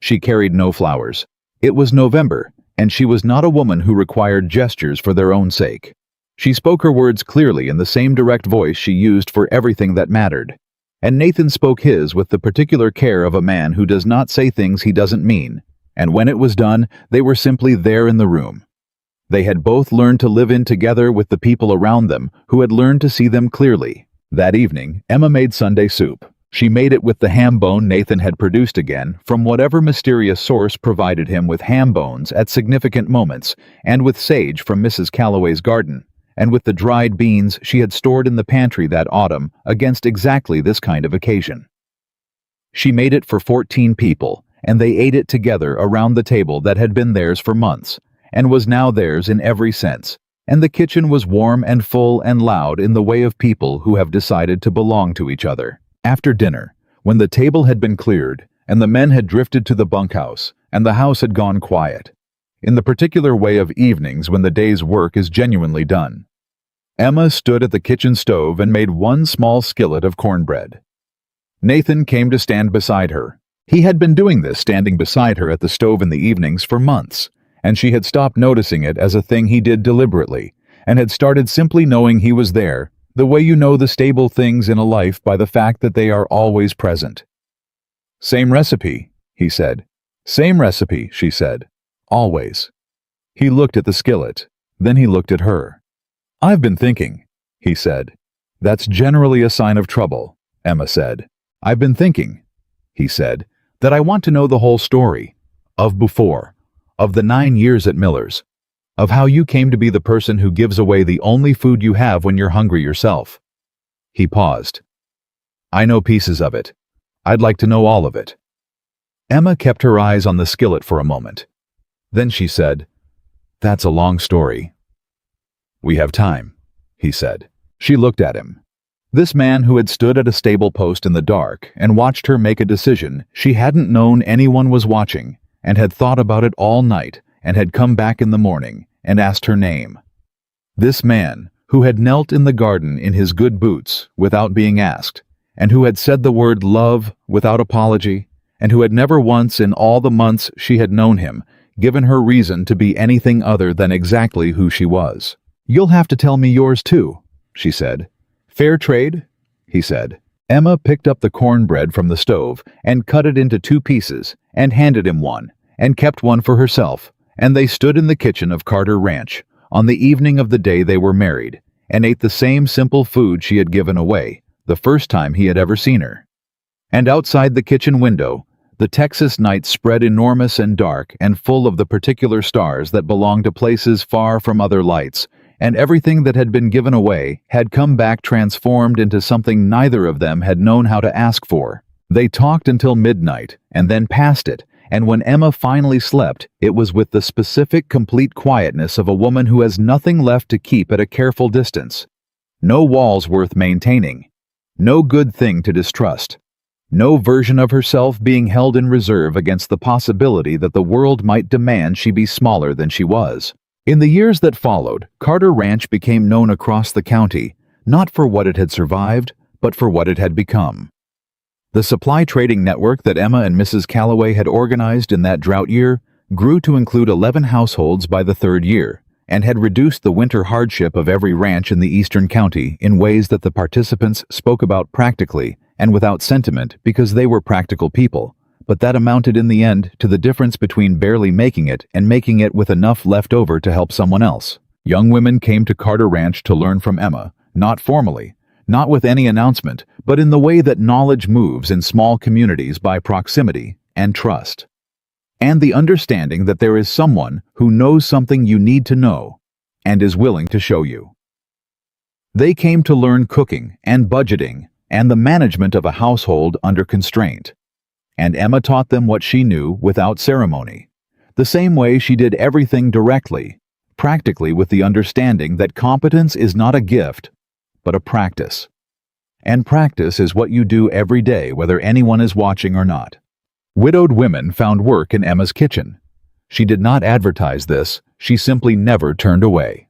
She carried no flowers. It was November, and she was not a woman who required gestures for their own sake. She spoke her words clearly in the same direct voice she used for everything that mattered, and Nathan spoke his with the particular care of a man who does not say things he doesn't mean, and when it was done, they were simply there in the room. They had both learned to live in together with the people around them who had learned to see them clearly. That evening, Emma made Sunday soup. She made it with the ham bone Nathan had produced again from whatever mysterious source provided him with ham bones at significant moments, and with sage from Mrs. Calloway's garden, and with the dried beans she had stored in the pantry that autumn against exactly this kind of occasion. She made it for 14 people, and they ate it together around the table that had been theirs for months, and was now theirs in every sense, and the kitchen was warm and full and loud in the way of people who have decided to belong to each other. After dinner, when the table had been cleared, and the men had drifted to the bunkhouse, and the house had gone quiet, in the particular way of evenings when the day's work is genuinely done, Emma stood at the kitchen stove and made 1 small skillet of cornbread. Nathan came to stand beside her. He had been doing this standing beside her at the stove in the evenings for months, and she had stopped noticing it as a thing he did deliberately, and had started simply knowing he was there, the way you know the stable things in a life by the fact that they are always present. "Same recipe," he said. "Same recipe," she said. "Always." He looked at the skillet. Then he looked at her. "I've been thinking," he said. "That's generally a sign of trouble," Emma said. "I've been thinking," he said, "that I want to know the whole story. Of before. Of the 9 years at Miller's. Of how you came to be the person who gives away the only food you have when you're hungry yourself." He paused. "I know pieces of it. I'd like to know all of it." Emma kept her eyes on the skillet for a moment. Then she said, "That's a long story." "We have time," he said. She looked at him. This man who had stood at a stable post in the dark and watched her make a decision she hadn't known anyone was watching, and had thought about it all night, and had come back in the morning and asked her name. This man, who had knelt in the garden in his good boots without being asked, and who had said the word love without apology, and who had never once in all the months she had known him given her reason to be anything other than exactly who she was. "You'll have to tell me yours too," she said. "Fair trade?" he said. Emma picked up the cornbread from the stove and cut it into 2 pieces and handed him one, and kept one for herself, and they stood in the kitchen of Carter Ranch on the evening of the day they were married, and ate the same simple food she had given away, the first time he had ever seen her. And outside the kitchen window, the Texas night spread enormous and dark and full of the particular stars that belong to places far from other lights, and everything that had been given away had come back transformed into something neither of them had known how to ask for. They talked until midnight, and then past it, and when Emma finally slept, it was with the specific, complete quietness of a woman who has nothing left to keep at a careful distance. No walls worth maintaining. No good thing to distrust. No version of herself being held in reserve against the possibility that the world might demand she be smaller than she was. In the years that followed, Carter Ranch became known across the county, not for what it had survived, but for what it had become. The supply trading network that Emma and Mrs. Calloway had organized in that drought year grew to include 11 households by the third year, and had reduced the winter hardship of every ranch in the eastern county in ways that the participants spoke about practically and without sentiment because they were practical people, but that amounted in the end to the difference between barely making it and making it with enough left over to help someone else. Young women came to Carter Ranch to learn from Emma, not formally, not with any announcement, but in the way that knowledge moves in small communities by proximity and trust. And the understanding that there is someone who knows something you need to know and is willing to show you. They came to learn cooking and budgeting and the management of a household under constraint. And Emma taught them what she knew without ceremony, the same way she did everything directly, practically, with the understanding that competence is not a gift, but a practice. And practice is what you do every day, whether anyone is watching or not. Widowed women found work in Emma's kitchen. She did not advertise this, she simply never turned away.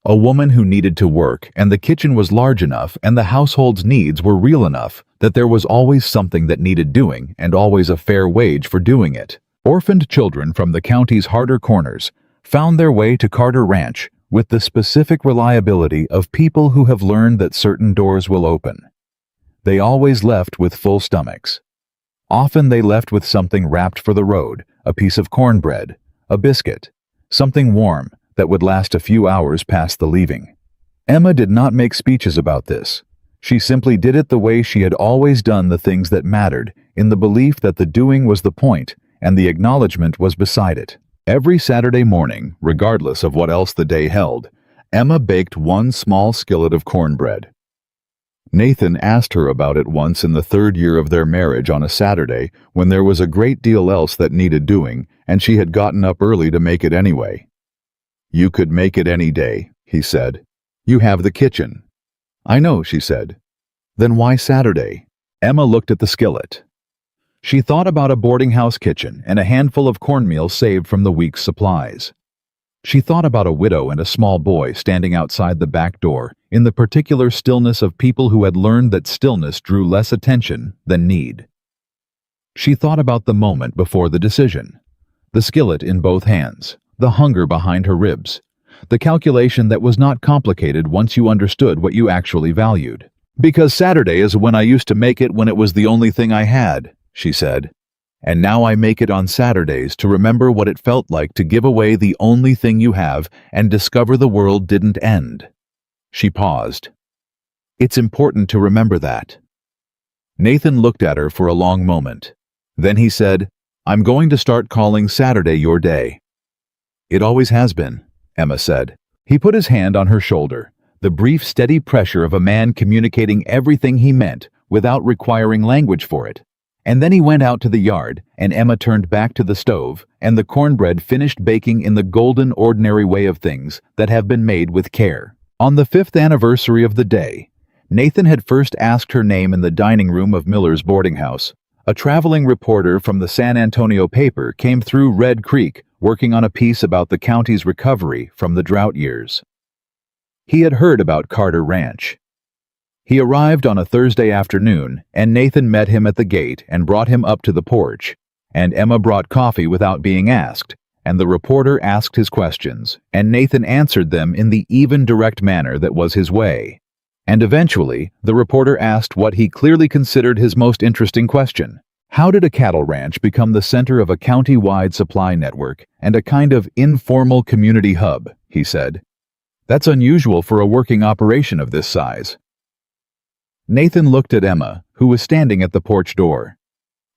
A woman who needed to work, and the kitchen was large enough and the household's needs were real enough that there was always something that needed doing and always a fair wage for doing it. Orphaned children from the county's harder corners found their way to Carter Ranch with the specific reliability of people who have learned that certain doors will open. They always left with full stomachs. Often they left with something wrapped for the road, a piece of cornbread, a biscuit, something warm that would last a few hours past the leaving. Emma did not make speeches about this. She simply did it the way she had always done the things that mattered, in the belief that the doing was the point and the acknowledgement was beside it. Every Saturday morning, regardless of what else the day held, Emma baked one small skillet of cornbread. Nathan asked her about it once in the third year of their marriage on a Saturday when there was a great deal else that needed doing, and she had gotten up early to make it anyway. "You could make it any day," he said. "You have the kitchen." "I know," she said. "Then why Saturday?" Emma looked at the skillet. She thought about a boarding house kitchen and a handful of cornmeal saved from the week's supplies. She thought about a widow and a small boy standing outside the back door in the particular stillness of people who had learned that stillness drew less attention than need. She thought about the moment before the decision, the skillet in both hands, the hunger behind her ribs, the calculation that was not complicated once you understood what you actually valued. "Because Saturday is when I used to make it when it was the only thing I had," she said. "And now I make it on Saturdays to remember what it felt like to give away the only thing you have and discover the world didn't end." She paused. "It's important to remember that." Nathan looked at her for a long moment. Then he said, "I'm going to start calling Saturday your day." "It always has been," Emma said. He put his hand on her shoulder, the brief, steady pressure of a man communicating everything he meant without requiring language for it. And then he went out to the yard, and Emma turned back to the stove, and the cornbread finished baking in the golden, ordinary way of things that have been made with care. On the 5th anniversary of the day, Nathan had first asked her name in the dining room of Miller's boarding house. A traveling reporter from the San Antonio paper came through Red Creek, working on a piece about the county's recovery from the drought years. He had heard about Carter Ranch. He arrived on a Thursday afternoon, and Nathan met him at the gate and brought him up to the porch, and Emma brought coffee without being asked, and the reporter asked his questions, and Nathan answered them in the even, direct manner that was his way. And eventually, the reporter asked what he clearly considered his most interesting question. How did a cattle ranch become the center of a county-wide supply network and a kind of informal community hub, he said. That's unusual for a working operation of this size. Nathan looked at Emma, who was standing at the porch door.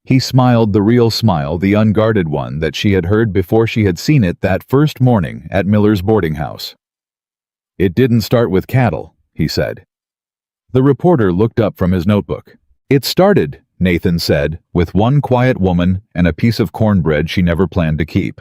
He smiled the real smile, the unguarded one that she had heard before she had seen it that first morning at Miller's boarding house. "It didn't start with cattle," he said. The reporter looked up from his notebook. "It started," Nathan said, "with one quiet woman and a piece of cornbread she never planned to keep."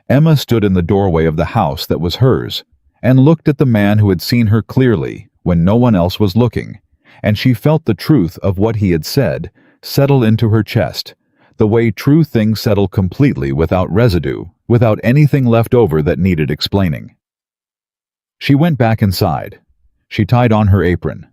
Emma stood in the doorway of the house that was hers and looked at the man who had seen her clearly when no one else was looking, and she felt the truth of what he had said settle into her chest, the way true things settle completely without residue, without anything left over that needed explaining. She went back inside. She tied on her apron.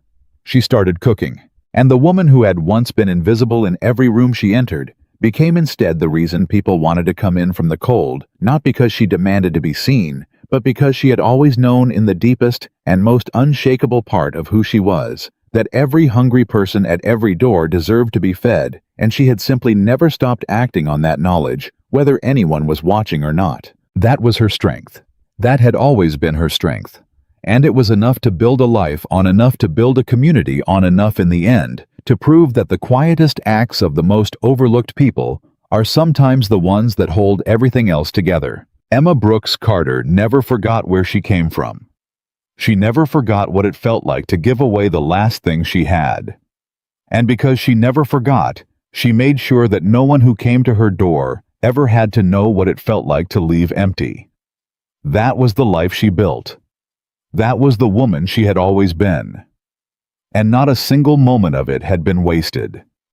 She started cooking. And the woman who had once been invisible in every room she entered became instead the reason people wanted to come in from the cold, not because she demanded to be seen, but because she had always known in the deepest and most unshakable part of who she was that every hungry person at every door deserved to be fed, and she had simply never stopped acting on that knowledge, whether anyone was watching or not. That was her strength. That had always been her strength. And it was enough to build a life on, enough to build a community on, enough in the end to prove that the quietest acts of the most overlooked people are sometimes the ones that hold everything else together. Emma Brooks Carter never forgot where she came from. She never forgot what it felt like to give away the last thing she had. And because she never forgot, she made sure that no one who came to her door ever had to know what it felt like to leave empty. That was the life she built. That was the woman she had always been. And not a single moment of it had been wasted.